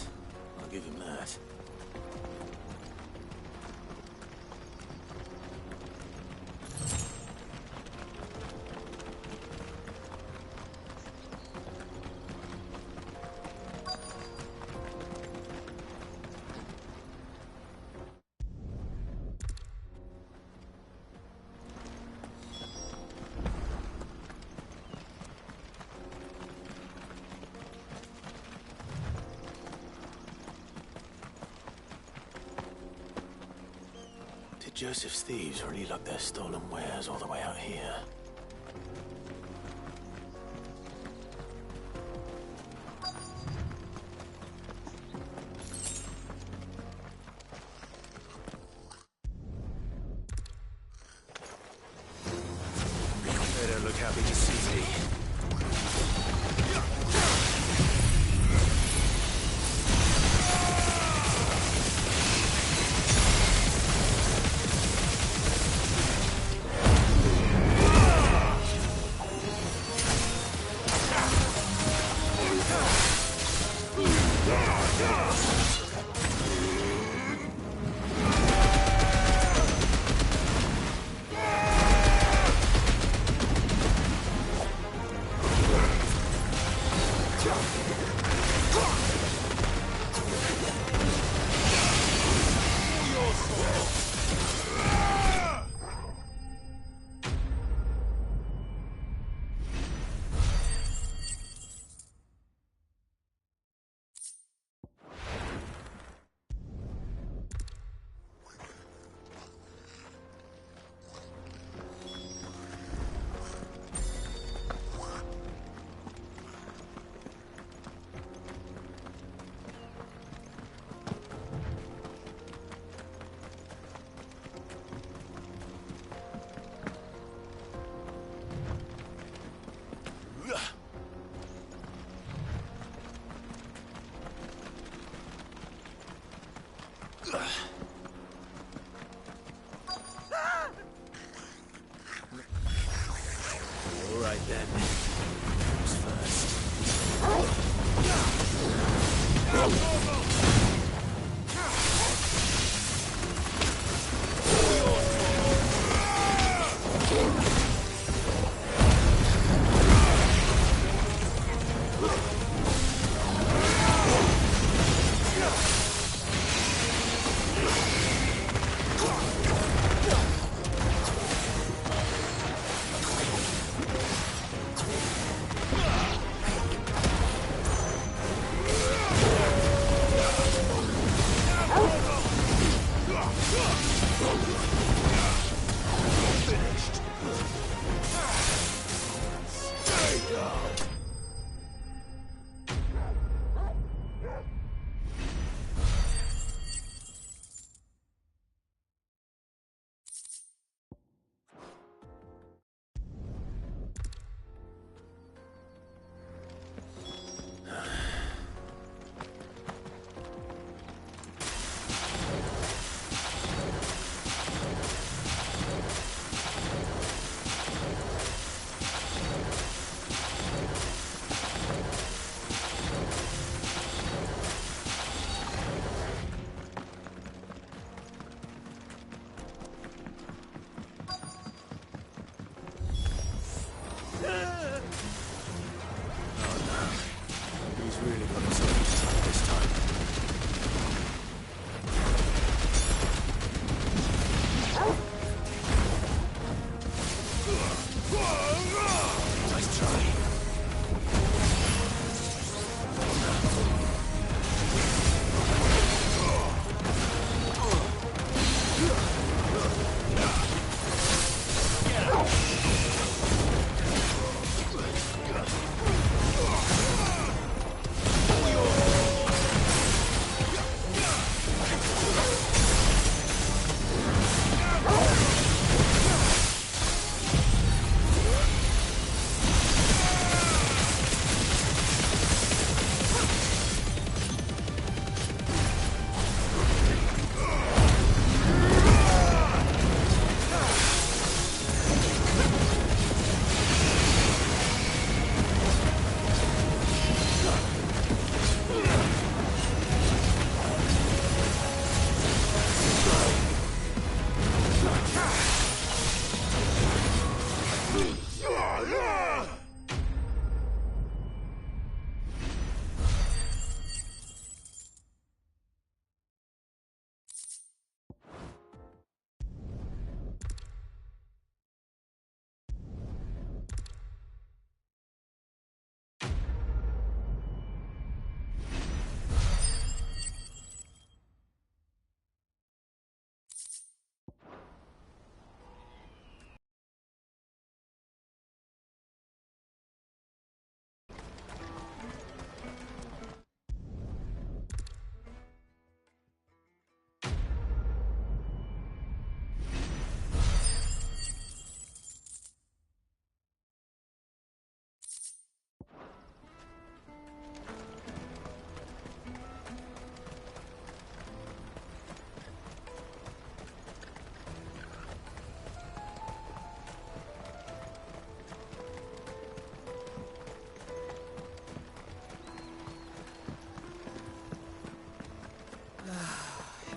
I'll give him that. Joseph's thieves really lug their stolen wares all the way out here. They don't look happy to see me. All right then. Who's first?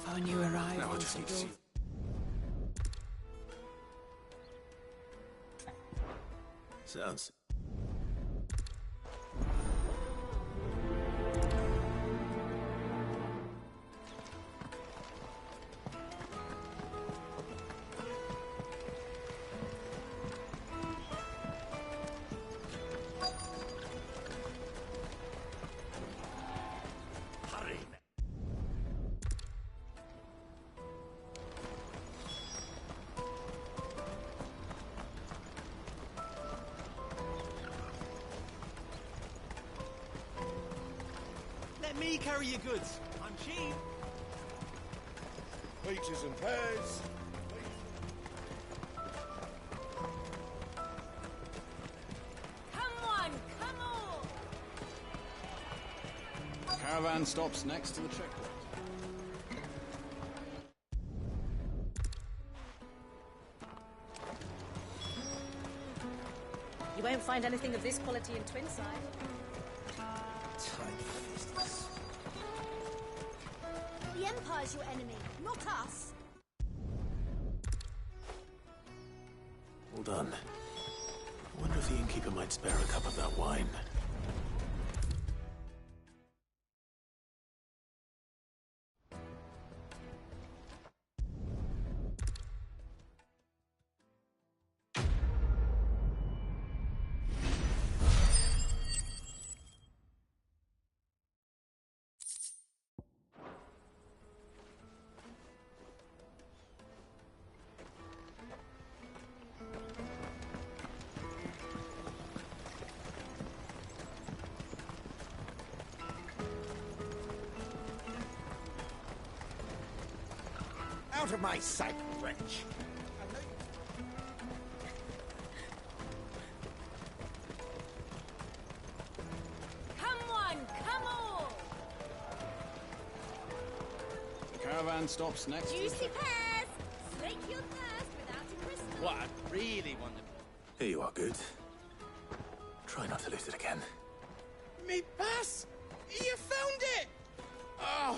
Our new arrivals. Now I just need to see. Sounds. Let me carry your goods. I'm cheap. Peaches and pears. Come on, come on! Caravan stops next to the checkpoint. You won't find anything of this quality in Twinside. The Empire's your enemy, not us. Hold on. Wonder if the innkeeper might spare a cup of that wine. Out of my sight, wretch! Come on, come on! The caravan stops next to the Juicy checkpoint. pears! Slake your thirst without a crystal. What I really want to... Here you are, Good. Try not to lose it again. Me pass! You found it! Oh,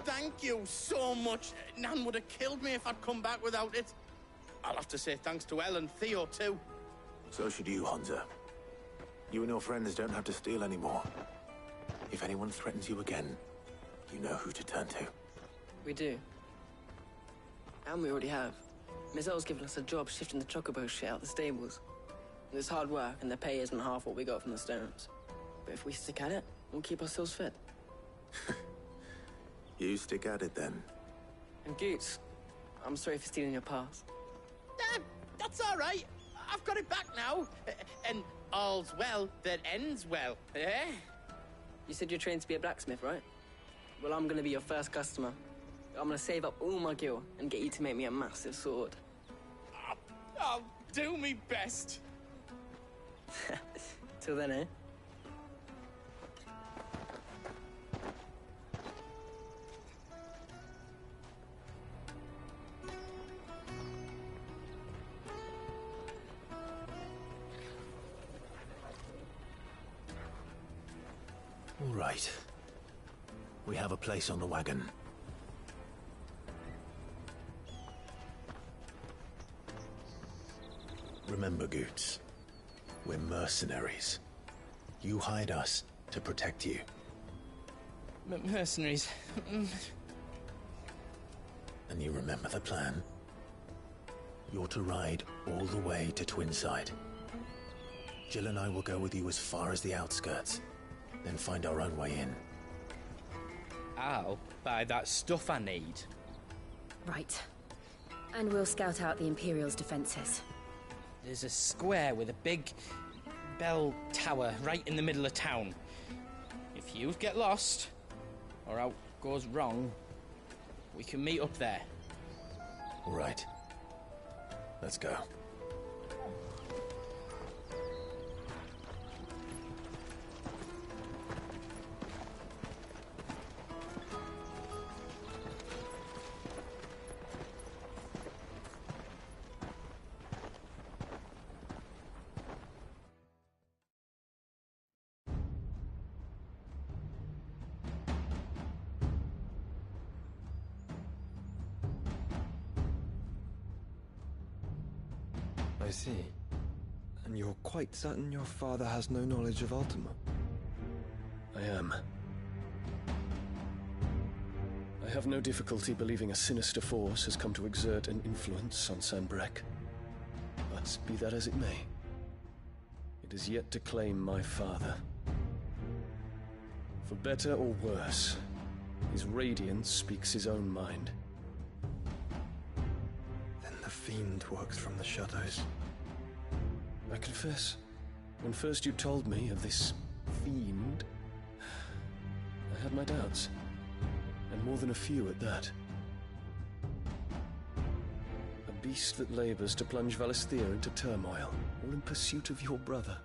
thank you so much. Nan would have killed me if I'd come back without it. I'll have to say thanks to Elle and Theo, too. So should you, Honza. You and your friends don't have to steal anymore. If anyone threatens you again, you know who to turn to. We do. And we already have. Miss Elle's given us a job shifting the chocobo shit out the stables. It's hard work, and the pay isn't half what we got from the stones. But if we stick at it, we'll keep ourselves fit. You stick at it, then. And Goots, I'm sorry for stealing your pass. That's all right. I've got it back now. And all's well that ends well, eh? You said you're trained to be a blacksmith, right? Well, I'm gonna be your first customer. I'm gonna save up all my gil and get you to make me a massive sword. I'll do me best. Till then, eh? All right. We have a place on the wagon. Remember, Goots, we're mercenaries. You hired us to protect you. Mercenaries. And you remember the plan? You're to ride all the way to Twinside. Jill and I will go with you as far as the outskirts, then find our own way in. I'll buy that stuff I need. Right. And we'll scout out the Imperial's defenses. There's a square with a big bell tower right in the middle of town. If you get lost, or out goes wrong, we can meet up there. All right. Let's go. I see. And you're quite certain your father has no knowledge of Ultima? I am. I have no difficulty believing a sinister force has come to exert an influence on Sanbreque. But be that as it may, it is yet to claim my father. For better or worse, his radiance speaks his own mind. Then the fiend works from the shadows. I confess, when first you told me of this fiend, I had my doubts. And more than a few at that. A beast that labors to plunge Valisthea into turmoil, all in pursuit of your brother.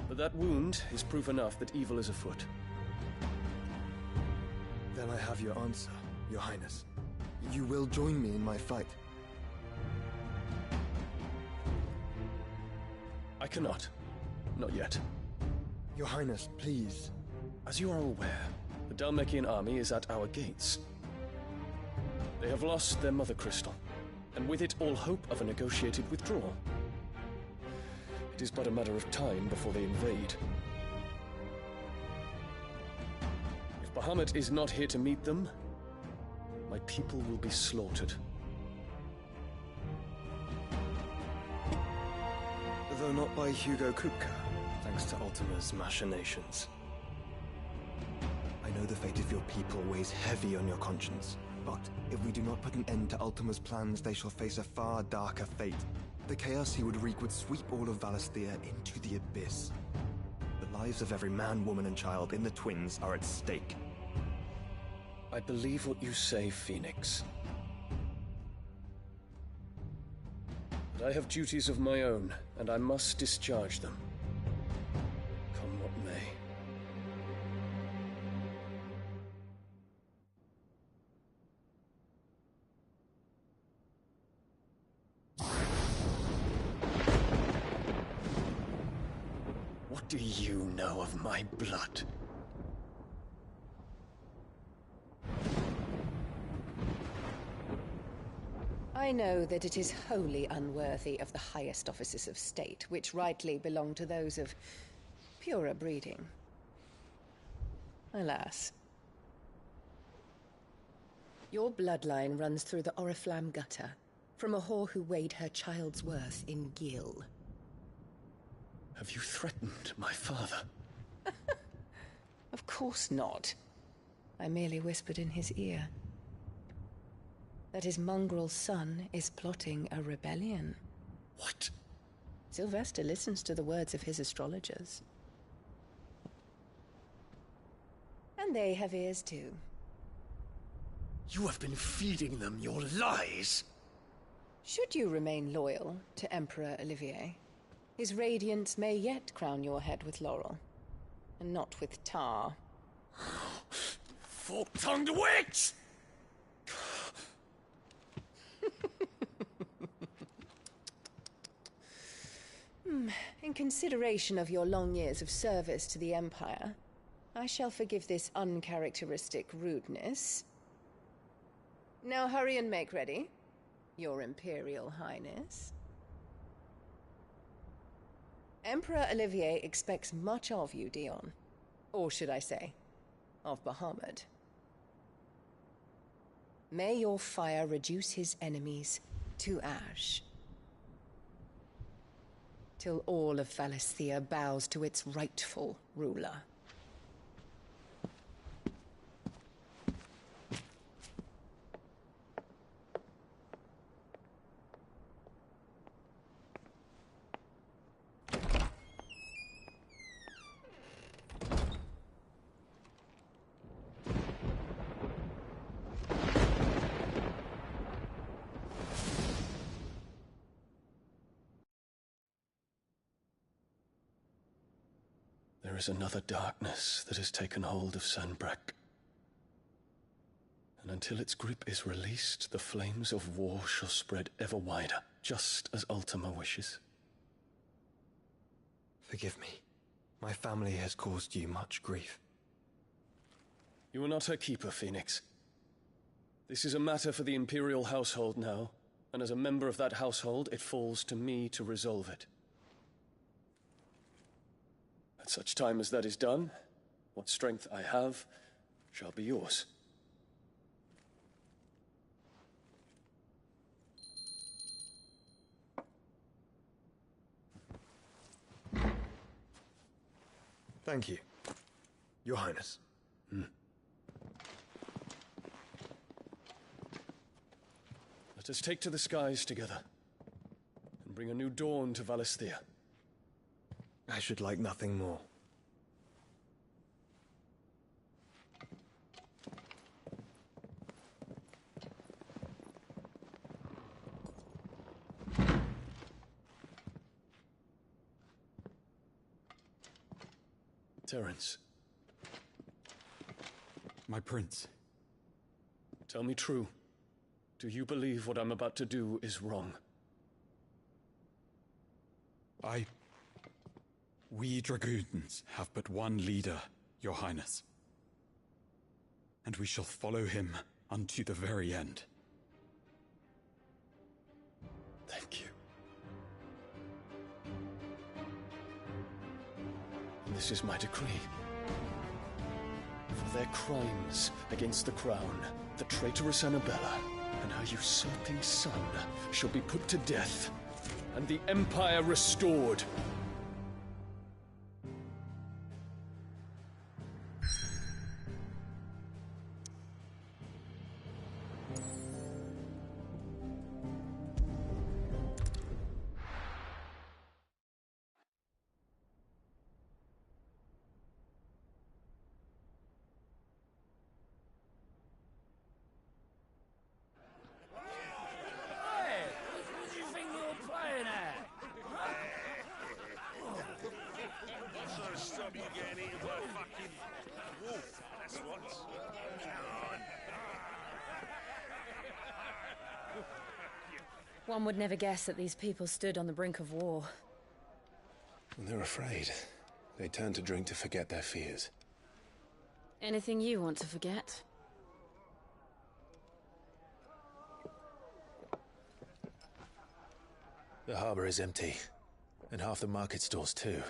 But that wound is proof enough that evil is afoot. Then I have your answer, Your Highness. You will join me in my fight. I cannot. Not yet. Your Highness, please. As you are aware, the Dhalmekian army is at our gates. They have lost their mother crystal, and with it all hope of a negotiated withdrawal. It is but a matter of time before they invade. If Bahamut is not here to meet them, my people will be slaughtered. Though not by Hugo Kupka, thanks to Ultima's machinations. I know the fate of your people weighs heavy on your conscience, but if we do not put an end to Ultima's plans, they shall face a far darker fate. The chaos he would wreak would sweep all of Valisthea into the abyss. The lives of every man, woman, and child in the Twins are at stake. I believe what you say, Phoenix. But I have duties of my own, and I must discharge them. Come what may. What do you know of my blood? I know that it is wholly unworthy of the highest offices of state, which rightly belong to those of purer breeding. Alas. Your bloodline runs through the Oriflamme gutter, from a whore who weighed her child's worth in gil. Have you threatened my father? Of course not. I merely whispered in his ear that his mongrel son is plotting a rebellion. What? Sylvester listens to the words of his astrologers. And they have ears too. You have been feeding them your lies! Should you remain loyal to Emperor Olivier, his radiance may yet crown your head with laurel, and not with tar. Fork-tongued witch! In consideration of your long years of service to the Empire, I shall forgive this uncharacteristic rudeness. Now hurry and make ready, Your Imperial Highness. Emperor Olivier expects much of you, Dion. Or should I say, of Bahamut. May your fire reduce his enemies to ash, till all of Valisthea bows to its rightful ruler. There is another darkness that has taken hold of Sanbreque. And until its grip is released, the flames of war shall spread ever wider, just as Ultima wishes. Forgive me. My family has caused you much grief. You are not her keeper, Phoenix. This is a matter for the Imperial household now, And as a member of that household, it falls to me to resolve it. At such time as that is done, what strength I have shall be yours. Thank you, Your Highness. Let us take to the skies together, and bring a new dawn to Valisthea. I should like nothing more. Terence. My prince. Tell me true. Do you believe what I'm about to do is wrong? We dragoons have but one leader, Your Highness. And we shall follow him unto the very end. Thank you. This is my decree. For their crimes against the crown, the traitorous Annabella and her usurping son shall be put to death, and the Empire restored. One would never guess that these people stood on the brink of war. They're afraid. They turn to drink to forget their fears. Anything you want to forget? The harbor is empty, and half the market stalls too.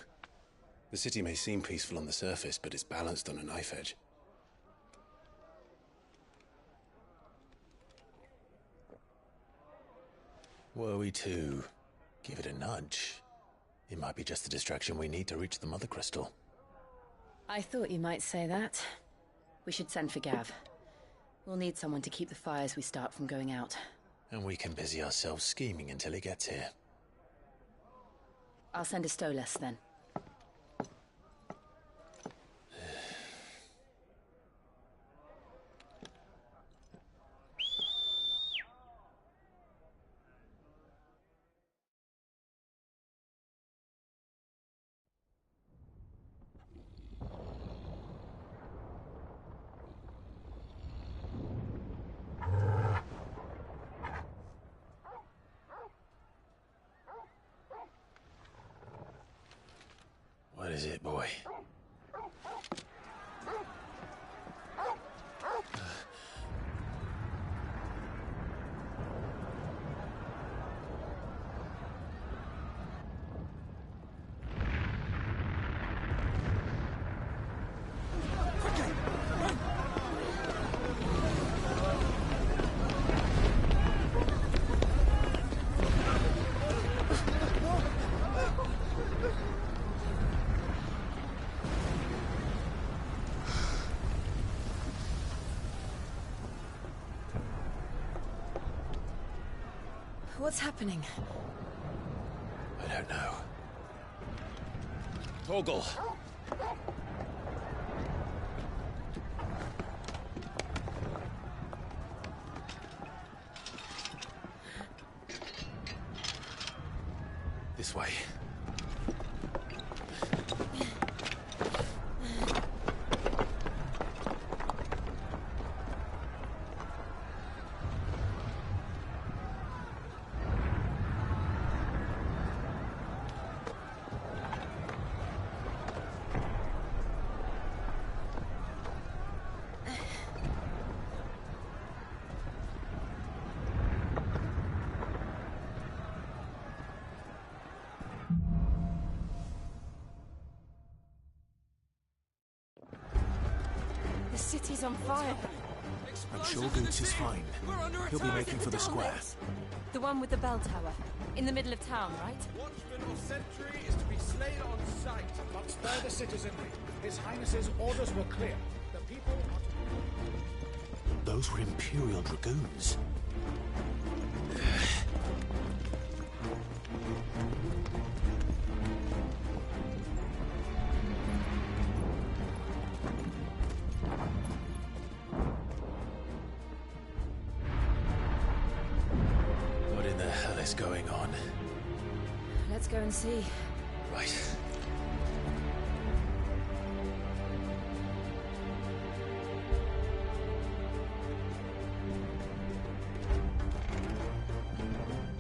The city may seem peaceful on the surface, but it's balanced on a knife edge. Were we to give it a nudge, it might be just the distraction we need to reach the Mother Crystal. I thought you might say that. We should send for Gav. We'll need someone to keep the fires we start from going out. And we can busy ourselves scheming until he gets here. I'll send a Stolas then. What is it, boy? What's happening? I don't know. Torgal! This way. city's on fire. I'm sure Goots is fine. He'll be making for the square. The one with the bell tower. In the middle of town, right? Watchman of Sentry is to be slain on sight. But spare the citizenry. His Highness's orders were clear. The people are to... Those were Imperial Dragoons. What in the hell is going on? Let's go and see. Right.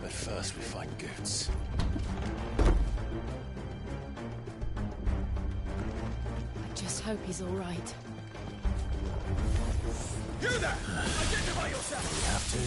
But first we find Goots. I just hope he's all right. You there! Identify yourself! We have to.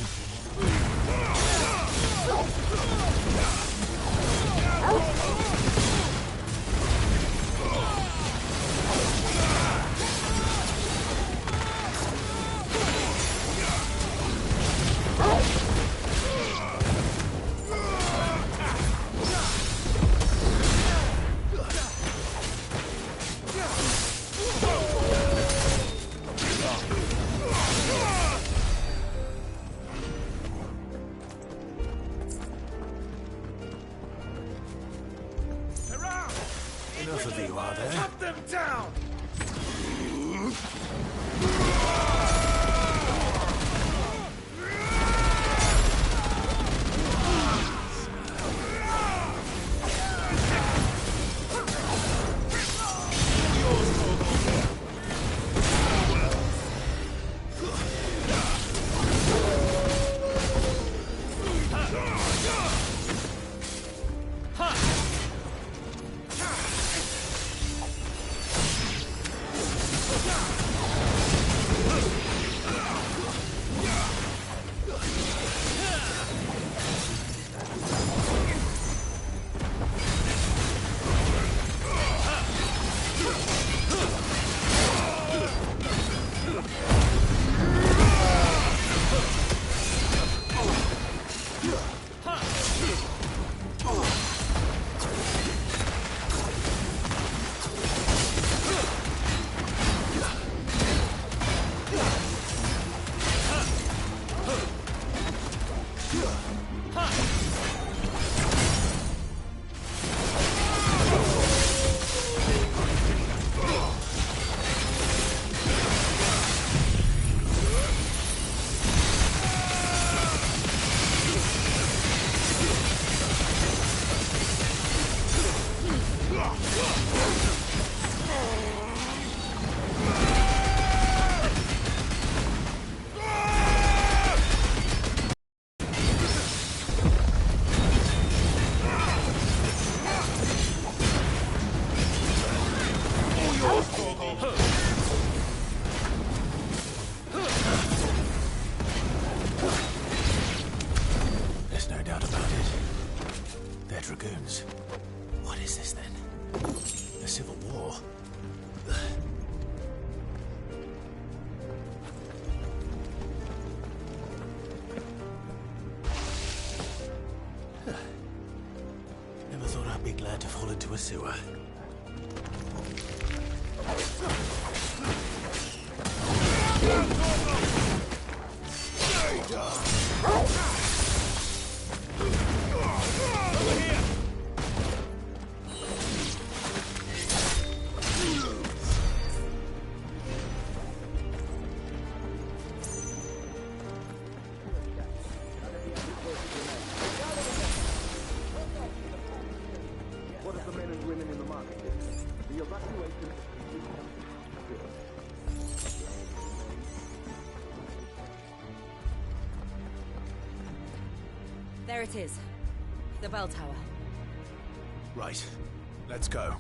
Enough of you, are there? Cut them down! There's no doubt about it. They're Dragoons. What is this then? A civil war? Never thought I'd be glad to fall into a sewer. What of the men and women in the market? The evacuation... There it is. The bell tower. Right. Let's go.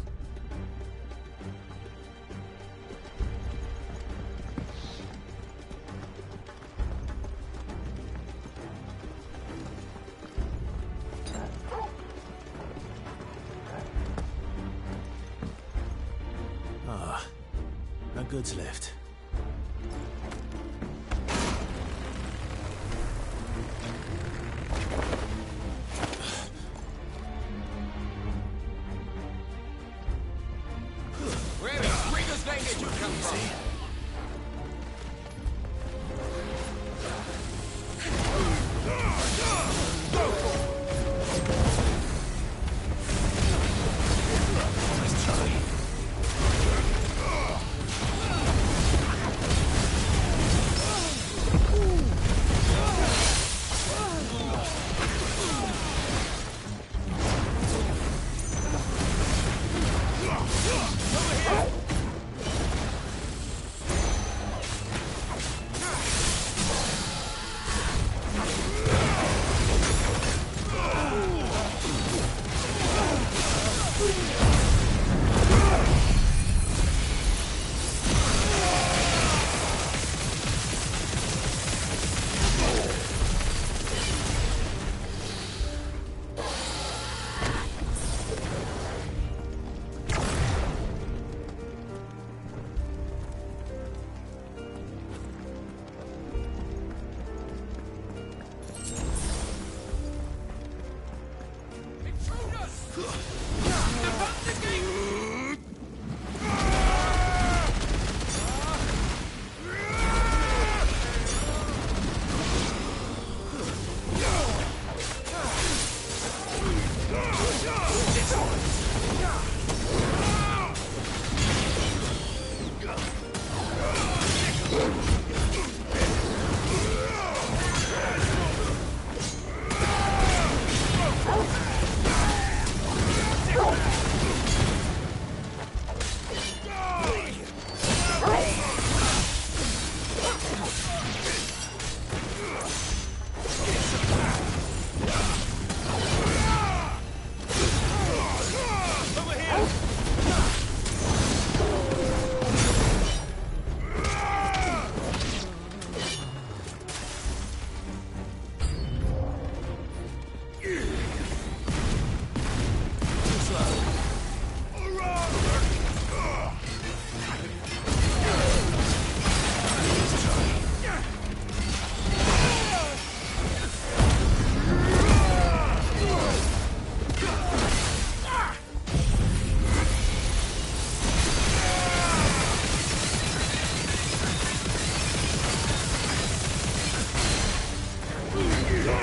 Ah, no goods left. In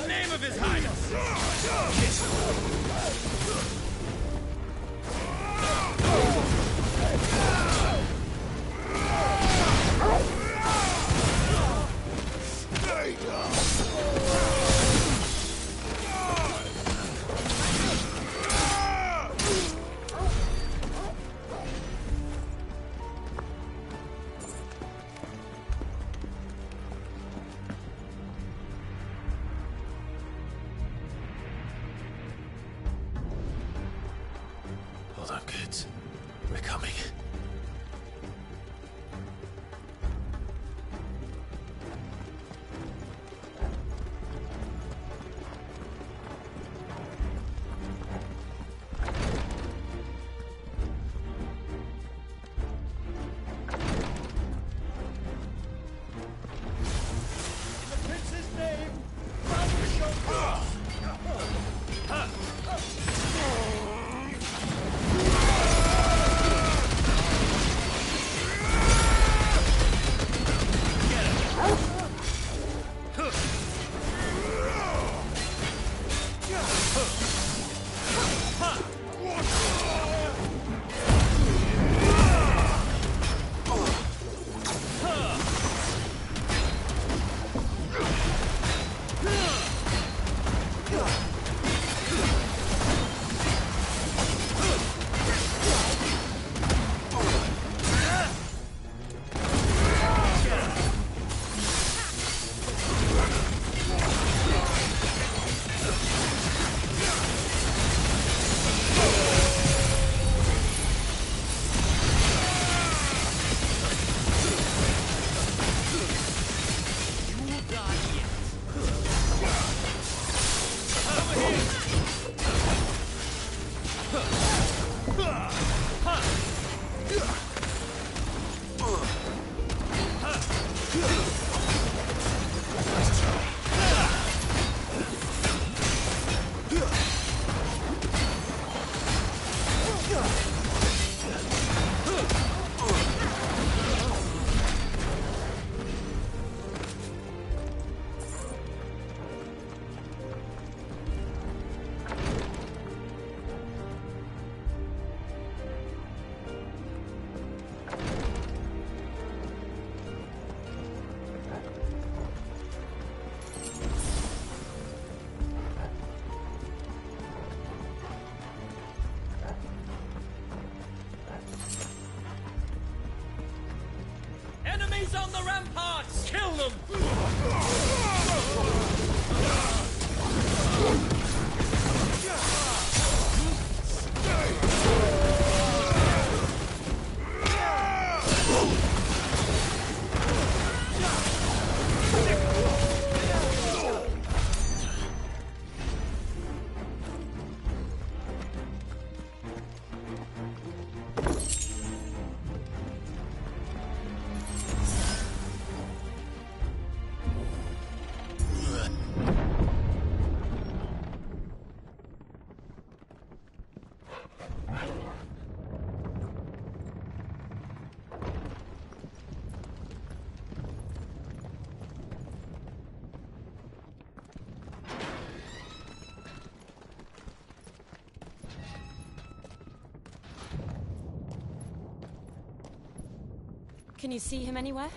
the name of His Highness! Hold on, kids. We're coming. In the prince's name, Father shall Enemies on the ramparts! Kill them! Can you see him anywhere?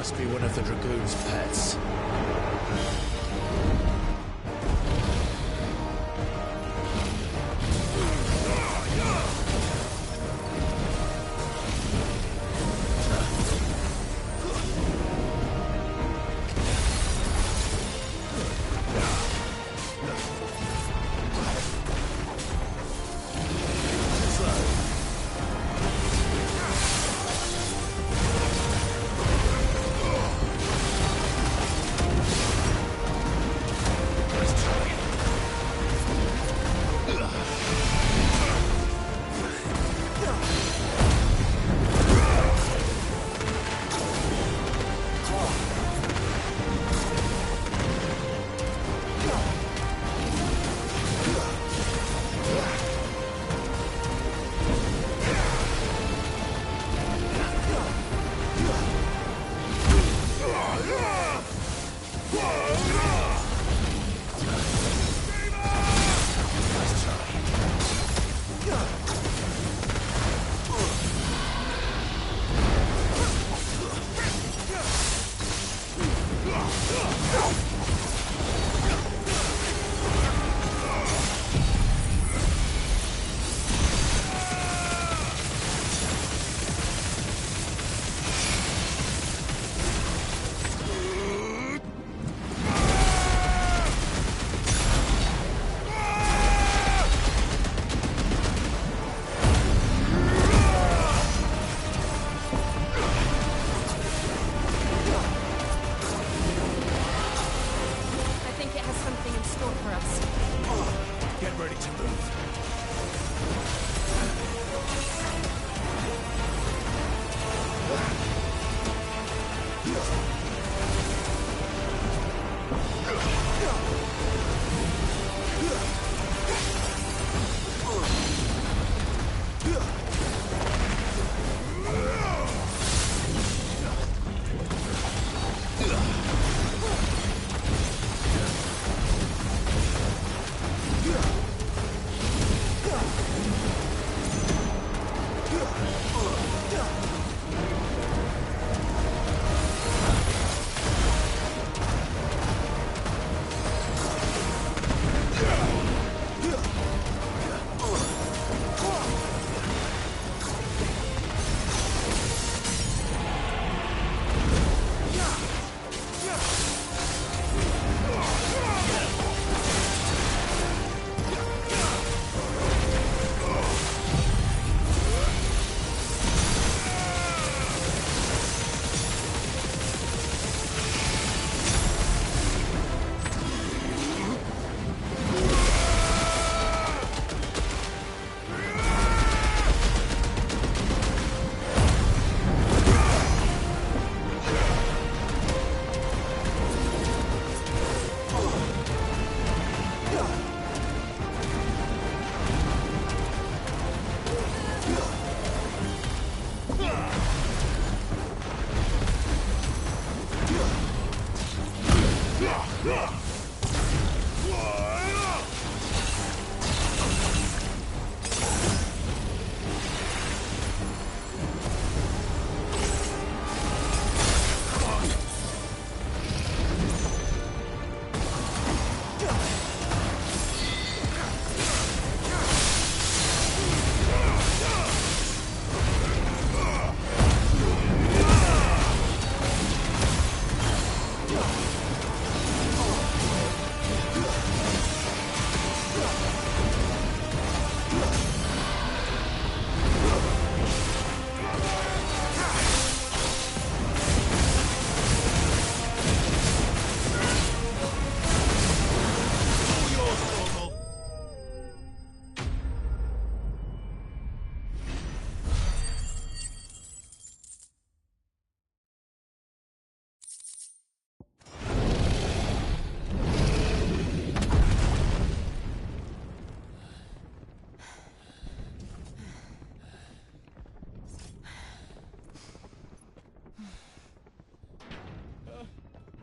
Must be one of the Dragoon's pets.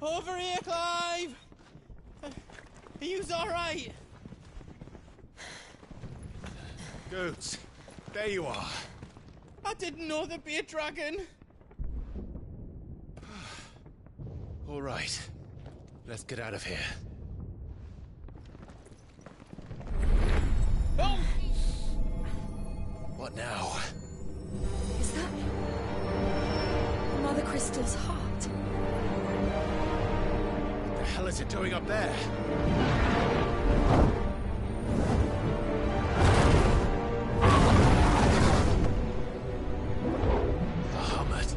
Over here, Clive! Are you alright? Goats, there you are. I didn't know there'd be a dragon. All right, let's get out of here. Oh! What now? Is that Mother Crystal's heart? What the hell is it doing up there? Bahamut.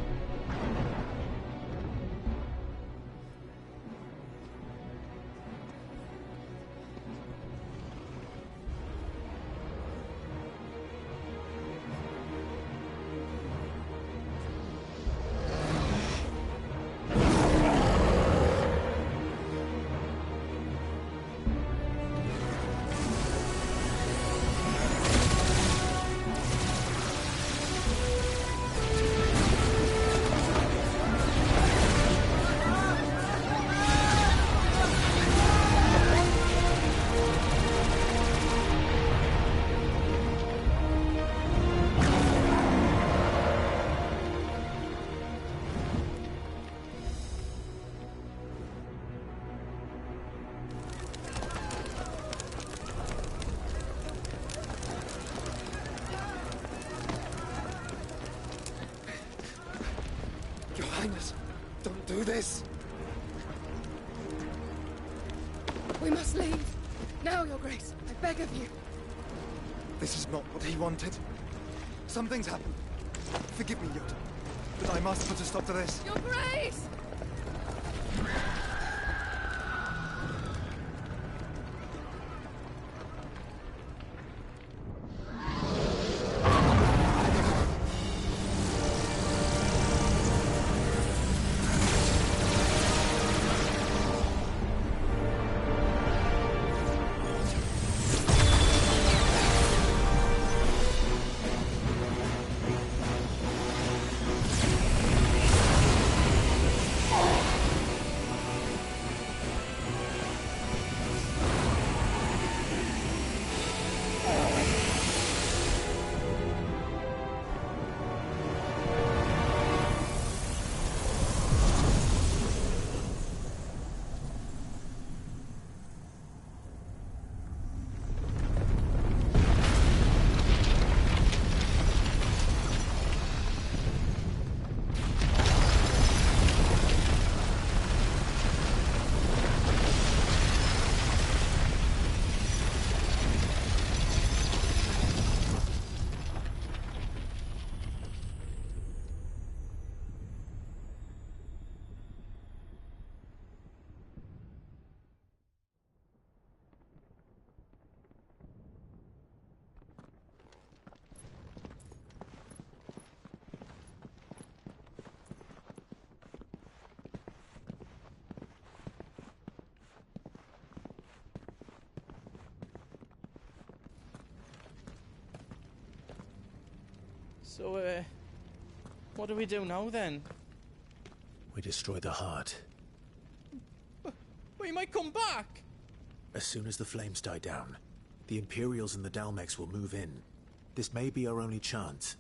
Your Highness, don't do this. We must leave. Now, Your Grace. I beg of you. This is not what he wanted. Something's happened. Forgive me, Yoda, but I must put a stop to this. Your Grace! So, what do we do now, then? We destroy the heart. We might come back! As soon as the flames die down, the Imperials and the Dalmex will move in. This may be our only chance.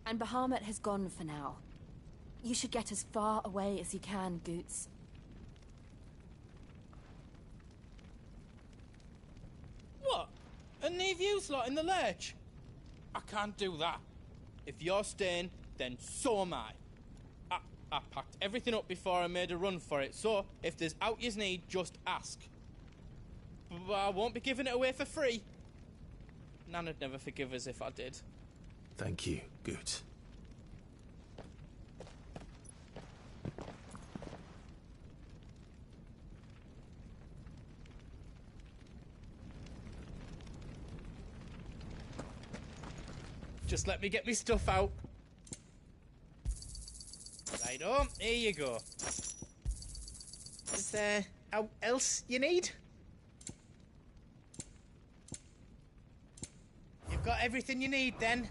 And Bahamut has gone for now. You should get as far away as you can, Goots. What? And leave you lot in the lurch? I can't do that. If you're staying, then so am I. I packed everything up before I made a run for it, so if there's out yous need, just ask. But I won't be giving it away for free. Nana'd never forgive us if I did. Thank you, Goot. Just let me get me stuff out. Righto, here you go. Is there out else you need? You've got everything you need then?